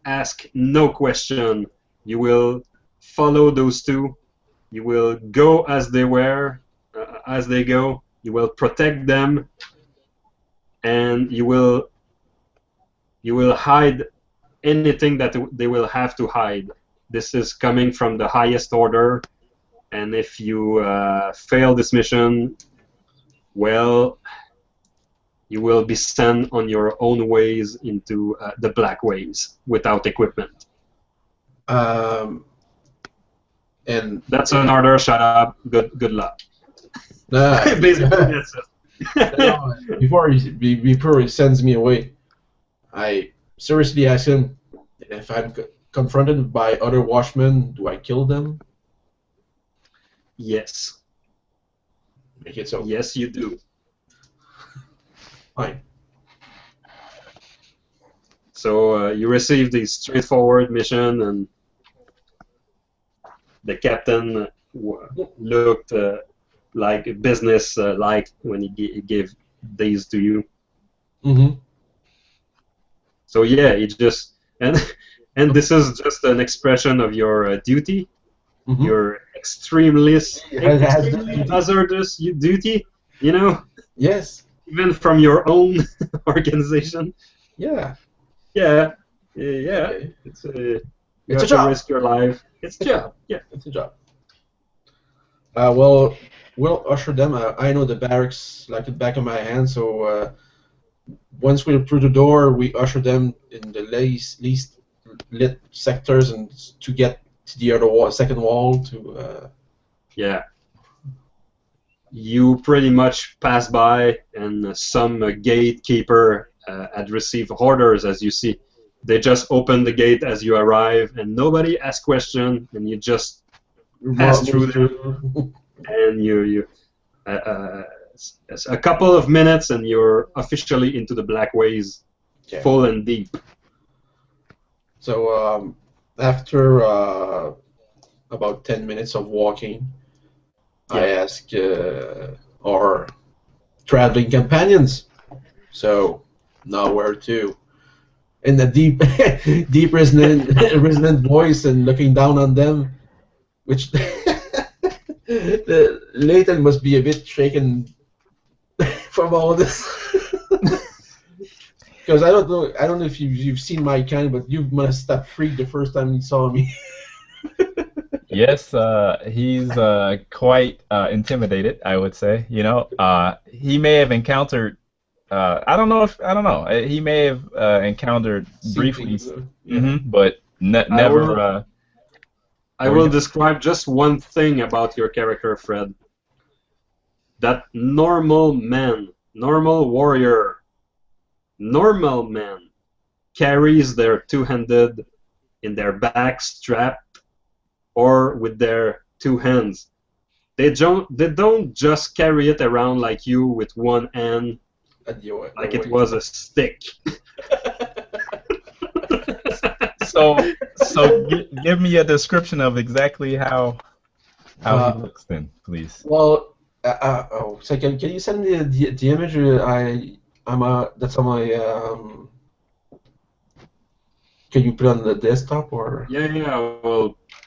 ask no question. You will follow those two. You will go as they were, as they go. You will protect them, and you will hide anything that they will have to hide. This is coming from the highest order, and if you fail this mission, well, you will be sent on your own ways into the Black Ways without equipment." And That's an order. Shut up. Good luck. Basically, that's it. before he sends me away, I seriously ask him if I'm confronted by other watchmen, do I kill them? Yes. Make it so. Yes, you do. Fine. So you received a straightforward mission, and the captain looked like business like when he gave these to you. Mm-hmm. So yeah, it just and this is just an expression of your duty, Mm-hmm. your extremely Hazardous. hazardous duty. You know, Yes. even from your own organization. Yeah. Yeah. Okay. It's you It's have a job. to risk your life. It's a job. Yeah. It's a job. Well, we'll usher them. I know the barracks like the back of my hand, so once we're through the door, we usher them in the least lit sectors and to get to the other wall, second wall to. Yeah. You pretty much pass by, and some gatekeeper had received orders, as you see. They just open the gate as you arrive, and nobody asks question, and you just pass through them, and you a couple of minutes, and you're officially into the Black Ways, Okay. full and deep. So after about 10 minutes of walking, I Yeah. ask our traveling companions. So, nowhere to. In the deep, deep resonant voice and looking down on them, which Leighton must be a bit shaken from all this. Because I don't know if you've seen my kind, but you must have freaked the first time you saw me. Yes, he's quite intimidated, I would say. You know, he may have encountered. I don't know. He may have encountered briefly, but never. I will describe just one thing about your character, Fred. That normal man, normal warrior, normal man carries their two-handed in their back strap or with their two hands. They don't just carry it around like you with one hand, like it was a stick. So give me a description of exactly how he looks then, please. Well, so can you send me the image? That's on my. Can you put it on the desktop or? Yeah,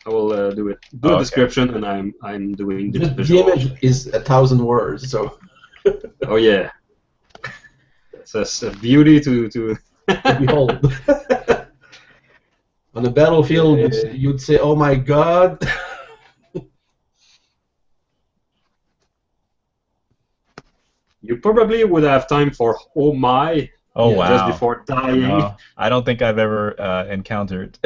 I will do it. Do a description, and I'm doing the visual. The image is 1,000 words, so. Oh yeah, it's a beauty to behold. On the battlefield, you'd say, "Oh my God." You probably would have time for "Oh my." Oh wow! Just before dying. No, I don't think I've ever encountered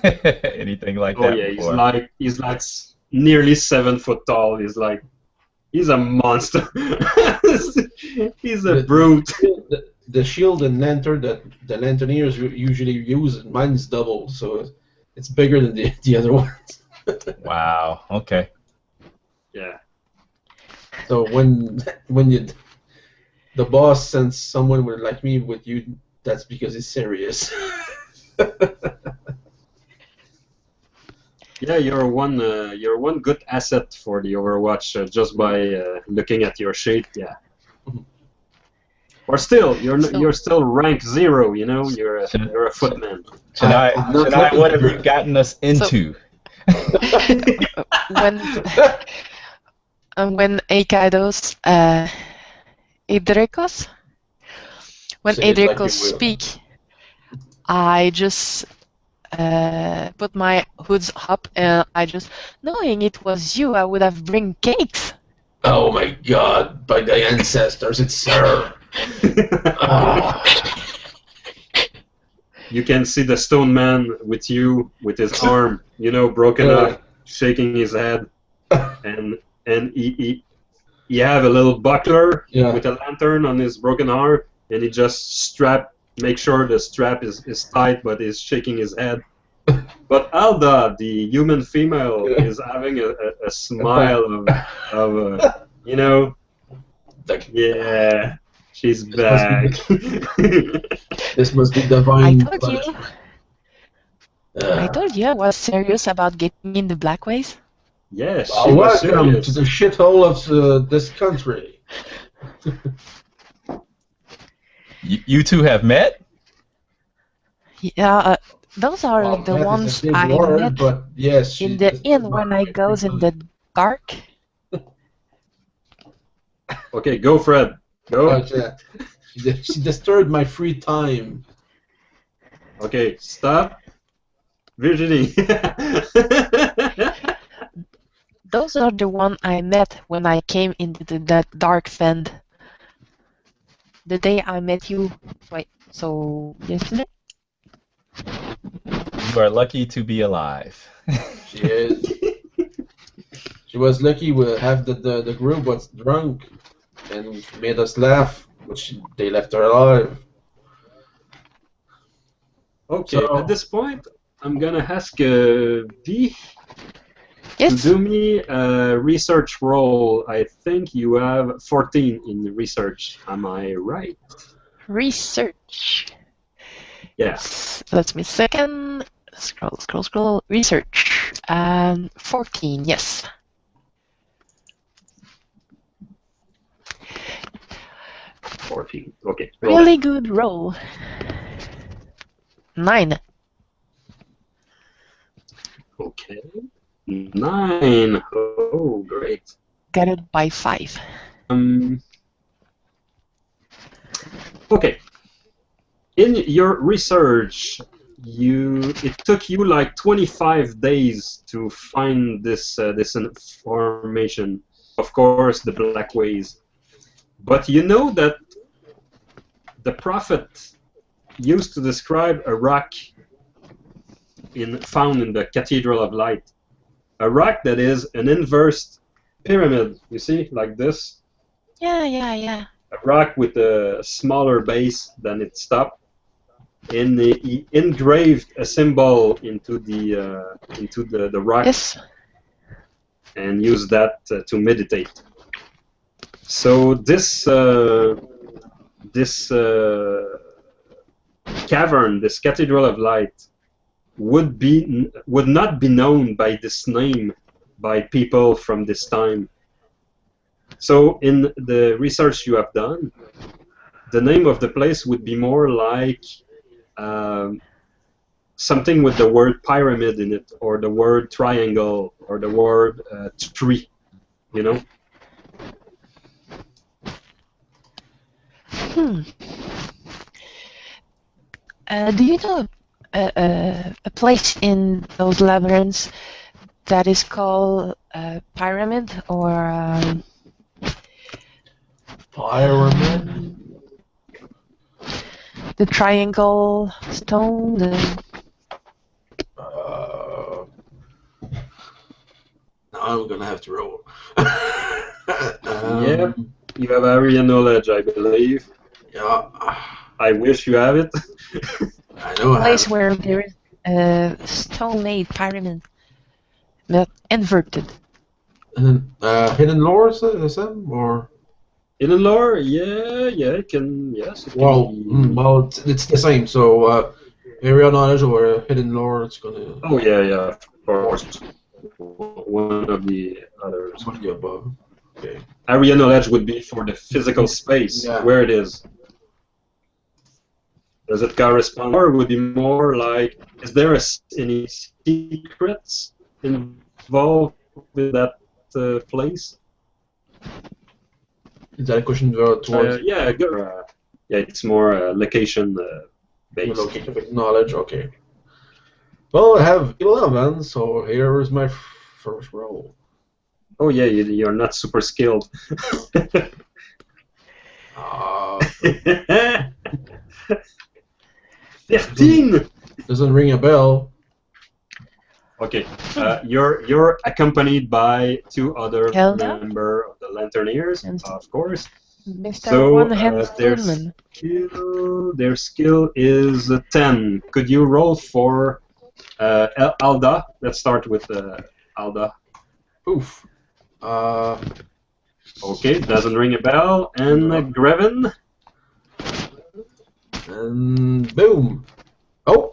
anything like that. Oh yeah, before. he's like nearly 7 foot tall. He's a monster. He's a brute. The shield and lantern that the Lanterniers usually use, mine's double, so it's bigger than the other ones. Wow. Okay. Yeah. So when the boss sends someone like me with you, that's because he's serious. Yeah, you're one good asset for the Overwatch just by looking at your shape. Yeah. Or still, you're still rank 0. You know, you're a footman. Should I? What have you gotten us into? When Eikados, Eidrekos, when Eidrekos speak, I just put my hoods up and I just, knowing it was you, I would have bring cakes. Oh my God! By the ancestors, it's Sir. You can see the stone man with you, with his arm, broken up, shaking his head, and he have a little buckler with a lantern on his broken arm, and he just make sure the strap is tight, but he's shaking his head. But Alda, the human female, is having a smile of yeah. She's back. This must be divine. I told you I was serious about getting in the black ways. Yes, welcome to the shithole of this country. You two have met? Yeah, those are the ones I met but yes, in the inn when I goes in the dark. Okay, go, Fred. Go. She disturbed my free time. Okay, stop. Virginie. Those are the one I met when I came into that dark fend. The day I met you, yesterday? You are lucky to be alive. She is. She was lucky with half the group was drunk and made us laugh, which they left her alive. Okay, so, at this point, I'm gonna ask V to do me a research roll. I think you have 14 in research. Am I right? Research. Yes. Let me second. Scroll. Research. 14. Yes. morphine. Okay. Roll. Really good roll. 9. Okay. 9. Oh, great. Got it by 5. Okay. In your research, it took you like 25 days to find this information. Of course, the black ways. But you know that the prophet used to describe a rock found in the Cathedral of Light. A rock that is an inverse pyramid, you see, like this. Yeah. A rock with a smaller base than its top. And he engraved a symbol into the rock. Yes. And used that to meditate. So this cavern, this Cathedral of Light, would not be known by this name by people from this time. So in the research you have done, the name of the place would be more like something with the word pyramid in it, or the word triangle, or the word tree, you know? Do you know a place in those labyrinths that is called Pyramid or Pyramid? The Triangle Stone? I'm gonna have to roll. Yep, you have area knowledge, I believe. Yeah. I wish you have it. I know I Place have. where there is a stone-made pyramid, but inverted. And then, hidden lore, Sam, or? Hidden lore, yeah, it can, yes, it can Well, be. well, it's the same. So, area knowledge or hidden lore, it's gonna. Oh yeah, of course. One of the others. One of the above. Okay. Area knowledge would be for the physical space, Yeah. where it is. Does it correspond, or would be more like, is there any secrets involved with that place? Is that a question towards Yeah, it's more location based. location knowledge? Okay. Well, I have 11, so here is my first roll. Oh yeah, you're not super skilled. 15. Doesn't ring a bell. Okay, you're accompanied by 2 other Helda? members of the Lanterneers, of course. Mr. So One-Hand their Stillman. skill is 10. Could you roll for Alda? Let's start with Alda. Oof. Okay, doesn't ring a bell. And Greven? And boom. Oh.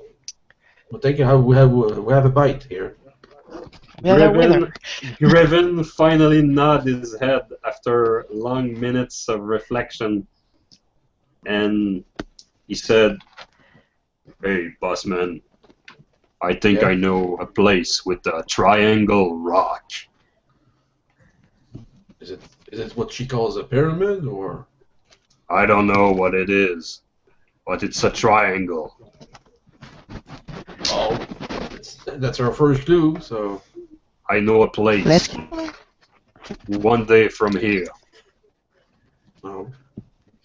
I think we have a bite here. We have a winner. Greven finally nodded his head after long minutes of reflection, and he said, "Hey, bossman, I think I know a place with a triangle rock." Is it what she calls a pyramid, or? I don't know what it is, but it's a triangle. Oh, that's our first clue. So. I know a place. Let's go. One day from here, Oh,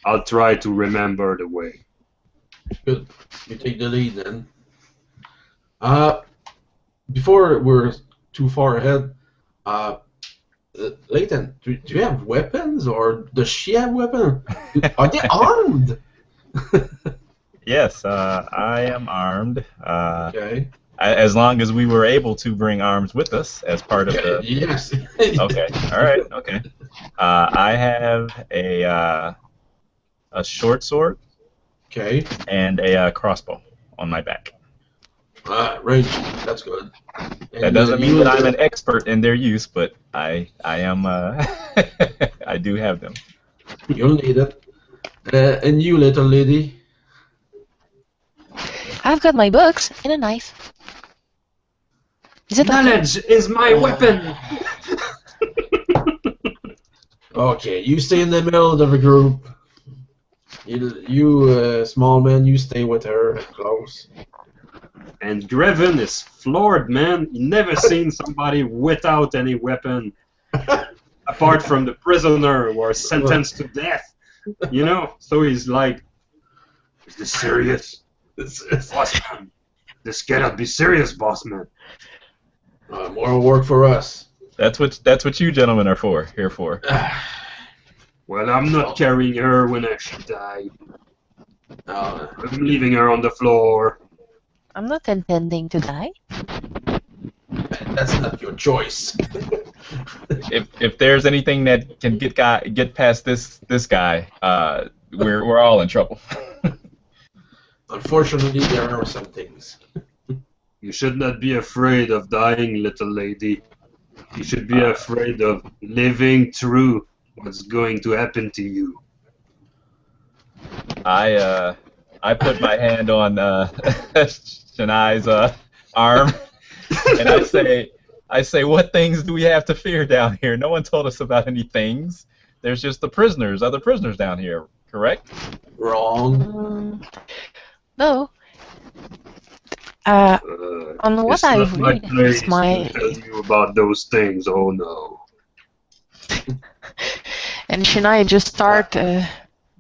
I'll try to remember the way. good. You take the lead then. Before we're too far ahead, Leighton, do you have weapons, or does she have weapons? Are they armed? Yes, I am armed. Okay. As long as we were able to bring arms with us as part of the. Yes. Okay. All right. Okay. I have a short sword. Okay. And a crossbow on my back. Range. That's good. And That doesn't mean that I'm an expert in their use, but I am. I do have them. You'll need it. And you, little lady? I've got my books and a knife. Is it okay? Knowledge is my weapon. Okay, you stay in the middle of the group. You small man, you stay with her close. And Greven is floored, man. He never seen somebody without any weapon, apart from the prisoner who are sentenced to death. You know? So he's like, is this serious? Boss man, this cannot be serious, boss man. More work for us. That's what you gentlemen are here for. Well, I'm not carrying her when she died. Uh, I'm leaving her on the floor. I'm not intending to die. that's not your choice. If there's anything that can get past this guy, we're all in trouble. Unfortunately, there are some things. You should not be afraid of dying, little lady. You should be afraid of living through what's going to happen to you. I put my hand on Shania's arm, and I say, what things do we have to fear down here? No one told us about any things. There's just other prisoners down here, correct? Wrong. No. On what It's I've not my read, place it's my... to tell you about those things. Oh no. And Shania just start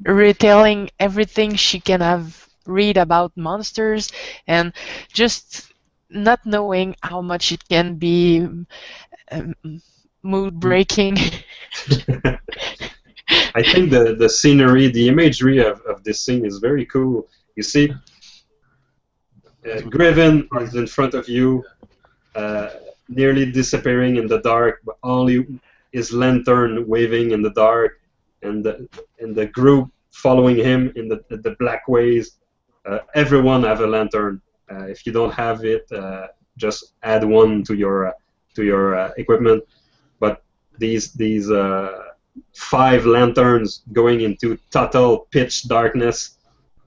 retelling everything she can have read about monsters, and just not knowing how much it can be mood breaking. I think the scenery, the imagery of this scene is very cool. You see, Greven is in front of you, nearly disappearing in the dark, but only his lantern waving in the dark, and the group following him in the black ways. Everyone have a lantern. If you don't have it, just add one to your equipment. But these 5 lanterns going into total pitch darkness,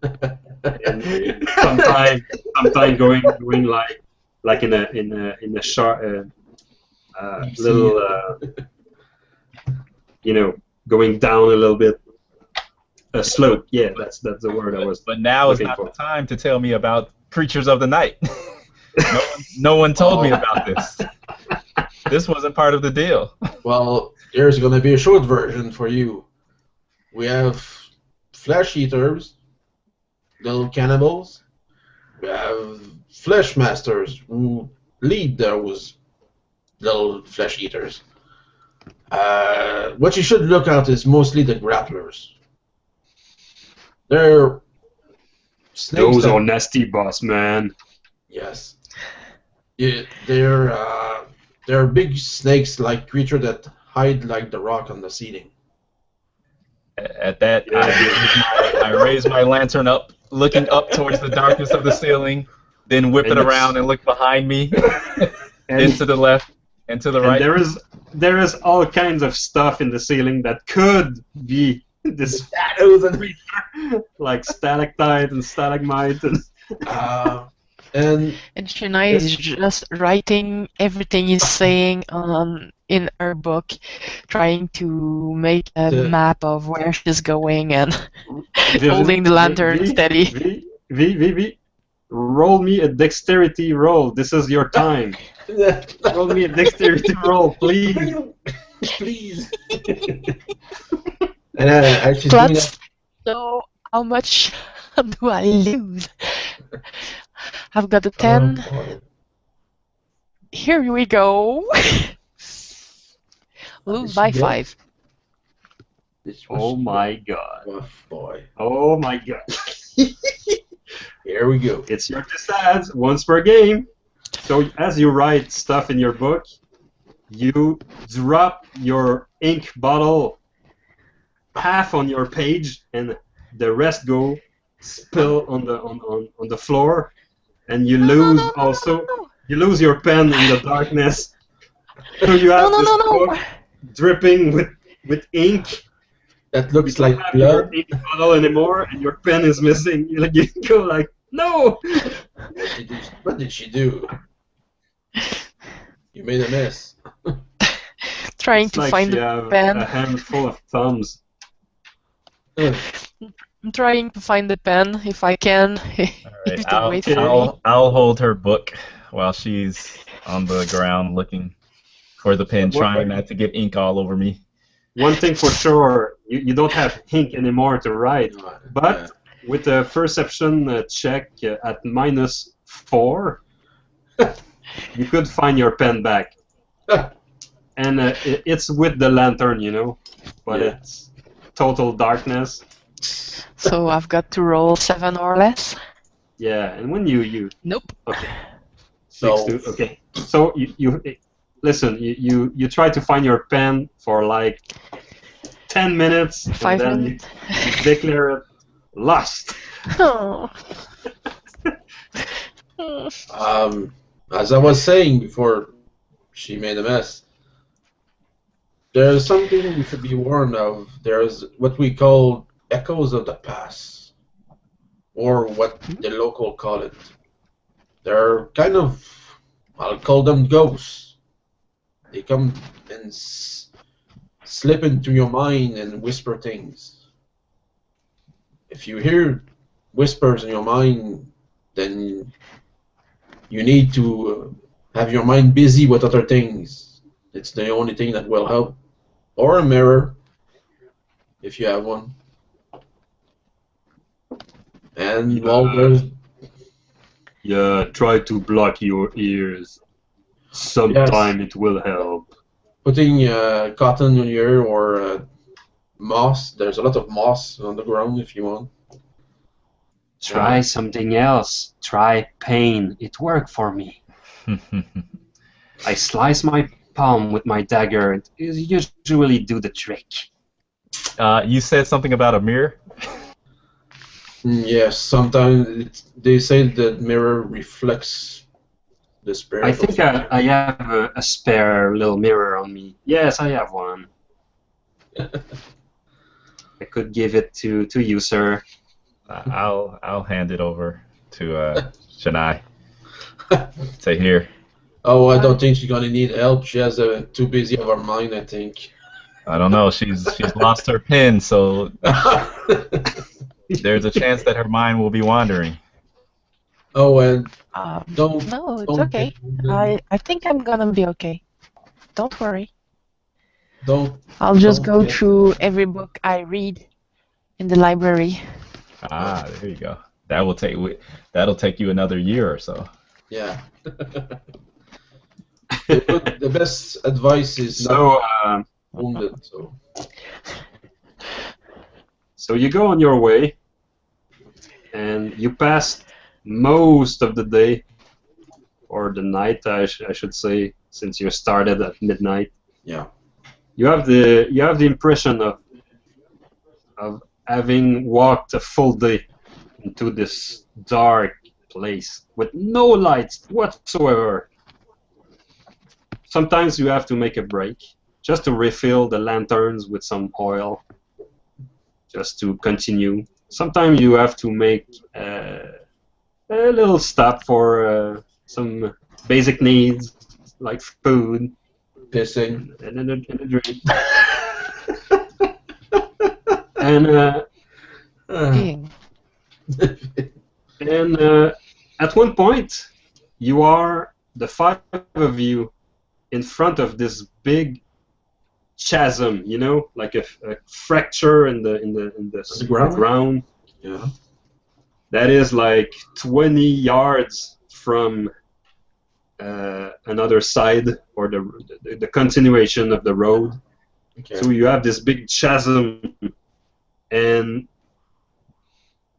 and sometimes going like in a sharp little going down a little bit. A slope, yeah, that's the word I was. But now is not the time to tell me about creatures of the night. no one told me about this. This wasn't part of the deal. Well, there's going to be a short version for you. We have flesh eaters, little cannibals. We have flesh masters who lead those little flesh eaters. What you should look at is mostly the grapplers. They're snakes. Those are nasty, boss man. Yes. Yeah, they're big snakes-like creature that hide like the rock on the ceiling. At that, I raise my lantern up, looking up towards the darkness of the ceiling, then whip it around and look behind me, and to the left and to the right. There is all kinds of stuff in the ceiling that could be this Shadows and like stalactite and stalagmite and Shania is just writing everything he's saying in her book, trying to make a map of where she's going and holding the lantern steady. V, roll me a dexterity roll. This is your time. Roll me a dexterity roll, please. Please. And she's doing that. So how much do I lose? I've got a 10. Here we go. Lose by 5. Oh my god. Oh boy. Oh my god. Here we go. It's your decides once per game. So as you write stuff in your book, you drop your ink bottle half on your page, and the rest go spill on the floor, and you lose you lose your pen in the darkness. So you have this book dripping with ink, That looks you don't like have your blood. ink bottle anymore, and your pen is missing. You go like, no. What did she do? You made a mess. Trying It's to like find she the have a pen. handful of thumbs. Uh, I'm trying to find the pen if I can. All right, If they wait for Okay. me. I'll hold her book while she's on the ground looking for the pen, trying not to get ink all over me. One thing for sure, you don't have ink anymore to write, yeah. but with a perception check at -4, you could find your pen back. And it's with the lantern, but Yeah. it's total darkness. So I've got to roll 7 or less. Yeah, and when you Nope. okay, So 6 to okay, so you listen, you try to find your pen for like 10 minutes, and 5 then minutes. you declare it lost. Oh. as I was saying before, she made a mess. There's something we should be warned of. There's what we call echoes of the past, or what the local call it. They're kind of, I'll call them ghosts. They come and slip into your mind and whisper things. If you hear whispers in your mind, then you need to have your mind busy with other things. It's the only thing that will help. Or a mirror, if you have one. And well, there's Yeah, try to block your ears. Sometime it will help. putting cotton in your ear or moss. There's a lot of moss on the ground if you want. Try something else. Try pain. It worked for me. I slice my palm with my dagger. It usually do the trick. You said something about a mirror? Yes, sometimes they say the mirror reflects the spirit. I think I have a spare little mirror on me. Yes, I have one. I could give it to you, sir. I'll hand it over to Shania. Say here. Oh, I don't think she's gonna need help. She has too busy of her mind, I think. I don't know. She's lost her pen, so there's a chance that her mind will be wandering. Oh, and No, it's don't okay. get wounded. I think I'm gonna be okay. Don't worry. Don't I'll just Don't go get- through every book I read in the library. Ah, there you go. That'll take you another year or so. yeah. The best advice is not So, wounded. so you go on your way, and you pass most of the day, or the night, I should say, since you started at midnight. Yeah. You have the impression of having walked a full day into this dark place with no lights whatsoever. Sometimes you have to make a break just to refill the lanterns with some oil, just to continue. Sometimes you have to make a little stop for some basic needs like food Pissing. and a drink. And Being. at one point, you are the 5 of you in front of this big chasm, like a fracture in the ground. Yeah. That is like 20 yards from another side, or the continuation of the road. Okay. So you have this big chasm, and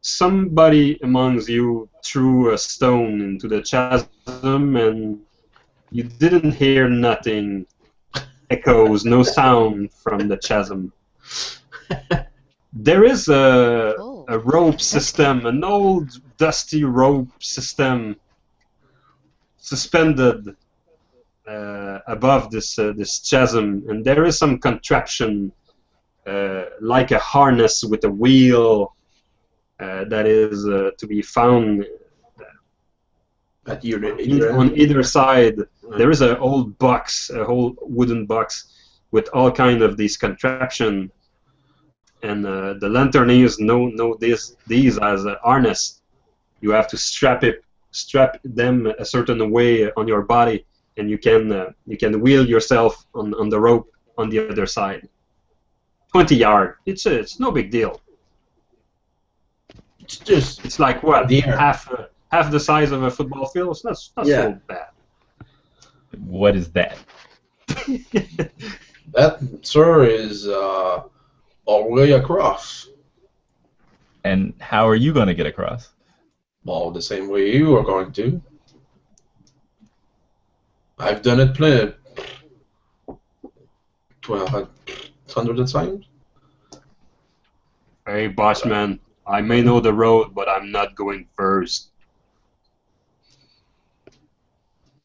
somebody amongst you threw a stone into the chasm, and you didn't hear nothing, echoes, no sound from the chasm. There is a rope system, an old dusty rope system suspended above this chasm, and there is some contraption like a harness with a wheel that is to be found At either on end. either side. There is an old box, a whole wooden box with all kind of these contraption, and the lanterneers know these as a harness. You have to strap them a certain way on your body, and you can wheel yourself on the rope on the other side. 20 yard. It's no big deal. It's just It's like what, the air. half the size of a football field. It's not so bad. What is that? That, sir, is all the way across. And how are you going to get across? Well, the same way you are going to. I've done it plenty. 1,200 times. Hey, bossman, I may know the road, but I'm not going first.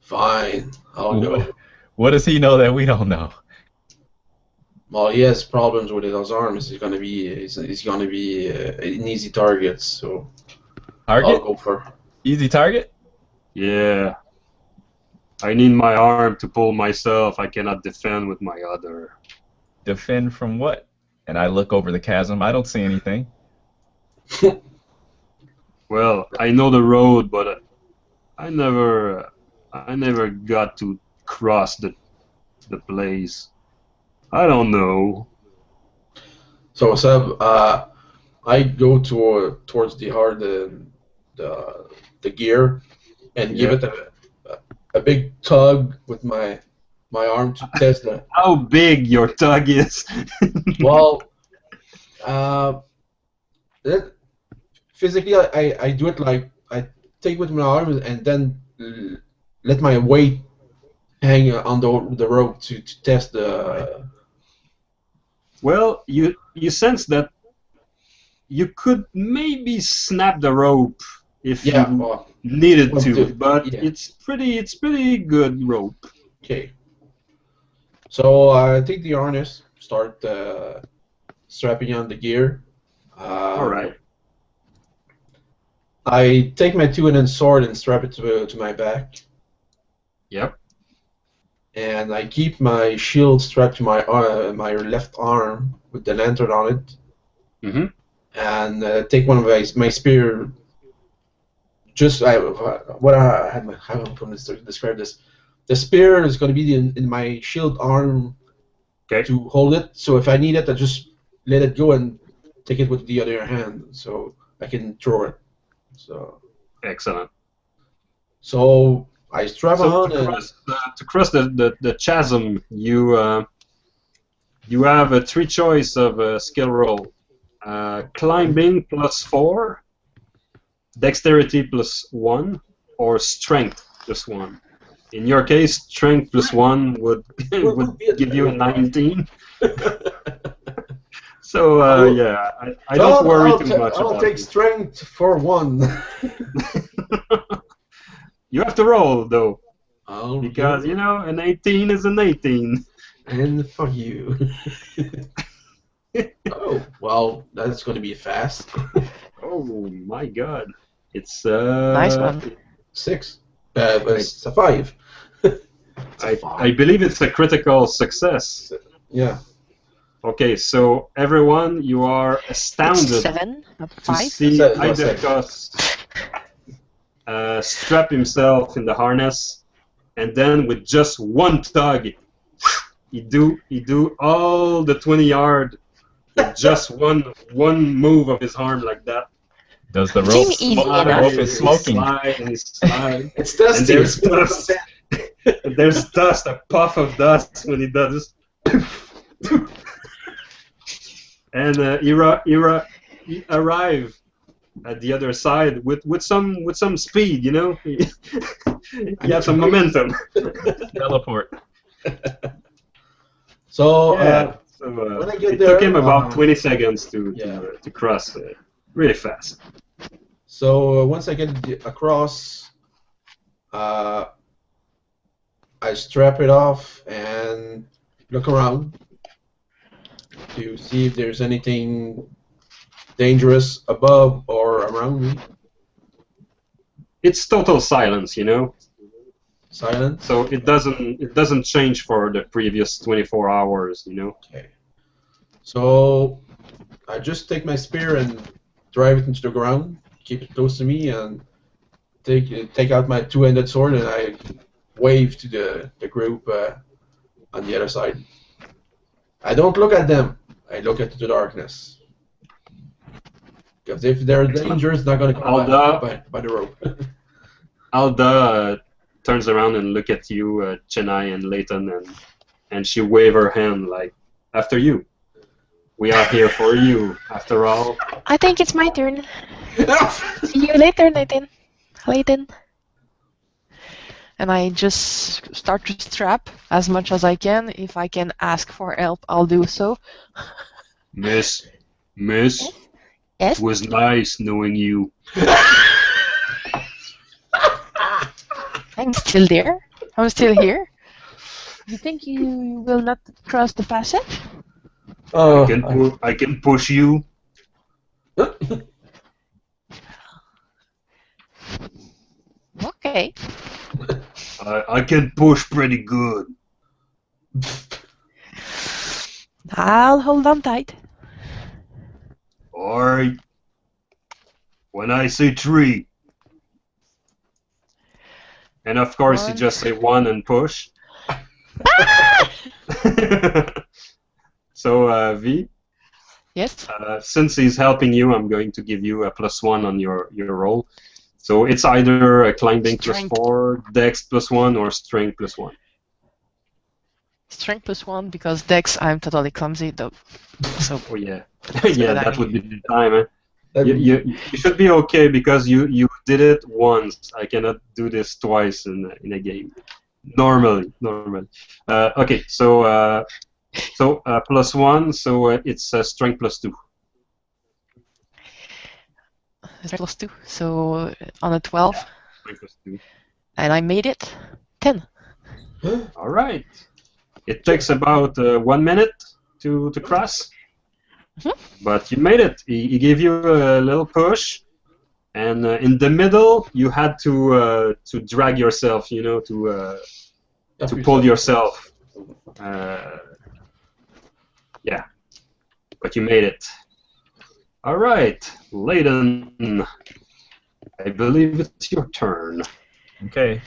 Fine, I'll go. What does he know that we don't know? Well, he has problems with his arms. He's gonna be an easy target. So I'll Target? go for. Easy target? Yeah. I need my arm to pull myself. I cannot defend with my other. Defend from what? And I look over the chasm. I don't see anything. Well, I know the road, but I never got to cross the place. I don't know. So Seb, I go towards the gear and give it a big tug with my arm to test the. How big your tug is? Well, physically, I do it like I take with my arms and then let my weight hang on the rope to test the. Well, you sense that you could maybe snap the rope if you needed to, but it's pretty good rope. Okay. So I take the harness, start strapping on the gear. All right. I take my two-handed sword and strap it to my back. Yep. And I keep my shield strapped to my left arm with the lantern on it. Mm-hmm. And take one of my spear. Just how am I going to describe this? The spear is going to be in my shield arm to hold it. So if I need it, I just let it go and take it with the other hand, so I can throw it. So excellent. So I strap on to cross the chasm. You have a three choice of a skill roll: climbing +4, dexterity +1, or strength +1. In your case, strength +1 would give you a 19. So I don't worry too much. I'll take strength for 1. You have to roll though, because you know an 18 is an 18. And for you. Oh well, that's going to be fast. Oh my God, it's nice one. 6. It's a 5. I believe it's a critical success. Yeah. Okay, so everyone, you are astounded 7, not to 5. see Idercos strap himself in the harness, and then with just one tug, he do all the 20 yard with just one move of his arm like that. Does the rope? The rope is smoking. Slide. It's dusty. And there's dust, a puff of dust when he does this. And he arrive at the other side with some speed, you know. He has some momentum. Teleport. So, when I get there, it took him about 20 seconds to cross really fast. So once I get across, I strap it off and look around. to see if there's anything dangerous above or around me. It's total silence, you know. Silence. So it doesn't change for the previous 24 hours, you know. Okay. So I just take my spear and drive it into the ground, keep it close to me, and take out my two-handed sword, and I wave to the group on the other side. I don't look at them. I look at the darkness. Because if they're dangerous, they're not going to come by the rope. Alda turns around and look at you, Chennai and Leighton, and she wave her hand like, after you. We are here for you, after all. I think it's my turn. See you later, Leighton. And I just start to strap as much as I can. If I can ask for help, I'll do so. Miss, Yes? it was nice knowing you. I'm still there. I'm still here. You think you will not cross the passage? I can push you. Okay. I can push pretty good. I'll hold on tight. Alright. When I say 3. And of course you just say 1 and push. So V? Yes? Since he's helping you, I'm going to give you a +1 on your roll. So it's either a climbing Strength. +4, dex +1, or strength +1. Strength +1 because Dex, I'm totally clumsy though. So Oh yeah, yeah, that would be the time. Eh? That- You should be okay because you did it once. I cannot do this twice in a game. Normally. Okay, so +1, so it's strength +2. +2. So on a 12, Strength +2. and I made it 10. All right. It takes about 1 minute to cross, but you made it. He gave you a little push, and in the middle you had to drag yourself, you know, to pull yourself. Yeah, but you made it. All right, Leighton. I believe it's your turn. Okay.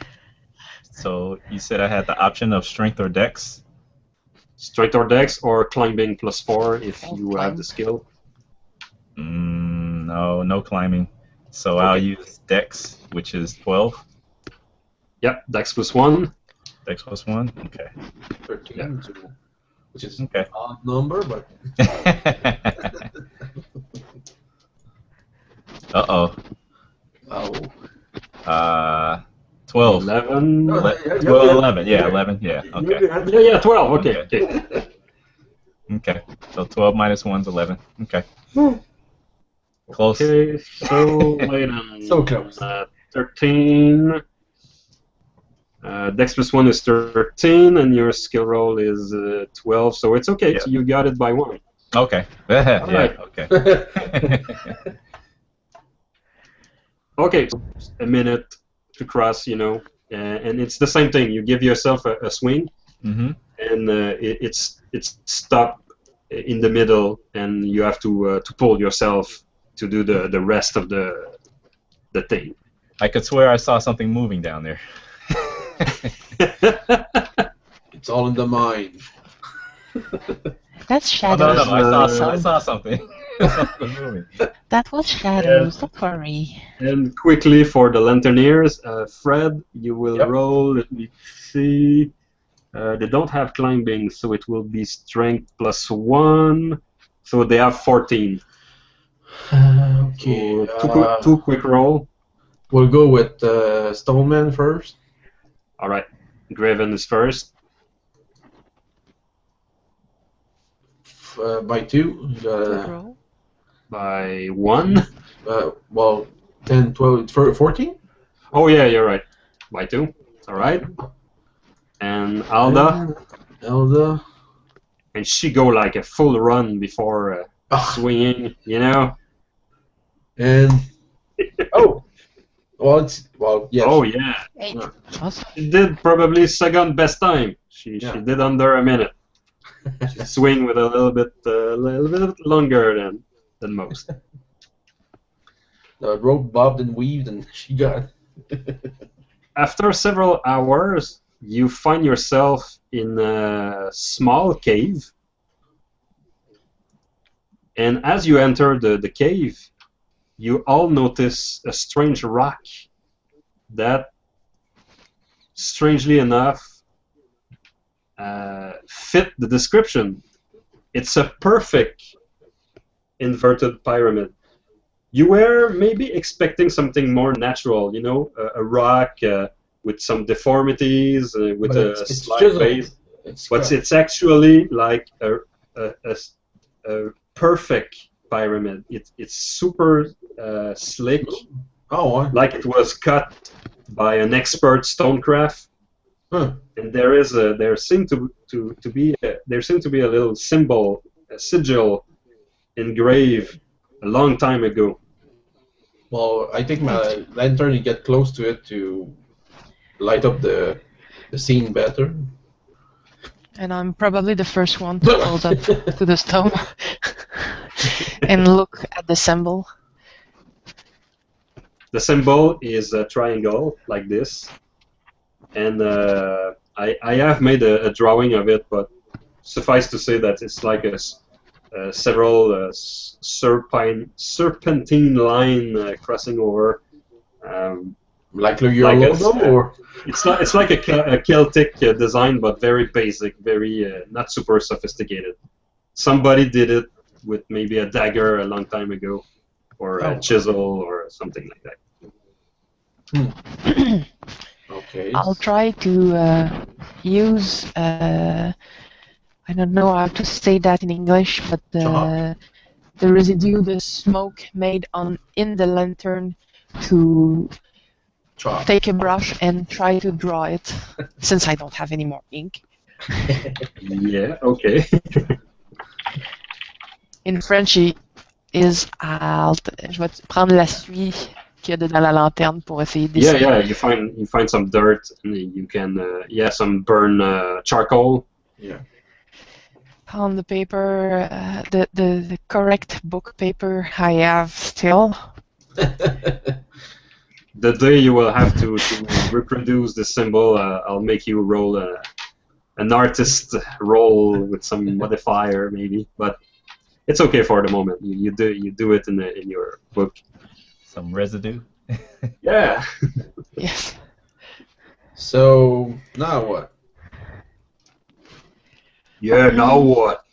So you said I had the option of strength or dex. Strength or dex, or climbing +4 if I'll you climb. have the skill. No climbing. So Okay. I'll use dex, which is 12. Yep, dex +1. Dex +1. Okay. 13, Yeah. so, which is Okay. an odd number, but Uh-oh. oh. 12. 11. Well, 11. Yeah, 11. Yeah, okay. Yeah, 12. Okay. Okay. So 12 minus 1 is 11. Okay. Close. Okay, so Leighton. So close. 13. Dex +1 is 13, and your skill roll is 12, so it's okay. Yeah. So you got it by 1. Okay. Yeah, right. okay. Okay, so a minute to cross, you know, and it's the same thing. You give yourself a swing, Mm-hmm. and it's stopped in the middle, and you have to pull yourself to do the rest of the thing. I could swear I saw something moving down there. It's all in the mind. That's Oh, shadows. no, I saw something. Something moving. That was shadows. Don't worry. And quickly for the Lanterneers, Fred, you will Yep. roll. Let me see. They don't have climbing, so it will be strength +1. So they have 14. Okay. So two quick roll. We'll go with Stoneman first. All right. Graven is first. By 2. Good roll. By 1. Well, 10, 12, 14? Oh yeah, you're right. By 2. All right. And Alda. Elda. and she go like a full run before swinging, you know. And well, yeah. Oh yeah, Hey, Yeah. awesome. she did probably second best time. She did under a minute. She swing with a little bit longer than most. The rope bobbed and weaved, and she got. After several hours, you find yourself in a small cave. And as you enter the cave, you all notice a strange rock that, strangely enough, fit the description. It's a perfect inverted pyramid. You were maybe expecting something more natural, you know, a rock with some deformities, with But a it's slight chiseled. base. But it's actually like a perfect pyramid. It's super slick, like it was cut by an expert stonecraft. Huh. And there seemed to be a little symbol, a sigil, engraved a long time ago. Well, I take my lantern and get close to it to light up the scene better. And I'm probably the first one to hold up to the stone and look at the symbol. The symbol is a triangle like this, and I have made a drawing of it, but suffice to say that it's like several serpentine line crossing over. Like your logo, or it's like a Celtic design, but very basic, very not super sophisticated. Somebody did it with maybe a dagger a long time ago, or a chisel, or something like that. Okay. I'll try to use. I don't know how to say that in English, but the residue, the smoke made in the lantern, to take a brush and try to draw it, since I don't have any more ink. Yeah. Okay. In French, is je vais prendre la suie qu'il y a dans la lanterne pour essayer de dessiner. Yeah. You find some dirt, and you can some burn charcoal. Yeah. On the paper, the correct book paper I have still. The day you will have to reproduce the symbol, I'll make you roll an artist roll with some modifier maybe, but it's okay for the moment. You do it in your book. Some residue. Yeah. Yes. So now what? Yeah. Now what?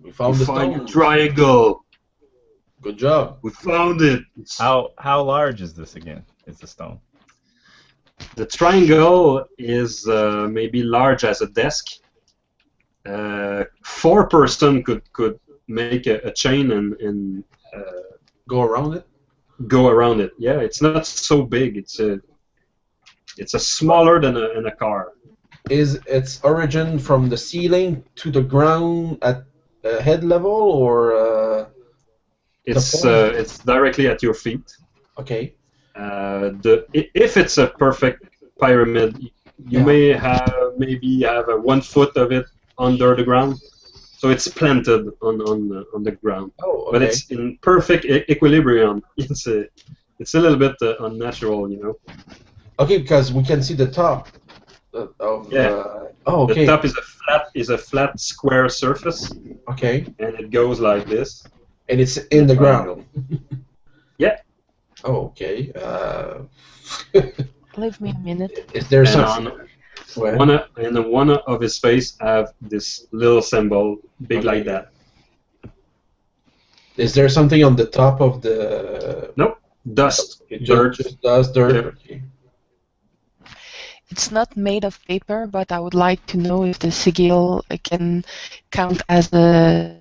We found the find stone. your triangle. Good job. We found it. How large is this again? Is the stone? The triangle is maybe large as a desk. 4 person could make a chain and Go around it. go around it. Yeah, it's not so big. It's a smaller than a car. Is its origin from the ceiling to the ground at head level, or It's directly at your feet. okay? If it's a perfect pyramid, you may maybe have a 1 foot of it under the ground, so it's planted on the ground. Oh, okay. But it's in perfect equilibrium. It's a little bit unnatural, you know. Okay, because we can see the top of. Okay. The top is a flat square surface, Okay. and it goes like this. And it's in the ground. Yeah. Oh, okay. Leave me a minute. Is there And something? one of his face have this little symbol, big like that. Is there something on the top of the? Nope. Dust, Okay, dirt. just dust, dirt. Yeah. Okay. It's not made of paper, but I would like to know if the sigil can count as a.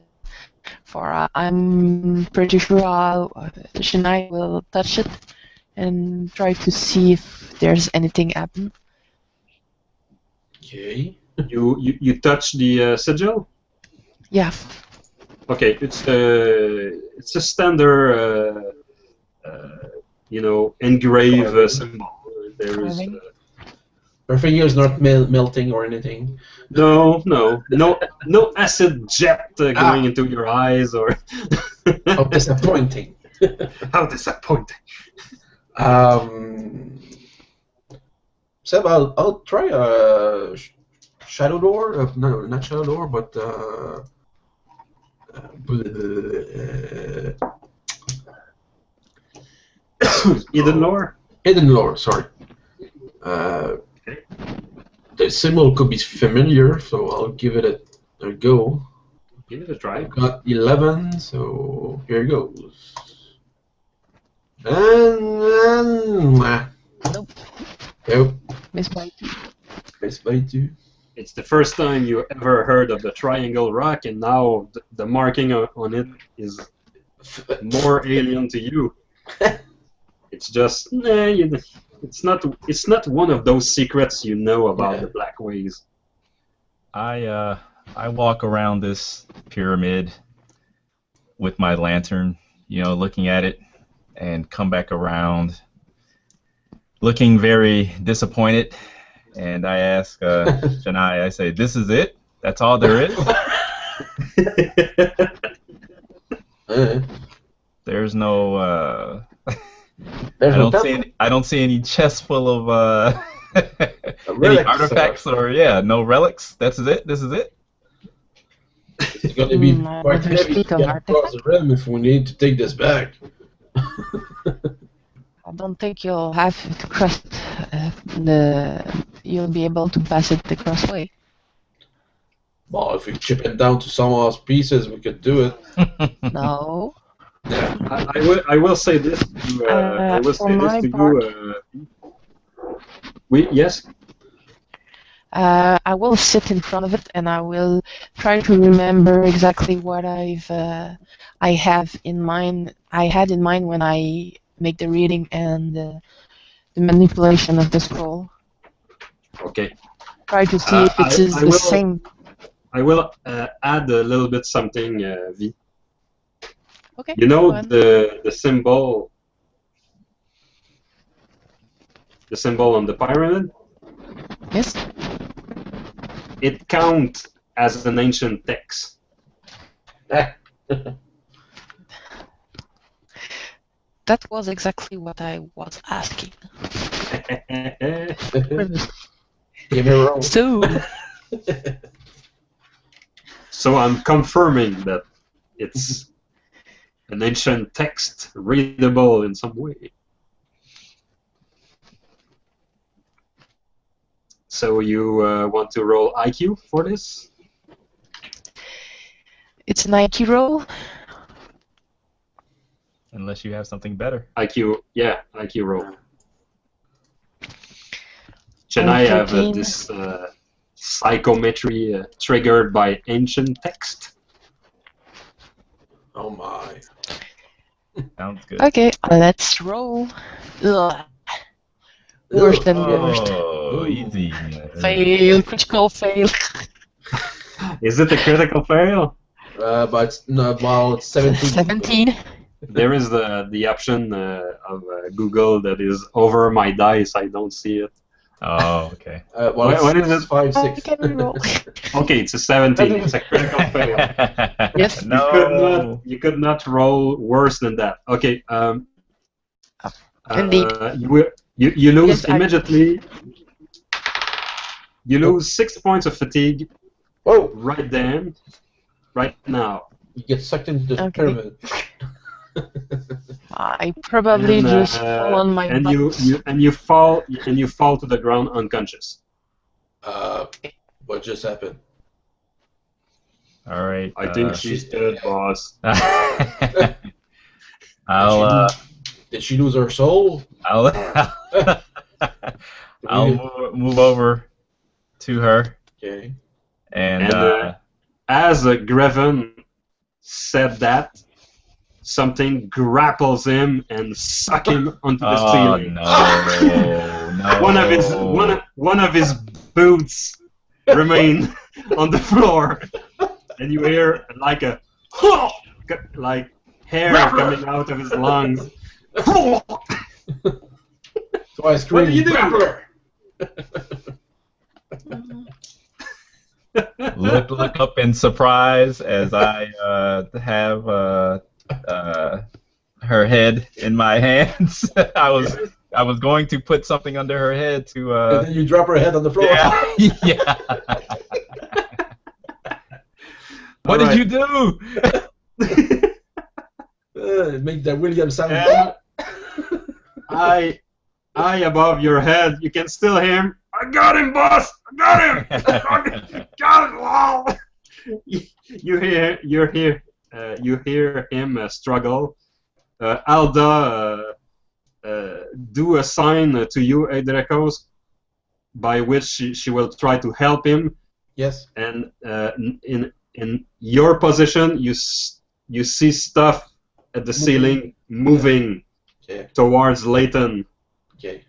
I'm pretty sure Virginie will touch it and try to see if there's anything happen. Okay. You touch the sigil? Yeah. Okay, it's a standard, engrave symbol. There is Carving. Her finger is not melting or anything. no acid jet going into your eyes or. How disappointing. How disappointing. Seb, I'll try Shadow Door. No, not Shadow Door, but Hidden lore. Hidden Lore. Sorry. Okay. The symbol could be familiar, so I'll give it a go. Give it a try. I've got 11, so here goes. And Nope. Nope. Miss by 2. Miss by 2. It's the first time you ever heard of the Triangle Rock, and now the marking on it is more alien to you. It's just, it's not one of those secrets you know about the Black Ways. I walk around this pyramid with my lantern, looking at it, and come back around, looking very disappointed. And I ask Chennai, I say, "This is it? That's all there is? There's no. I don't see any chests full of any artifacts or no relics. That's it. This is it." It's going to be quite heavy to get across the rim if we need to take this back. I don't think you'll have to cross you'll be able to pass it the crossway. Well, if we chip it down to some of those pieces, we could do it. No. I will say this to you. Yes. I will sit in front of it and I will try to remember exactly what I have in mind. I had in mind when I make the reading and the manipulation of the scroll. Okay. Try to see if it is the same. I will add a little bit something, V. Okay. You know the symbol on the pyramid? Yes. It counts as an ancient text. That was exactly what I was asking. Give me wrong. So I'm confirming that it's an ancient text readable in some way. So you want to roll IQ for this? It's an IQ roll. Unless you have something better. IQ roll. Can I have this psychometry triggered by ancient text? Oh my. Sounds good. Okay, let's roll. Ugh. Worse than worst. Oh, easy. Fail, critical fail. Is it a critical fail? But it's not, well, it's 17. 17. There is the option of Google that is over my dice. I don't see it. Oh, okay. What is it? 5, 6. I can roll. Okay, it's a 17. It's a critical fail. Yes. No. You could not roll worse than that. Okay. Indeed. You lose Yes, immediately. You lose 6 points of fatigue. Whoa! Right then. Right now. You get sucked into the pyramid. I probably just fall on my butt. You fall to the ground unconscious. What just happened? All right. I think she's dead, boss. Did she lose her soul? I'll move over to her. Okay. And as Greven said that, something grapples him and suck him onto the ceiling. No. One of his boots remain on the floor. and you hear like a like hair coming out of his lungs. So I scream, What do you do? "Grappler!" Look up in surprise as I have her head in my hands. I was going to put something under her head to. And then you drop her head on the floor. Yeah. Yeah. What did you do? Make the William sound. And I above your head, you can still hear him. I got him, boss! I got him! Got him! You hear him struggle. Alda do a sign to you, Edrekos, by which she will try to help him. Yes. And in your position, you see stuff at the ceiling moving towards Leighton. Okay.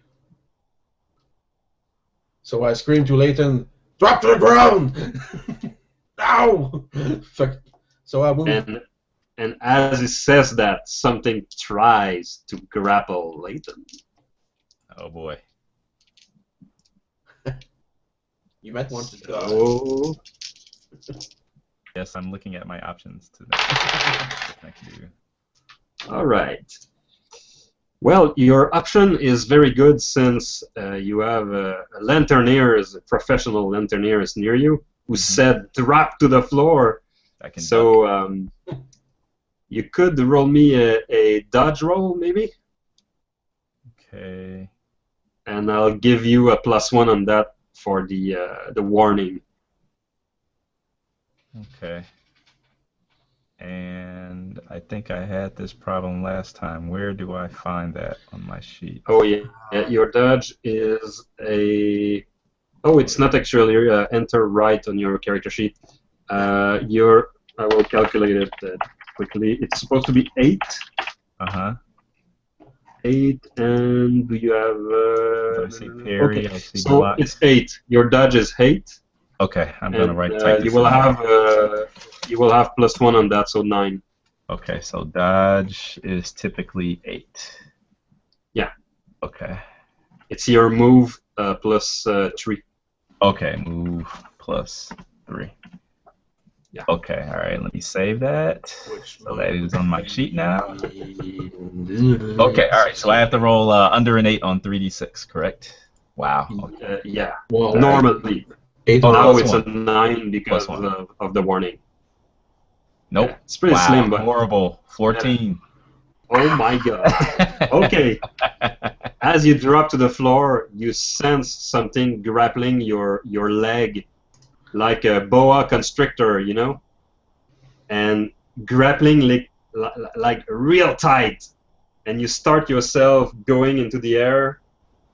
So I scream to Leighton, "Drop to the ground!" Ow! Fuck. So I move. And as he says that, something tries to grapple Leighton. Oh boy. You might want to. Oh. Yes, I'm looking at my options to what I can do. All right. Well, your option is very good since you have a professional lanterneer near you, who said drop to the floor. I can So you could roll me a dodge roll, maybe, Okay. and I'll give you a +1 on that for the warning. Okay. And I think I had this problem last time. Where do I find that on my sheet? Oh yeah, your dodge is a. Oh, it's not actually enter right on your character sheet. I will calculate it quickly. It's supposed to be 8. Uh-huh. 8, and do you have? I see parry. Okay, I see so block. it's 8. Your dodge is 8. Okay, I'm gonna write. Type You this will in. have +1 on that, so 9. Okay, so dodge is typically 8. Yeah. Okay. It's your move +3. Okay, move +3. Yeah. Okay, all right. Let me save that. So that is on my sheet now. Okay, all right. So I have to roll under an 8 on 3d6, correct? Wow. Okay. Yeah. Well, Normally. 8 Oh, Now plus it's one. a 9 because Plus one. of the warning. Nope. Yeah, it's pretty Wow, slim, but horrible. 14. oh my god. Okay. As you drop to the floor, you sense something grappling your leg, like a boa constrictor, you know, and grappling like real tight. And you start yourself going into the air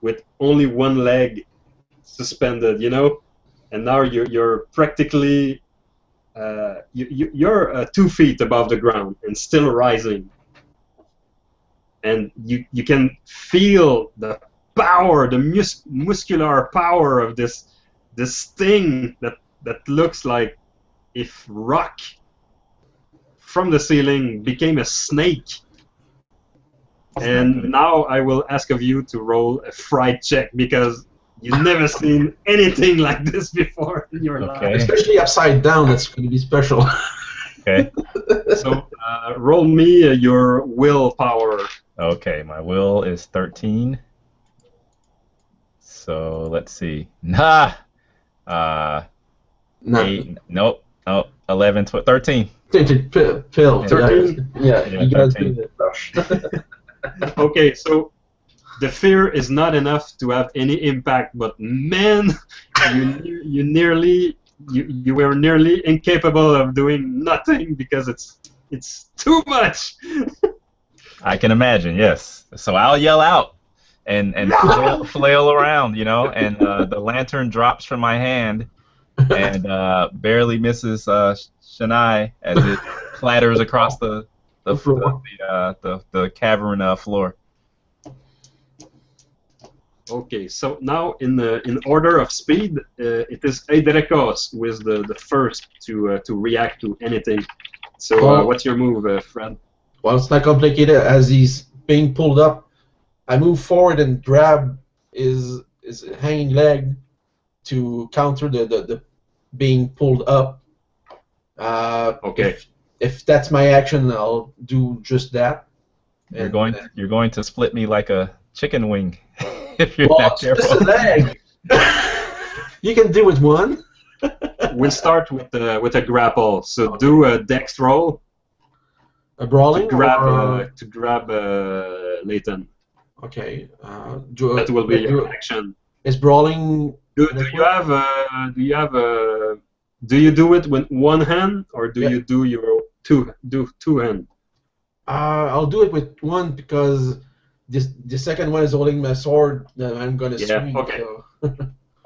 with only one leg suspended, you know, and now you're practically you're 2 feet above the ground and still rising. And you can feel the power, the muscular power of this thing that looks like if rock from the ceiling became a snake. And now I will ask of you to roll a fright check because you've never seen anything like this before in your life. Especially upside down, that's going to be special. Okay. So roll me your willpower. Okay, my will is 13. So let's see. Nah. No. 8. Nope. 11. 13. Pill. 13? Yeah, you guys 13. do it. Okay, so the fear is not enough to have any impact, but man, you were nearly incapable of doing nothing because it's too much. I can imagine, yes. So I'll yell out and flail around, you know, and the lantern drops from my hand and barely misses Shania as it clatters across the cavern floor. Okay, so now in order of speed, it is Eidrekos who is the first to react to anything. So Well- what's your move, Fred? Well, it's not complicated. As he's being pulled up, I move forward and grab his hanging leg to counter the being pulled up. Okay. If that's my action, I'll do just that. You're And, going to split me like a chicken wing if you're well, not it's just careful. a leg. You can do it one. We'll start with a grapple. So do a dex roll A brawling to grab Leighton. Okay. That will be your action. Is brawling? Do you do it with one hand or do you do your two hand? I'll do it with one because the second one is holding my sword that I'm gonna swing. Okay. So.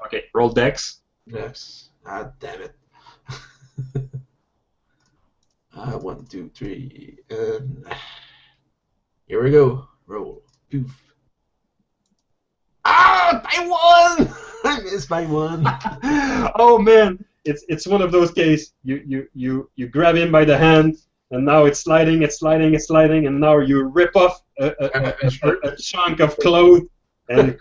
Okay, roll dex. Yes. Ah, damn it. 1, 2, 3. Here we go. Roll. Poof. Ah! I won! I missed by one. Oh man, it's one of those cases. You grab him by the hand, and now it's sliding, and now you rip off a chunk of cloth, and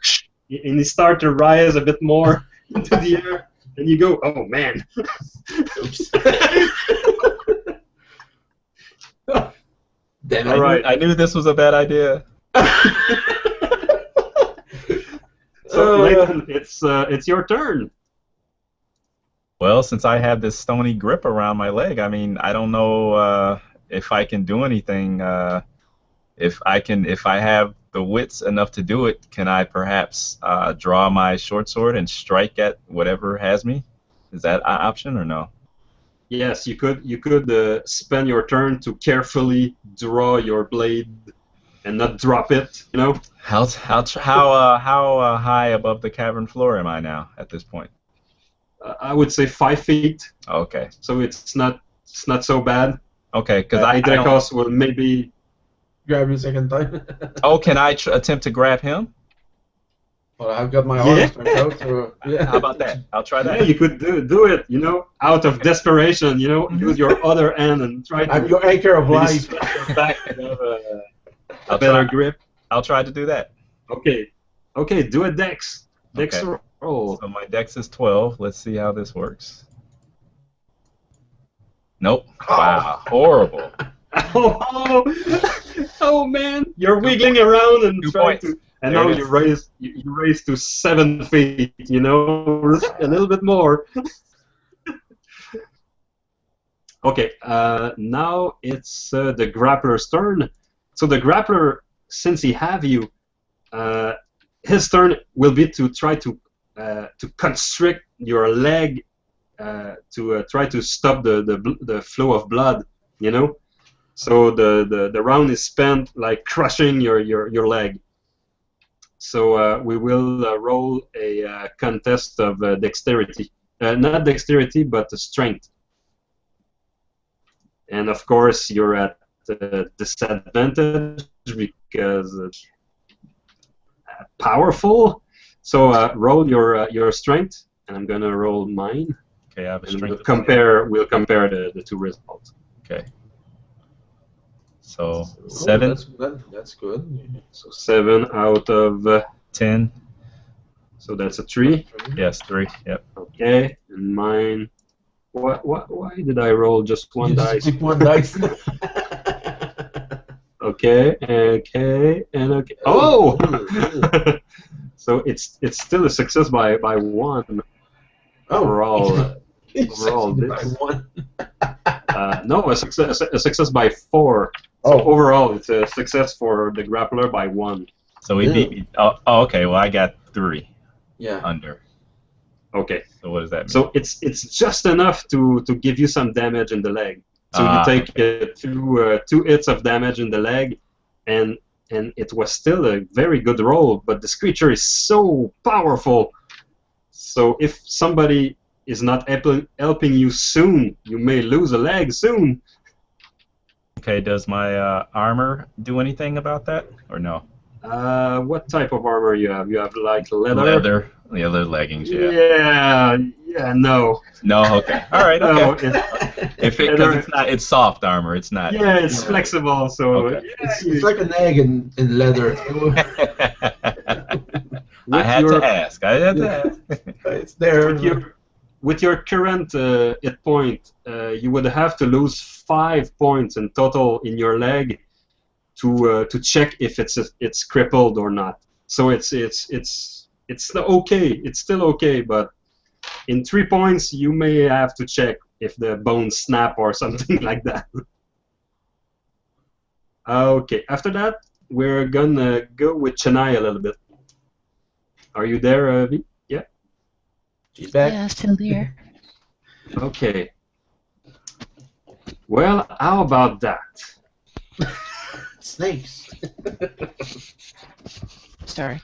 he start to rise a bit more into the air, and you go, oh man. Oops. Damn it. All right. I knew this was a bad idea. So Leighton, it's your turn. Well, since I have this stony grip around my leg, I mean, I don't know if I can do anything. If I have the wits enough to do it, can I perhaps draw my short sword and strike at whatever has me? Is that an option or no? Yes, you could spend your turn to carefully draw your blade and not drop it. You know. How high above the cavern floor am I now at this point? I would say 5 feet. Okay. So it's not so bad. Okay, because I don't... Eidrekos will maybe. Grab you a second time. Oh, can I attempt to grab him? Well, I've got my arms turned out, so yeah. How about that? I'll try that. Yeah, you could do it. You know, out of desperation. You know, use your other hand and try to. I'm your anchor of maybe life. strike your back and have a better grip. I'll try to do that. Okay, do a dex. Dex Okay. roll. So my dex is 12. Let's see how this works. Nope. Wow. Horrible. Oh man, you're wiggling around and 2 trying points. to, and There now it you raise to 7 feet. You know, a little bit more. Okay, now it's the grappler's turn. So the grappler, since he have you, his turn will be to try to constrict your leg to try to stop the flow of blood. You know. So the round is spent like crushing your leg. So we will roll a contest of dexterity, not dexterity but strength. And of course you're at disadvantage because powerful. So roll your strength, and I'm gonna roll mine. Okay, I have a And strength. we'll compare the two results. Okay. So Oh, 7, that's good. So 7 out of 10. so that's a 3. Yes, 3. Yep. Okay, and mine. Why did I roll just one You just dice? pick one dice. Okay, and okay. Oh! So it's still a success by 1 overall. Overall, Succeeded by this. one. No, a success by 4. So Oh. overall, it's a success for the grappler by 1. So he beat me. Oh, okay. Well, I got 3 Yeah. under. Okay. So what does that mean? So it's just enough to give you some damage in the leg. So you take two hits of damage in the leg, and it was still a very good roll. But this creature is so powerful. So if somebody is not helping you soon, you may lose a leg soon. Okay. Does my armor do anything about that or no? What type of armor you have? You have like leather? Leather leggings, yeah. Yeah, no. No, okay. All right, okay. No, If it, because it's soft armor, it's not. yeah, it's flexible, so Okay. It's like an egg in leather. I had to ask. It's there. With your current hit point, you would have to lose 5 points in total in your leg to check if it's crippled or not. So it's okay. It's still okay, but in 3 points you may have to check if the bones snap or something like that. Okay. After that, we're gonna go with Chennai a little bit. Are you there, V? Yeah. She's back. Yeah, still there. Okay. Well, how about that? Snakes. Sorry.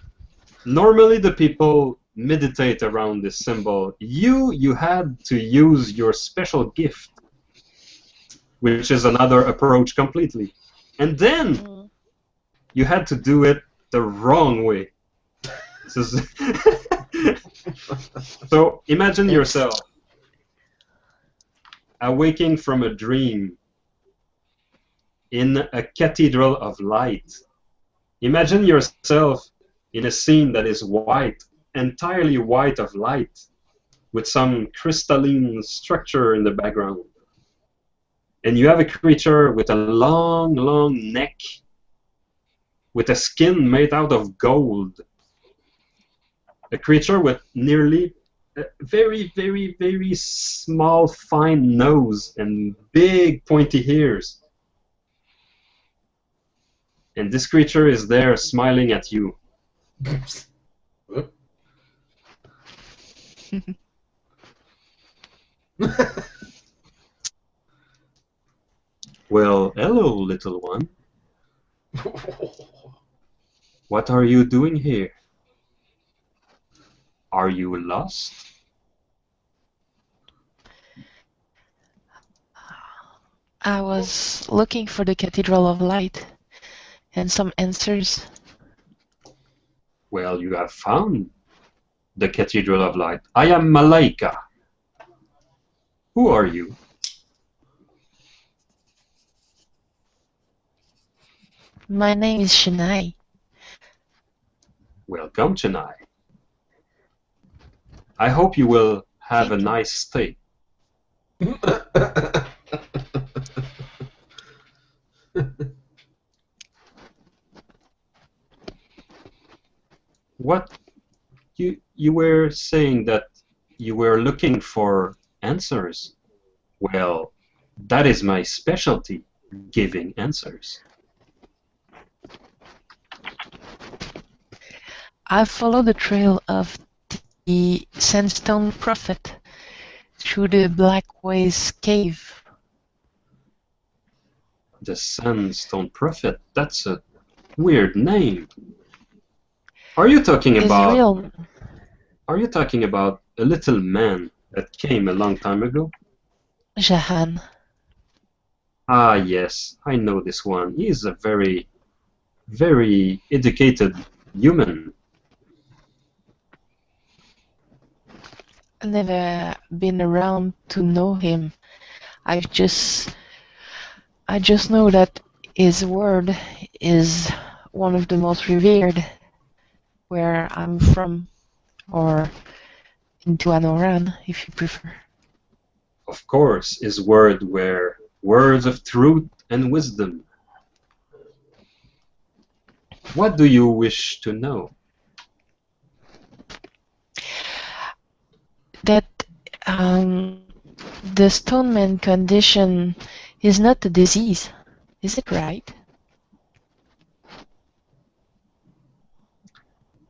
Normally, the people meditate around this symbol. You had to use your special gift, which is another approach completely. And then you had to do it the wrong way. So imagine yourself awaking from a dream in a cathedral of light. Imagine yourself in a scene that is white, entirely white of light, with some crystalline structure in the background. And you have a creature with a long, long neck, with a skin made out of gold. A creature with nearly a very, very, very small, fine nose and big, pointy ears. And this creature is there smiling at you. Well, hello, little one. What are you doing here? Are you lost? I was looking for the Cathedral of Light and some answers. Well, you have found the Cathedral of Light. I am Malaika. Who are you? My name is Chennai. Welcome, Chennai. I hope you will have a nice stay. What? You were saying that you were looking for answers. Well, that is my specialty, giving answers. I follow the trail of the Sandstone Prophet through the Black Ways cave. The Sandstone Prophet? That's a weird name. Are you talking about? Israel. Are you talking about a little man that came a long time ago? Jahan. Ah, yes, I know this one. He is a very, very educated human. I've never been around to know him. I just know that his word is one of the most revered where I'm from, or into Anoren, if you prefer. Of course, his words were words of truth and wisdom. What do you wish to know? That the Stoneman condition is not a disease, is it right?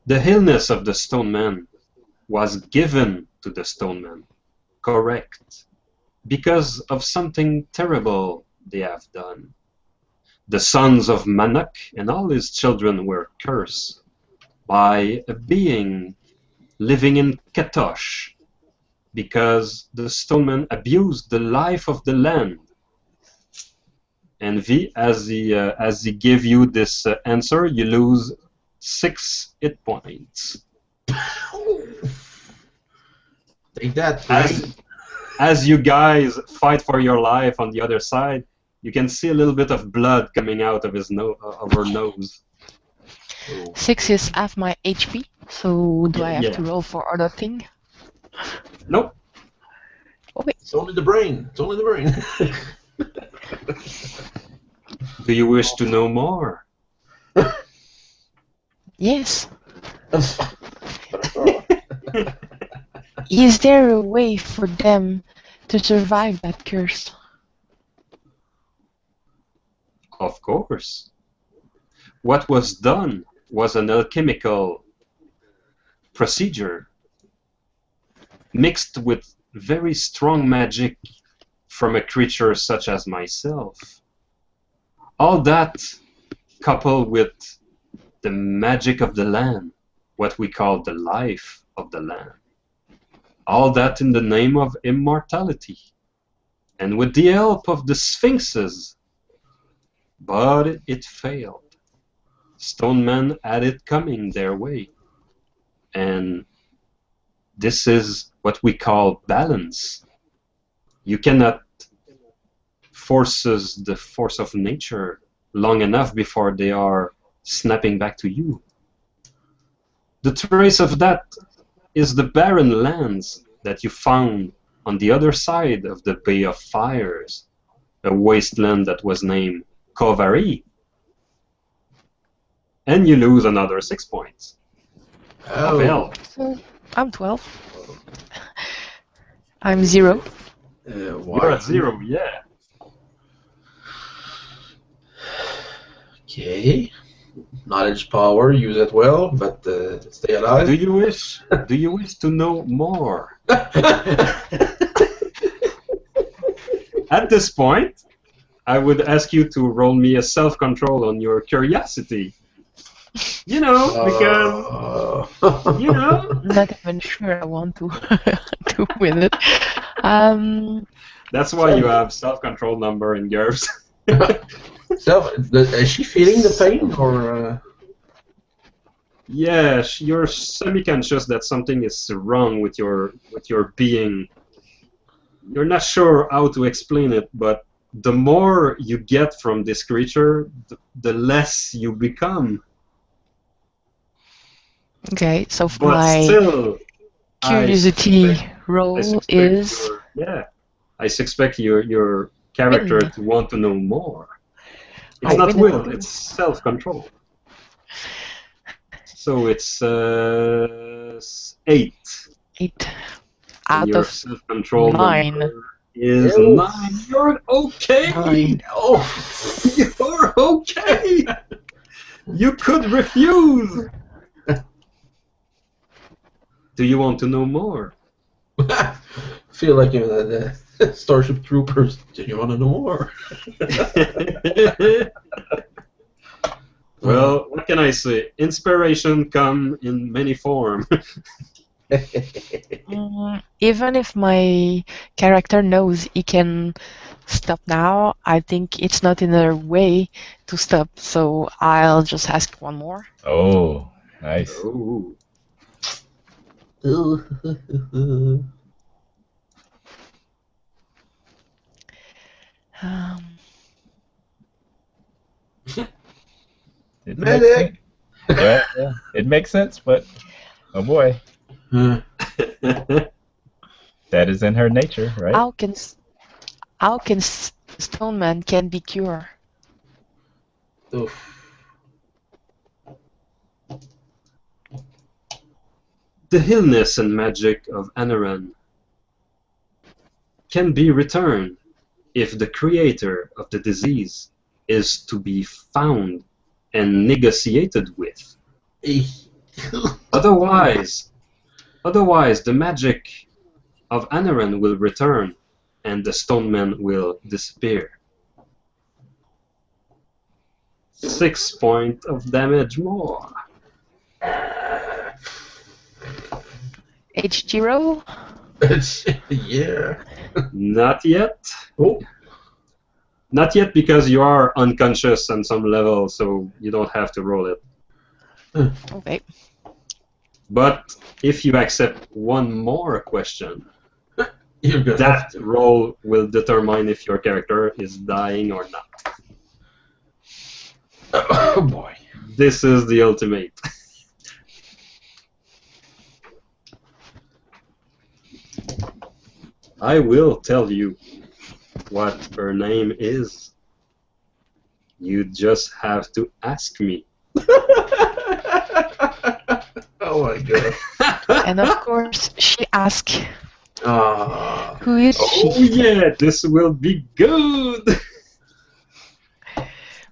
The illness of the stone man was given to the stone man, correct, because of something terrible they have done. The sons of Manak and all his children were cursed by a being living in Katosh, because the stoneman abused the life of the land. And V, as he gave you this answer, you lose 6 hit points. Take that, As you guys fight for your life on the other side, you can see a little bit of blood coming out of of her nose. 6 is half my HP, so do I have Yeah. to roll for other thing? Nope. Okay. It's only the brain. It's only the brain. Do you wish to know more? Yes. Is there a way for them to survive that curse? Of course. What was done was an alchemical procedure mixed with very strong magic from a creature such as myself. All that coupled with the magic of the land, what we call the life of the land. All that in the name of immortality. And with the help of the sphinxes. But it failed. Stone Men had it coming their way. And this is what we call balance. You cannot forces the force of nature long enough before they are snapping back to you. The trace of that is the barren lands that you found on the other side of the Bay of Fires, a wasteland that was named Karalhi. And you lose another 6 points. Oh. Well, So I'm 12. I'm 0. you're at 0, yeah. Okay. Knowledge power, use it well, but stay alive. Do you wish to know more? At this point, I would ask you to roll me a self-control on your curiosity. You know, because you know. Not even sure I want to to win it. That's why you have self-control number in GURPS. So, is she feeling the pain, or? Yeah, you're semi-conscious that something is wrong with your being. You're not sure how to explain it, but the more you get from this creature, the less you become. Okay, so But my still, curiosity roll is I suspect your character Win. to want to know more. It's I not win. will, it's self-control. So it's 8. 8 And out your of self-control 9. number is Ew. 9. You're okay. 9. Oh, You're okay. You could refuse. Do you want to know more? feel like the Starship Troopers. Do you want to know more? Well, what can I say? Inspiration come in many forms. Even if my character knows he can stop now, I think it's not in a way to stop, so I'll just ask one more. Oh, nice. Oh. Um, It makes Medic! sense. Yeah, it makes sense, but oh boy, that is in her nature, right? how can Stone Man can be cured? Oof. The illness and magic of Anoren can be returned if the creator of the disease is to be found and negotiated with. Otherwise, the magic of Anoren will return and the Stone Man will disappear. 6 points of damage more. HG roll? Yeah. Not yet. Oh. Not yet because you are unconscious on some level, so you don't have to roll it. Okay. But if you accept one more question, You're gonna that have to. roll will determine if your character is dying or not. Oh boy. This is the ultimate. I will tell you what her name is. You just have to ask me. Oh my god. And of course, she asks, Ah. who is Oh she? yeah, this will be good.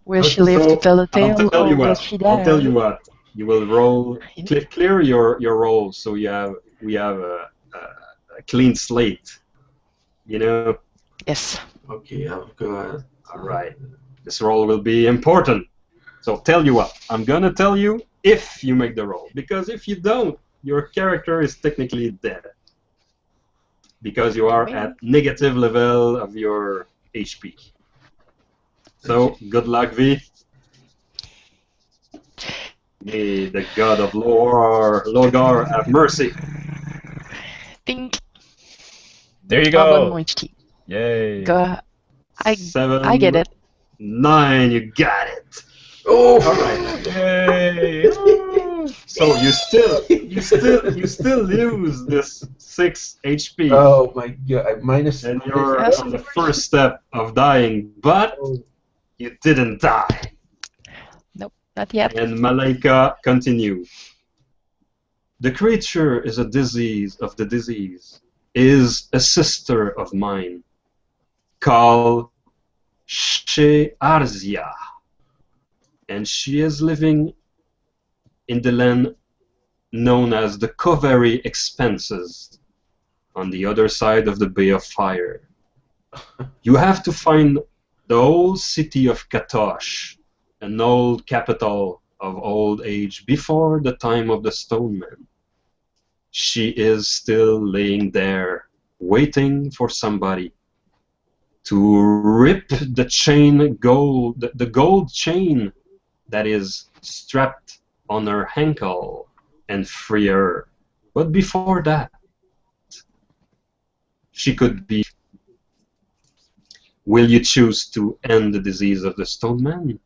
Will she live to tell the I'll tale, tell or you will what. she I'll tell you die? what. You will roll. Clear your roll, so we have a clean slate. You know. Yes. Okay, I've got. All right. This roll will be important. So tell you what. I'm gonna tell you if you make the roll, because if you don't, your character is technically dead. Because you are at negative level of your HP. So, good luck, V. May the god of Logar have mercy. Think There you about go. Moichki. Yay. Go. I 7, get it. 9, you got it. Oh. All right. Yay. So you still lose this 6 HP, Oh my god, minus. and you're Yes. on the first step of dying, but you didn't die. Not yet. And Malaika continue. The creature is a disease of the disease, is a sister of mine, called Shearzia, and she is living in the land known as the Koveri Expanses, on the other side of the Bay of Fire. You have to find the old city of Katosh, an old capital of old age before the time of the Stone Men. She is still laying there, waiting for somebody to rip the chain gold, the gold chain that is strapped on her ankle, and free her. But before that, she could be. Will you choose to end the disease of the Stone Man?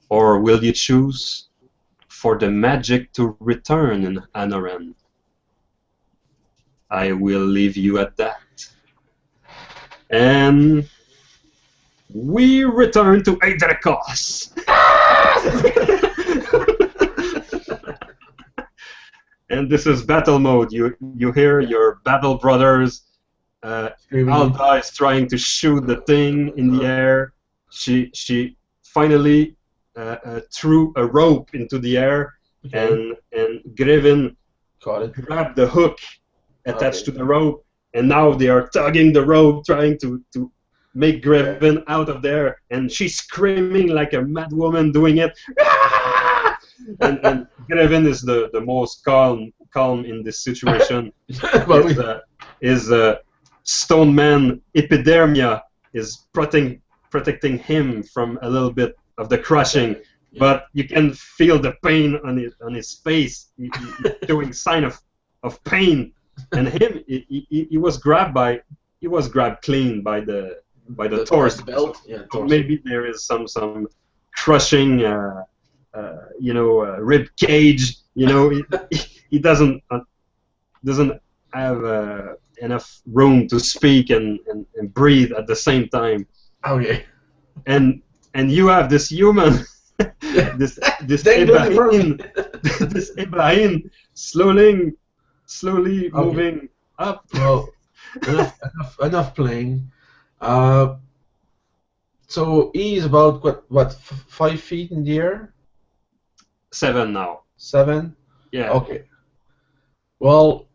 Or will you choose for the magic to return in Anoren? I will leave you at that. And we return to Adrekos. And this is battle mode. You hear your battle brothers. Alda is trying to shoot the thing in the air. She finally threw a rope into the air, and Greven grabbed the hook attached to the rope, and now they are tugging the rope, trying to make Greven out of there, and she's screaming like a mad woman doing it. and Greven is the most calm in this situation. His Stone Man Epidermia is protecting him from a little bit of the crushing, but you can feel the pain on his face. He's showing sign of pain, and him he was grabbed clean by the torso. Belt. So maybe there is some crushing, rib cage. He doesn't have enough room to speak and breathe at the same time. Okay. And you have this human, this Ebrahim, this Ebrahim slowly moving up. Well, enough playing. So he is about what 5 feet in the air? 7 now. 7? Yeah. Okay. Well,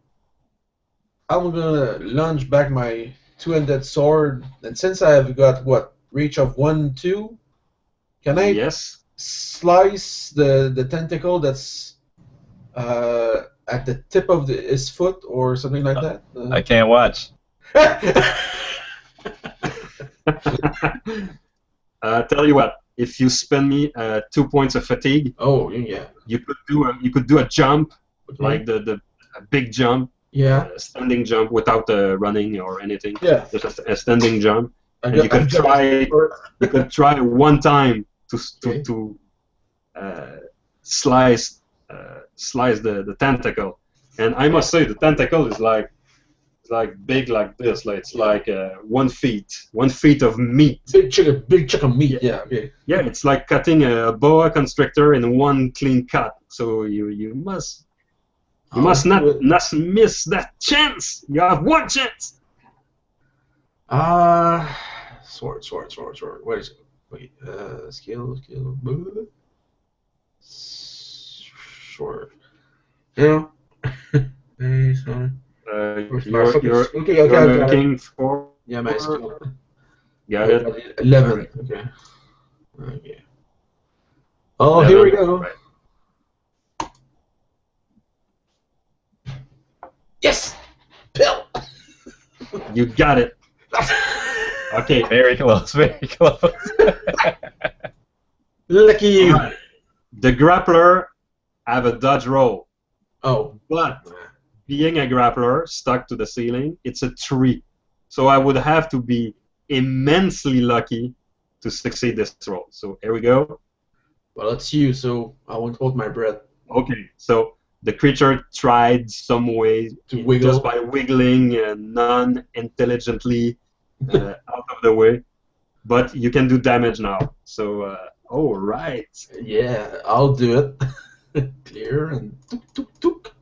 I'm gonna launch back my two-handed sword, and since I have got reach of 1, 2, can I slice the tentacle that's at the tip of his foot or something like that? I can't watch. Tell you what, if you spend me 2 points of fatigue, Oh, yeah. you could do a jump, Okay. like the a big jump, Yeah. standing jump without running or anything. Yeah. Just a standing jump, I and got- you could I got- try. You could try one time to Okay. slice the tentacle, and I must say the tentacle is like big like this. Like it's like 1 feet of meat. Big chunk of meat. Yeah. Okay. Yeah, it's like cutting a boa constrictor in one clean cut. So you must not miss that chance. You have one chance. Sword. What is it? Wait. Skill. Blah. Sword. Yeah. Hey, sorry. You're Okay. looking for. Yeah, my skill. Got it. 11. Okay. Okay. Oh, here we go. Right. Yes! Pill! You got it. Okay. Very close, very close. Lucky you! Alright. The grappler have a dodge roll, Oh. but being a grappler stuck to the ceiling, it's a 3. So I would have to be immensely lucky to succeed this roll. So here we go. Well, it's you, so I won't hold my breath. Okay, so the creature tried some way To wiggle. just by wiggling non-intelligently out of the way, but you can do damage now. So, all right. Yeah, I'll do it. Clear and tuk.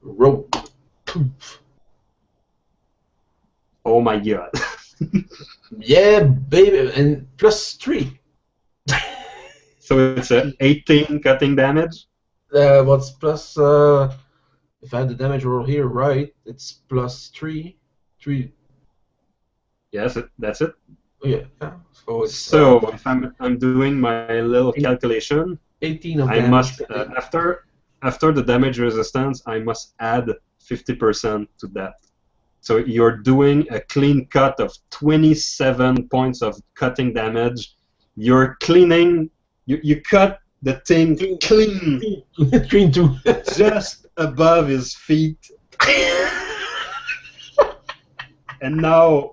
Roll. Poof. Oh my god. Yeah, baby, and +3. So it's a 18 cutting damage. What's plus? If I had the damage roll here, right? It's +3. 3. Yes, that's it. Oh, yeah. So it's So if I'm doing my little calculation, 18 of I damage. must after the damage resistance, I must add 50% to that. So you're doing a clean cut of 27 points of cutting damage. You're cleaning. You cut the thing clean, Clean too. just above his feet, and now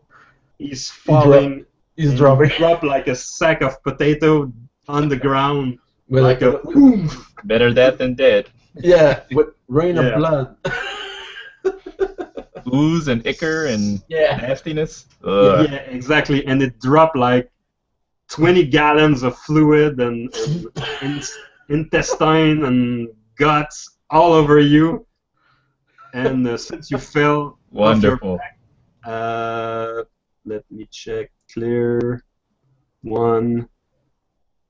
he's falling. He's and dropping. Drop like a sack of potato on the ground, With like a Better that than dead. yeah, with rain Yeah. of blood. Ooze and ichor and Yeah. nastiness. yeah, Ugh. exactly, and it dropped like 20 gallons of fluid and intestine and guts all over you. And since you fell off your Wonderful. let me check. Clear 1,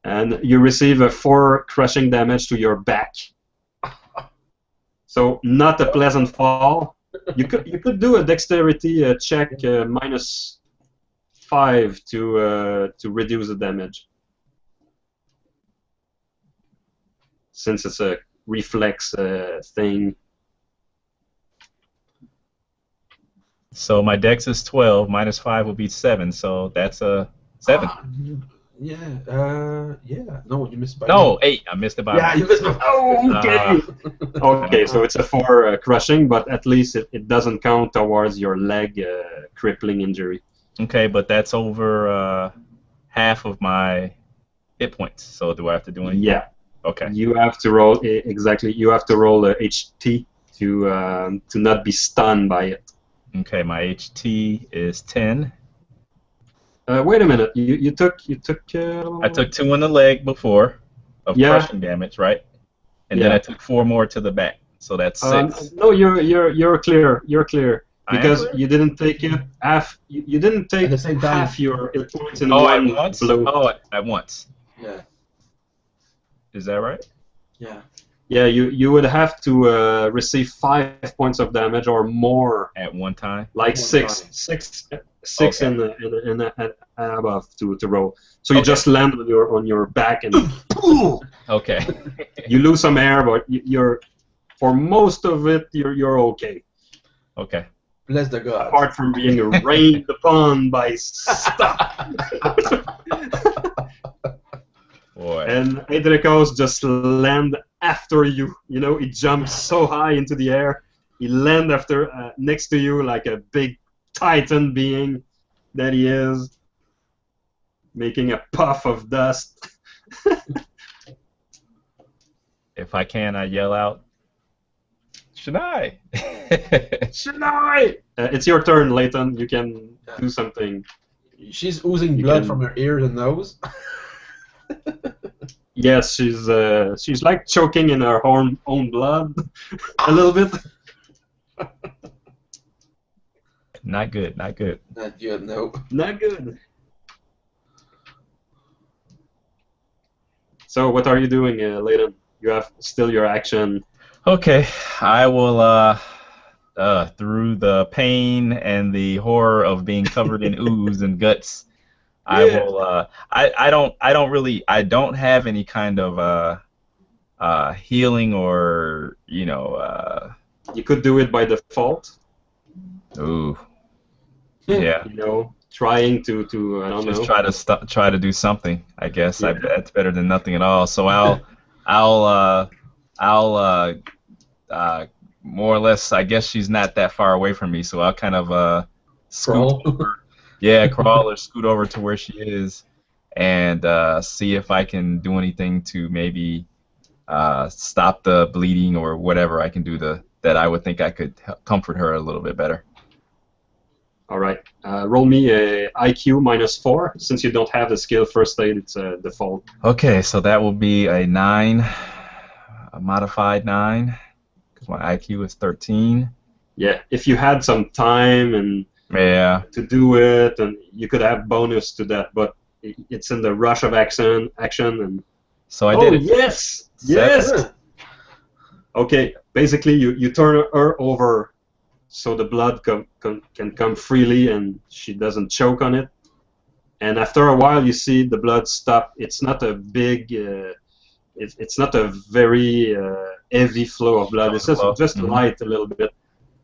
and you receive a 4 crushing damage to your back. So not a pleasant fall. You could do a dexterity check -5 to reduce the damage, since it's a reflex thing. So my dex is 12, -5 will be 7, so that's a 7. Yeah. No, you missed by. No, 8. I missed it by Yeah, one. you missed by. Oh, okay. Okay, so it's a 4 crushing, but at least it doesn't count towards your leg crippling injury. Okay, but that's over half of my hit points. So do I have to do anything? Yeah. Okay. You have to roll exactly. You have to roll a HT to not be stunned by it. Okay, my HT is 10. Wait a minute. You took. I took 2 on the leg before of Yeah. crushing damage, right? And then Yeah. I took 4 more to the back, so that's 6. No, you're clear. You're clear I am because clear? you didn't take it half. You didn't take At the same time. half your hit points in Oh, at one once? blow. Oh, at once. Yeah. Is that right? Yeah. Yeah, you would have to receive 5 points of damage or more, At one time? like One six Okay. and above to roll. So you Okay. just land on your back and Okay. you lose some air, but you're for most of it you're okay. Okay. Bless the gods. Apart from being rained upon by stuff. And Adricos just land after you. You know, he jumps so high into the air. He land after next to you like a big titan being that he is, making a puff of dust. If I can, I yell out, Shania! Shania! It's your turn, Leighton. You can do something. She's oozing You blood can- from her ears and nose. Yes, she's like choking in her own blood a little bit. Not good, not good. Not good, no. Not good. So what are you doing, Leighton? You have still your action. Okay, I will, through the pain and the horror of being covered in ooze and guts, I Yeah. will, I don't have any kind of, healing or, You could do it by default. ooh, yeah. You know, trying to I don't Just know. try to do something, I guess. Yeah. That's better than nothing at all. So I'll more or less. I guess she's not that far away from me, so I'll kind of scoot Crawl. over. Yeah, crawl or scoot over to where she is, and see if I can do anything to maybe stop the bleeding or whatever I can do that I would think I could comfort her a little bit better. All right. Roll me a IQ -4. Since you don't have the skill first aid, it's a default. Okay, so that will be a 9, a modified 9, because my IQ is 13. Yeah. If you had some time and Yeah. to do it, and you could have bonus to that, but it's in the rush of action, and So I did it. Yes, Seven. yes. Okay, basically you turn her over so the blood can come freely and she doesn't choke on it. And after a while, you see the blood stop. It's not a big, it's not a very heavy flow of blood. It's just Mhm. light a little bit.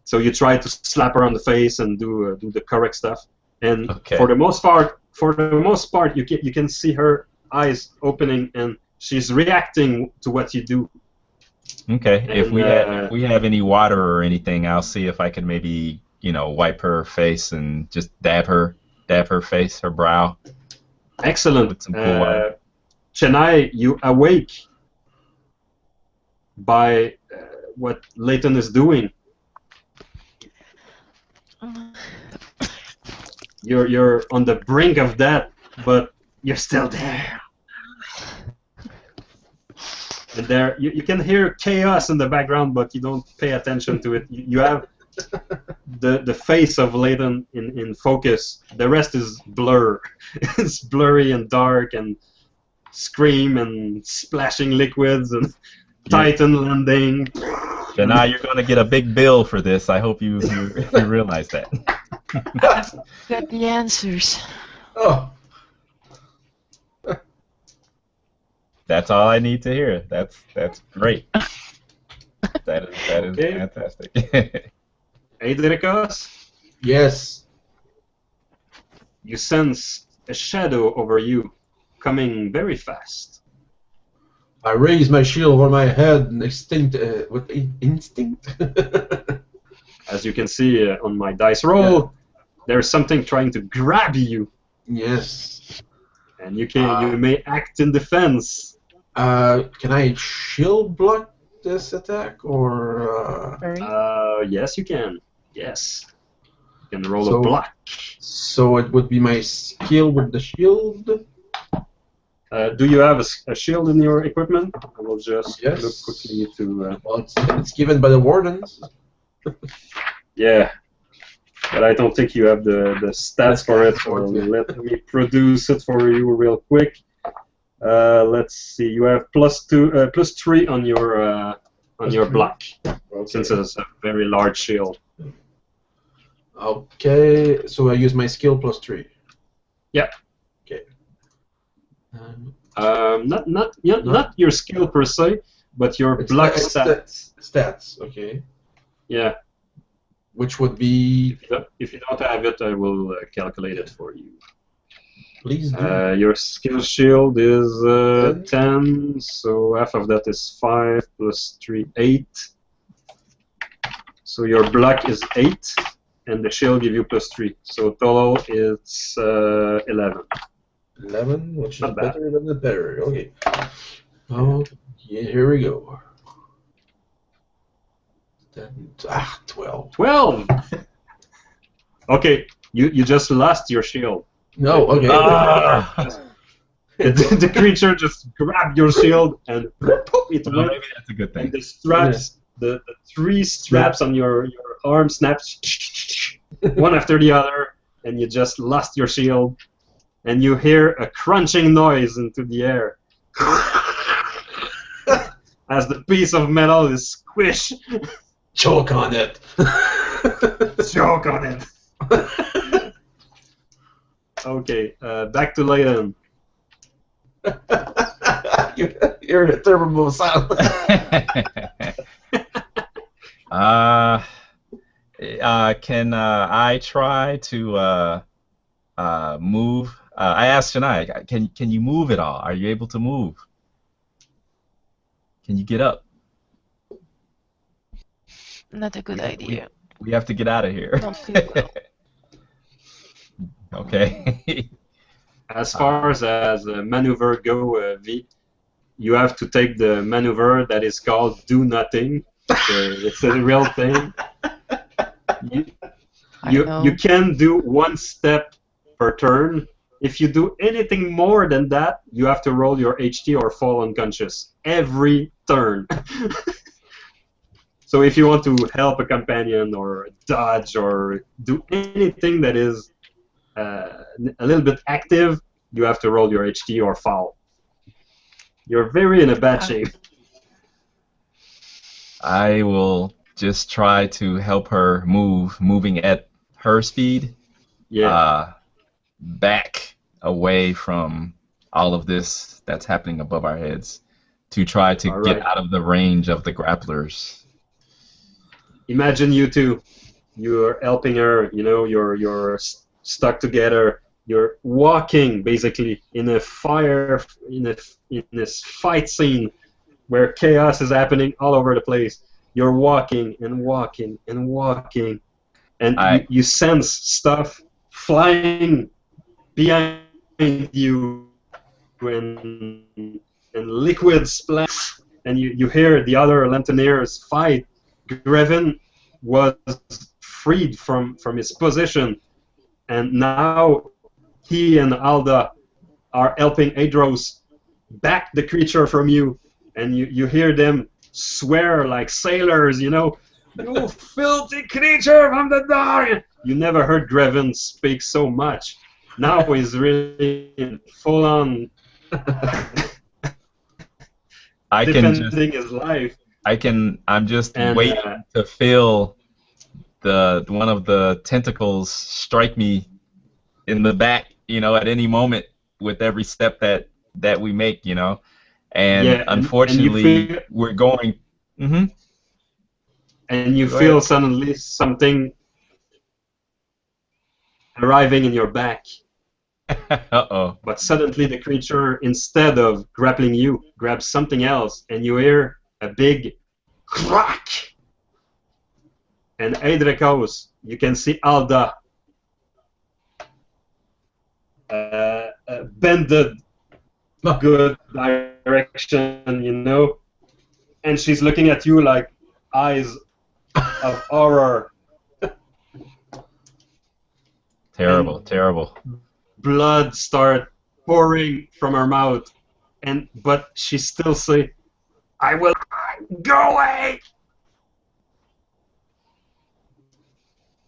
So you try to slap her on the face and do the correct stuff. And Okay. for the most part, you can see her eyes opening and she's reacting to what you do. Okay. If And, we have any water or anything, I'll see if I can maybe wipe her face and just dab her face, her brow. Excellent. With some cool water. Chennai, you awake by what Leighton is doing. You're on the brink of that, but you're still there. And there, you can hear chaos in the background, but you don't pay attention to it. You have the face of Leighton in focus. The rest is blur. It's blurry and dark and scream and splashing liquids and Titan landing. Janai, you're going to get a big bill for this. I hope you realize that. Got the answers. Oh, That's all I need to hear. That's great. That is Okay. fantastic. Adricos, yes. you sense a shadow over you coming very fast. I raise my shield over my head and with instinct. As you can see on my dice roll, there's something trying to grab you, Yes. and you may act in defense. Can I shield block this attack or? Sorry. Yes, you can. Yes, you can roll So- a block. So it would be my skill with the shield. Do you have a shield in your equipment? I will just Yes. look quickly to. Well, it's given by the wardens. Yeah, but I don't think you have the stats for it. So Yeah. let me produce it for you real quick. Let's see. You have +3 on your block, since it's a very large shield. Okay, so I use my skill +3. Yeah. Okay. Not your skill per se, but your It's block it's stats. Stats. Okay. Yeah. Which would be If you don't have it, I will calculate it for you. Please do. Your skill shield is 10, so half of that is 5 plus 3, 8. So your block is 8, and the shield give you plus 3. So total it's 11. 11, which is Not bad. better than the better. Okay. Oh, yeah, here we go. 12. 12! Okay, you just lost your shield. No, okay. The creature just grabbed your shield and it Well, went. maybe that's a good And thing. the straps, the 3 straps on your arm snaps one after the other, and you just lost your shield, and you hear a crunching noise into the air as the piece of metal is squished. Choke on it. Choke on it. Okay, back to Layton. You're a terrible sound. Can I try to move? I asked Shania, can you move at all? Are you able to move? Can you get up? Not a good idea. We have to get out of here. Don't feel well. Okay. As far as maneuver go, V, you have to take the maneuver that is called do nothing. It's a real thing. You can do 1 step per turn. If you do anything more than that, you have to roll your HT or fall unconscious every turn. So if you want to help a companion or dodge or do anything that is a little bit active, you have to roll your HT or fall. You're very in a bad shape. I will just try to help her moving at her speed. Yeah. Back away from all of this that's happening above our heads to try to get out of the range of the grapplers. Imagine you two. You're helping her. You know, you're stuck together. You're walking basically in a fire in this fight scene where chaos is happening all over the place. You're walking and walking and walking, and you sense stuff flying behind you, and liquid splash, and you hear the other Lanterniers fight. Greven was freed from his position, and now he and Alda are helping Adros back the creature from you, and you hear them swear like sailors, you know, "You filthy creature from the dark!" You never heard Greven speak so much. Now he's really in full-on defending his life. I'm just waiting to feel one of the tentacles strike me in the back, you know, at any moment with every step that we make, you know. And unfortunately, we're going. Mm-hmm. And you feel suddenly something arriving in your back. Uh-oh. But suddenly the creature, instead of grappling you, grabs something else, and you hear a big crack. And Adrekos, you can see Alda bended good direction, you know, and she's looking at you like eyes of horror. Terrible, terrible. Blood start pouring from her mouth, but she still say, "I will go away."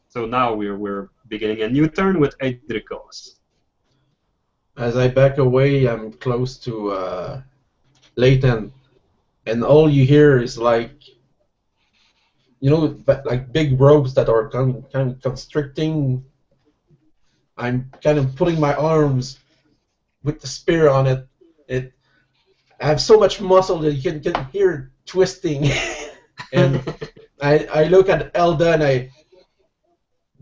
So now we're beginning a new turn with Adricos. As I back away, I'm close to Layton, and all you hear is like, you know, like big ropes that are kind of constricting. I'm kind of putting my arms with the spear on it. I have so much muscle that you can hear it twisting. And I look at Elda and I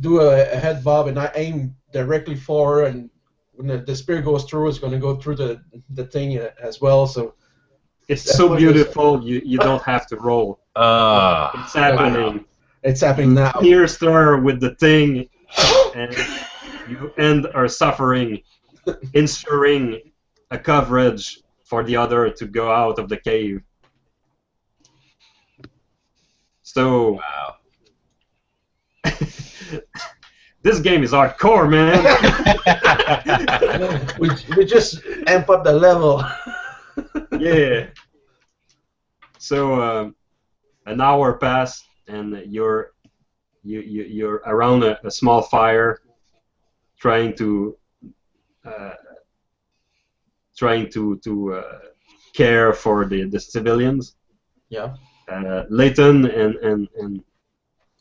do a head bob and I aim directly for her, and when the spear goes through, it's going to go through the thing as well. So It's so beautiful. You don't have to roll. It's happening. Wow. It's happening now. Pierce her with the thing, and you end our suffering, ensuring a coverage for the other to go out of the cave. So, Wow. this game is hardcore, man. we just amp up the level. Yeah. So an hour passed, and you're around a small fire, trying to care for the civilians. Yeah. Leighton and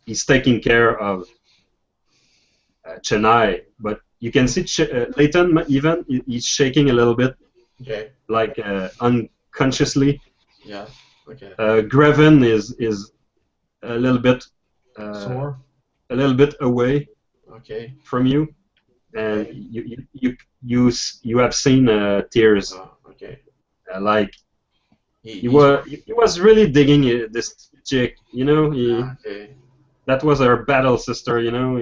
he's taking care of Chennai, but you can see Leighton even he's shaking a little bit, Okay. like unconsciously. Yeah. Okay. Greven is a little bit Sore. a little bit away Okay. from you, and Okay. you have seen tears. Okay. Like he was really digging this chick, you know. Okay. That was her battle sister, you know.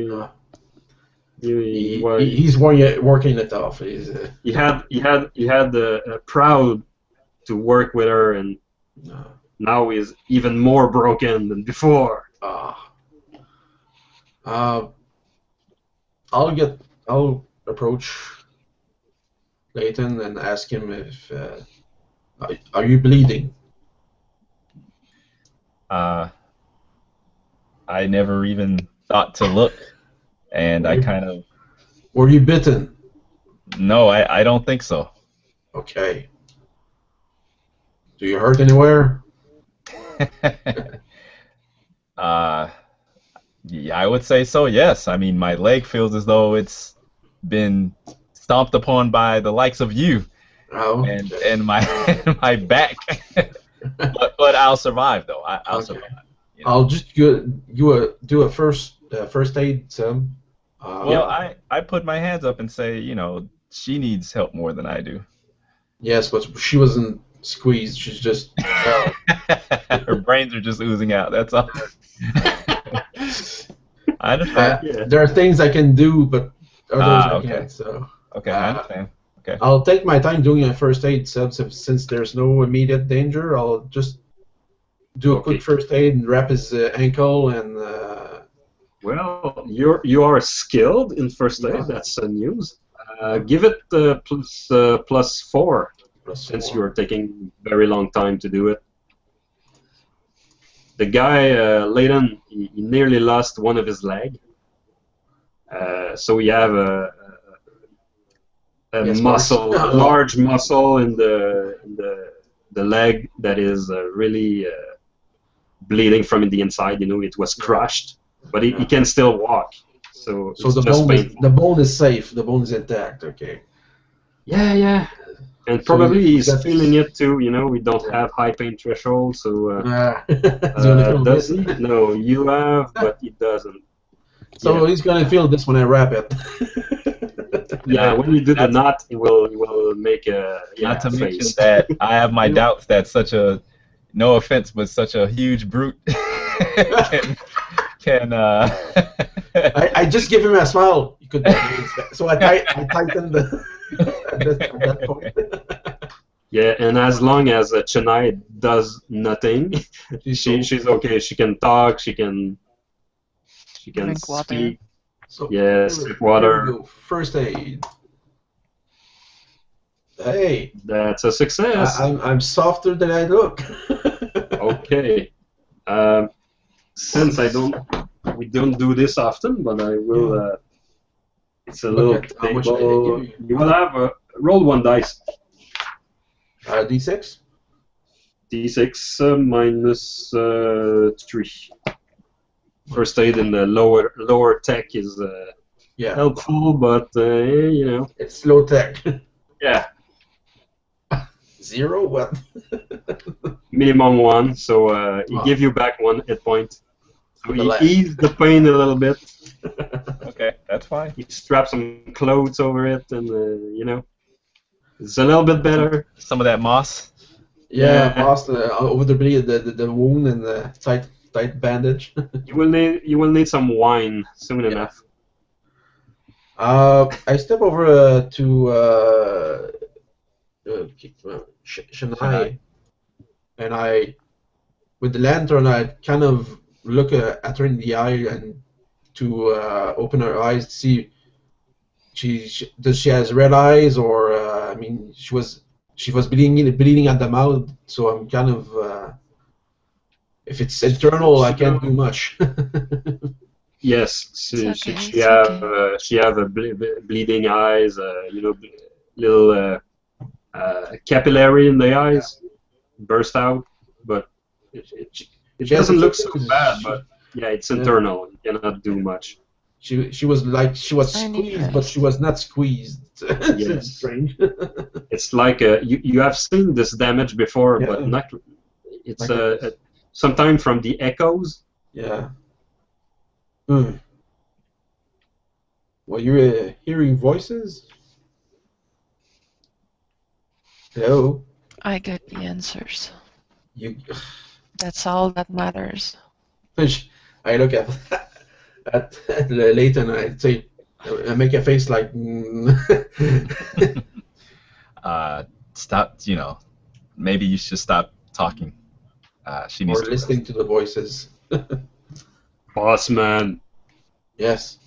He's working it off. He had proud to work with her, and now he's even more broken than before. I'll approach Leighton and ask him if are you bleeding? I never even thought to look, and I kind of... Were you bitten? No, I don't think so. Okay. Do you hurt anywhere? Yeah, I would say so, yes. I mean, my leg feels as though it's been stomped upon by the likes of you. Oh. And my my back. but I'll survive, though. I'll Okay. survive. You know? I'll just do a first aid, Sam. Well, I put my hands up and say, you know, she needs help more than I do. Yes, but she wasn't squeezed. She's just... Her brains are just oozing out. That's all. I understand. There are things I can do, but others I okay. can't. So. Okay, I understand. Okay. I'll take my time doing a first aid, since there's no immediate danger. I'll just do a quick first aid and wrap his ankle and. Well, you are skilled in first aid. That's news. Give it +4, since you are taking very long time to do it. The guy, Leighton, he nearly lost one of his leg. So we have a muscle, a large muscle in the leg that is really bleeding from the inside. You know, it was crushed, but he can still walk. So it's just painful. The bone is safe. The bone is intact. Okay. Yeah. And probably he's feeling it too. You know, we don't have high pain threshold, so does he? No, you have, but he doesn't. So he's gonna feel this when I wrap it. Yeah, when you do the knot, he will make a Not to face. mention that I have my doubts that such a, no offense, but such a huge brute can I just give him a smile. You could. So I tightened at that point. Yeah, and as long as Chennai does nothing, she's okay. She can talk. She can Drink water. speak. So Sip water. First aid. Hey. That's a success. I'm softer than I look. Okay. Since we don't do this often, but I will. It's a little table. You will have roll one dice. D6. D6 minus 3. First aid in the lower tech is helpful, but you know. It's low tech. Yeah. 0? What? Minimum 1, so he give you back 1 hit point. So he eased the pain a little bit. Okay. Okay, that's fine. You strap some clothes over it, and you know, it's a little bit better. Some of that moss. Yeah, Yeah. mask over the wound and the tight bandage. You will need some wine soon Yeah. enough. I step over to Shania, and with the lantern, I kind of look at her in the eye and to open her eyes to see does she has red eyes, or I mean she was bleeding at the mouth, so I'm kind of if it's internal I can't do much. Yes, It's okay. It's okay. she have a bleeding eyes, you know, little capillary in the eyes burst out, but it She has doesn't a look so tattoos. bad. But yeah, it's internal. You cannot do much. She was I need squeezed, but she was not squeezed. It's Yes. strange. It's like you have seen this damage before, Yeah. but not. It's Like sometimes from the echoes. Yeah. Well, you're hearing voices? Hello? I got the answers. You. That's all that matters. I look at Leighton and I say, I make a face like. Stop. You know, maybe you should stop talking. She needs or to listening to the voices. Boss man, Yes.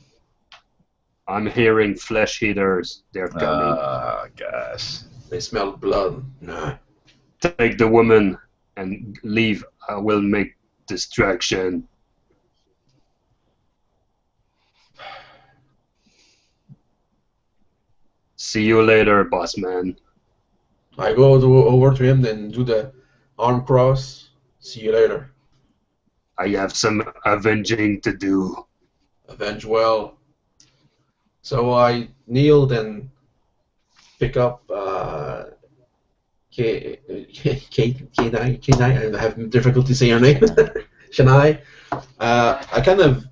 I'm hearing flesh eaters. They're coming. Oh gosh. They smell blood. Nah. Take the woman and leave. I will make distraction. See you later, boss man. I go over to him, then do the arm cross. See you later. I have some avenging to do. Avenge well. So I kneel and pick up K9. I have difficulty saying her name. Shania. I kind of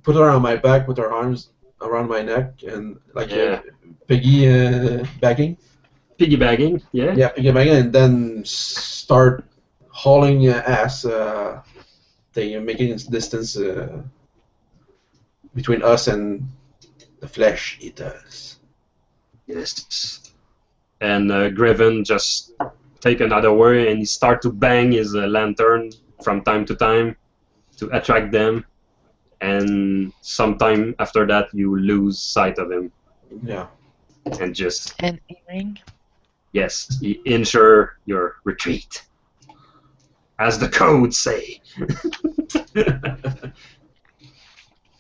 put her on my back with her arms around my neck and like Yeah. piggy bagging. Piggybagging, yeah? Yeah, piggy bagging, and then start hauling ass. They making this distance between us and the flesh eaters. Yes. And Griven just take another way and he start to bang his lantern from time to time to attract them. And sometime after that, you lose sight of him. Yeah. And just, An earring. yes, you ensure your retreat. As the codes say.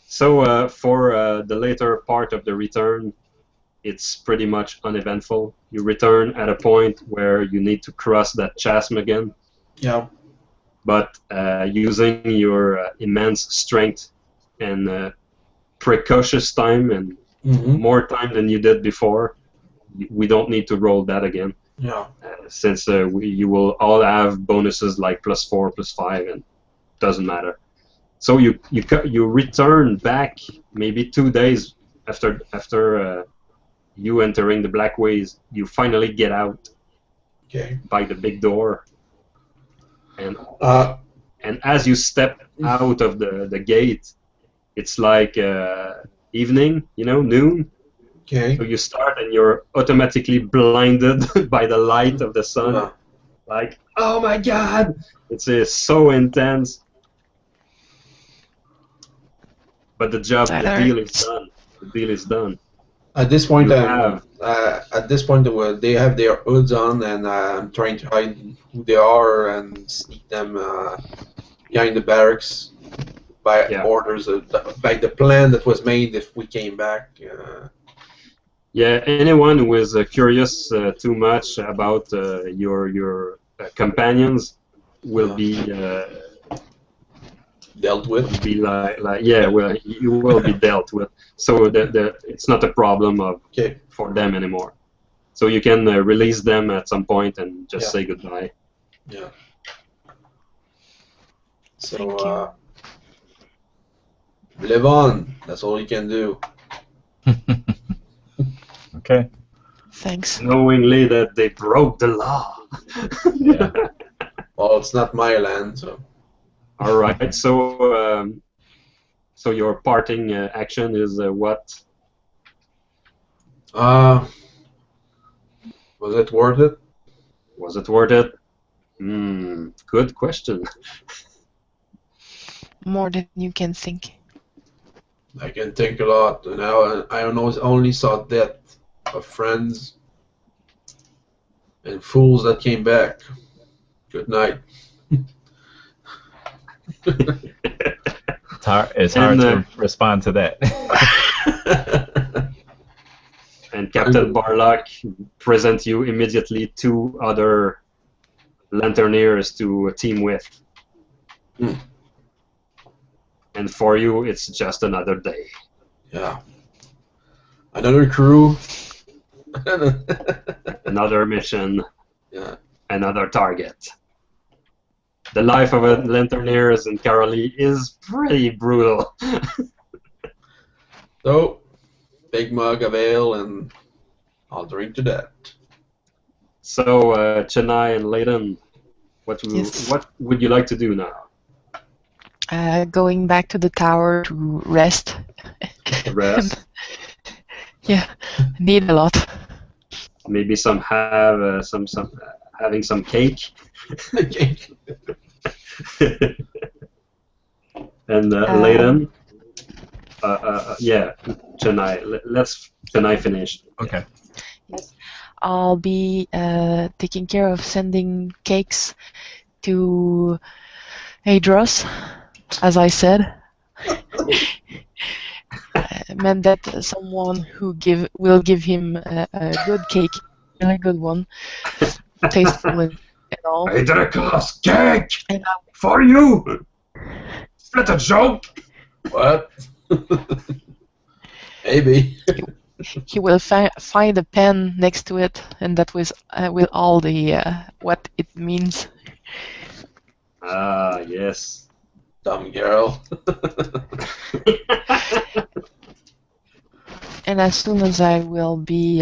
So for the later part of the return, it's pretty much uneventful. You return at a point where you need to cross that chasm again, Yeah. but using your immense strength and precocious time and more time than you did before, we don't need to roll that again. Yeah. Since you will all have bonuses like +4, +5, and doesn't matter. So you return back maybe 2 days after you entering the Black Ways. You finally get out Okay. by the big door, and Uh, as you step out of the gate, it's like evening, you know, noon. okay. So you start and you're automatically blinded by the light of the sun. Yeah. Like, oh my god! It's so intense. But the job, That the deal is hurts. done. The deal is done. At this point, You have- they have their hoods on, and I'm trying to hide who they are and sneak them behind the barracks by Yeah. orders by the plan that was made if we came back. Yeah, anyone who is curious too much about your companions will Dealt with. be like yeah, well, you will be dealt with. So it's not a problem Okay. for them anymore. So you can release them at some point and just Yeah. say goodbye. Yeah. So Thank you. Live on. That's all you can do. Okay. Thanks. Knowingly that they broke the law. Yeah. Well, it's not my land, so. All right. So your parting action is what? Was it worth it? Was it worth it? Good question. More than you can think. I can think a lot. And I only saw death of friends and fools that came back. Good night. It's hard to respond to that. And Captain Barlock present you immediately 2 other Lanterneers to team with. And for you, it's just another day. Yeah. Another crew. Another mission. Yeah. Another target. The life of a Lanterneers in Karalhi is pretty brutal. So, big mug of ale, and I'll drink to that. So, Chennai and Layton, what Yes. would you like to do now? Going back to the tower to rest. Rest? Yeah, need a lot. Maybe having some cake. And Layton, yeah, Chennai. Let's Chennai finish. Okay. Yes, I'll be taking care of sending cakes to Adros, as I said. Meant that someone who will give him a good cake, really good one, tasteful and all. Adricos, cake And for you. Is that a joke? What? Maybe. he will find a pen next to it, and that was with all the what it means. Ah, yes. Dumb girl. And as soon as I will be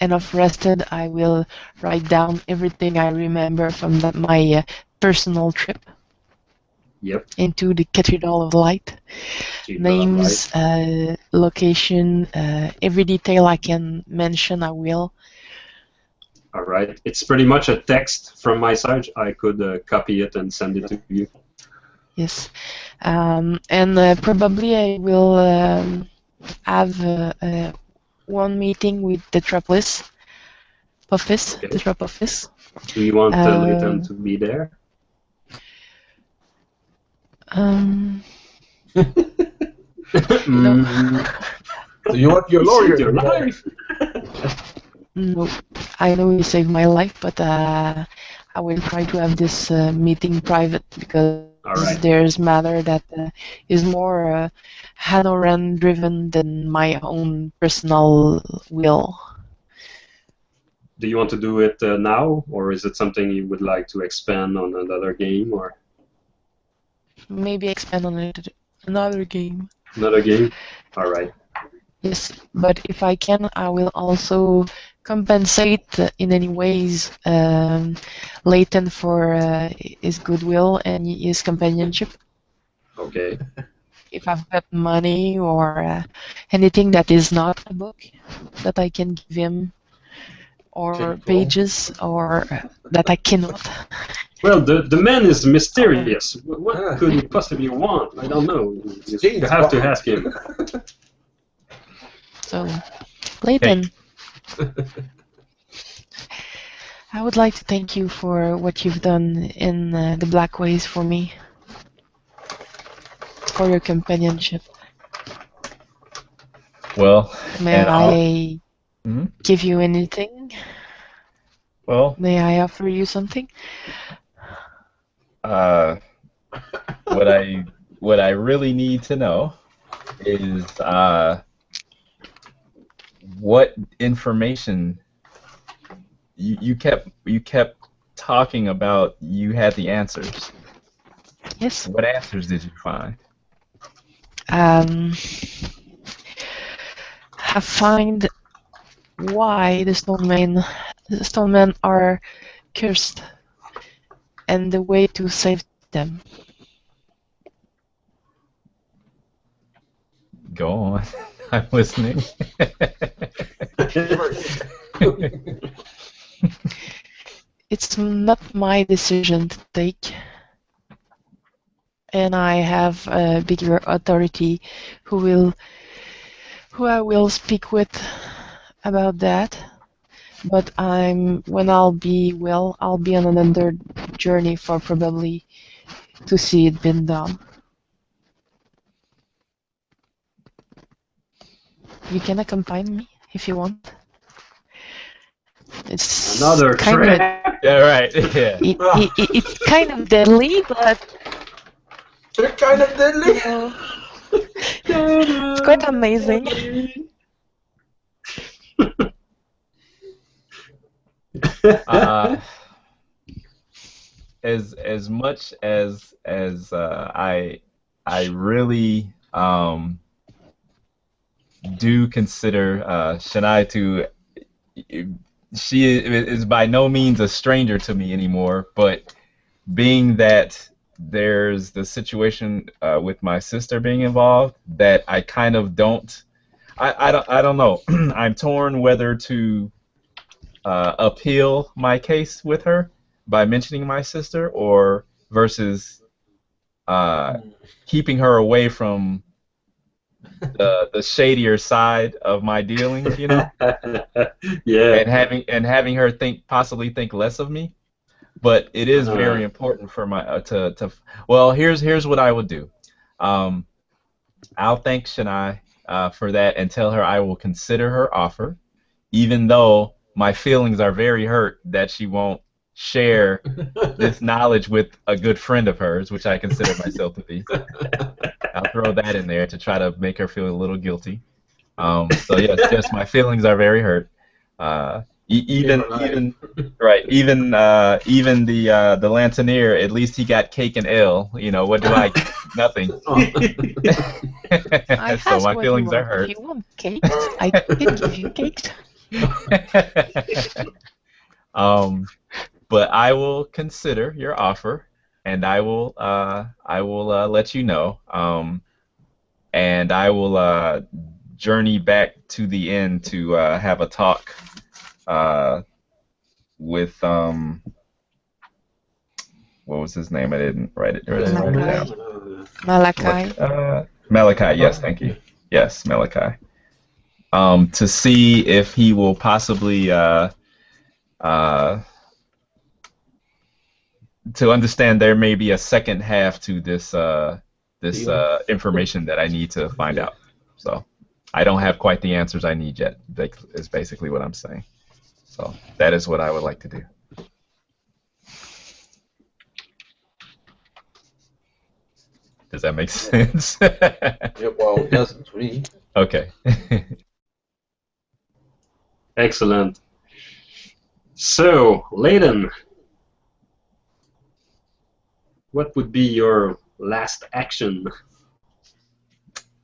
enough rested, I will write down everything I remember from my personal trip. Yep. Into the Cathedral of Light. Names, location, every detail I can mention, I will. All right. It's pretty much a text from my side. I could copy it and send it to you. Yes. And probably I will have one meeting with the Tetrapolis office. Okay. The Trop office. Do you want Layton to be there? No. Do you want your He lawyer? saved your life. No, I know you saved my life, but I will try to have this meeting private because there's matter that is more Anoren driven than my own personal will. Do you want to do it now, or is it something you would like to expand on another game, or maybe expand on it another game? Another game? All right. Yes, but if I can, I will also compensate in any ways Layton for his goodwill and his companionship. Okay. If I've got money or anything that is not a book that I can give him, or pages, or that I cannot. Well, the man is mysterious. What could he possibly want? I don't know. You have to ask him. So, Layton, I would like to thank you for what you've done in the Black Ways for me, for your companionship. Well, may I give you anything? Well, may I offer you something? What I really need to know is what information you kept talking about. You had the answers. Yes. What answers did you find? have find why the stonemen are cursed and the way to save them. Go on. I'm listening. It's not my decision to take, and I have a bigger authority who I will speak with about that. But when I'll be well, I'll be on another journey for probably to see it been done. You can accompany me if you want. It's Another kind trap. Yeah, right. Yeah. it's kind of deadly, but They're kind of deadly. you know, it's quite amazing. As much as I really do consider Shania to, she is by no means a stranger to me anymore, but being that there's the situation with my sister being involved, that I kind of don't, I don't know. I'm torn whether to appeal my case with her by mentioning my sister, or versus keeping her away from the shadier side of my dealings, you know, Yeah. and having her possibly think less of me. But it is very important for my to well, here's what I would do. I'll thank Shania for that and tell her I will consider her offer, even though my feelings are very hurt that she won't share this knowledge with a good friend of hers, which I consider myself to be. I'll throw that in there to try to make her feel a little guilty. So yes, my feelings are very hurt. Even the Lanternier, at least he got cake and ale. You know, what do I get? Nothing. I So my what feelings you are want. hurt. If you want cakes, I can give you cakes. But I will consider your offer, and I will let you know. And I will journey back to the inn to have a talk with what was his name? I didn't write it down. Malachi. Malachi. Yes, thank you. Yes, Malachi. To see if he will possibly to understand there may be a second half to this information that I need to find out. So I don't have quite the answers I need yet. Is basically what I'm saying. So that is what I would like to do. Does that make sense? Yeah, well, it doesn't to me. Okay. Excellent. So, Layden, what would be your last action?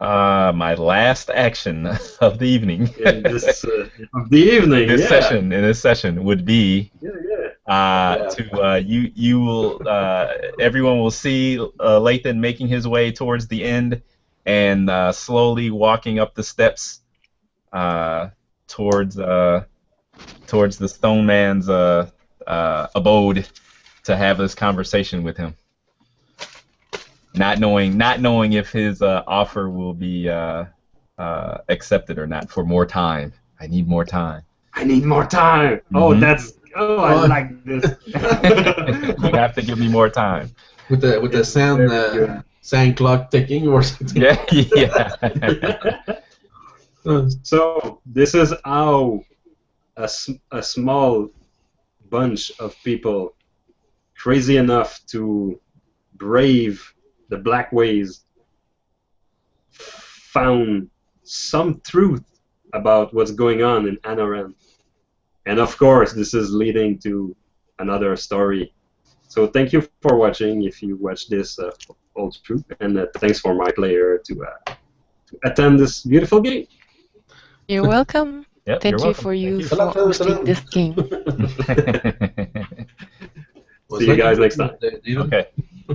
My last action of the evening. In this of the evening. In this session would be you will everyone will see Lathan making his way towards the end and slowly walking up the steps towards the Stone Man's abode to have this conversation with him. Not knowing if his offer will be accepted or not for more time. I need more time. I need more time. Mm-hmm. I like this. You have to give me more time. With the sand clock ticking or something. Yeah. So this is how a small bunch of people crazy enough to brave the black ways found some truth about what's going on in Anoren. And of course, this is leading to another story. So thank you for watching if you watch this old troop, and thanks for my player to attend this beautiful game. You're welcome. Yep, Thank you're you welcome. for you Thank for hosting this game. See you guys next time. David. Okay.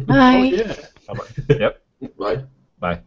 Bye. Oh, yeah. Bye-bye. Yep. Bye. Bye.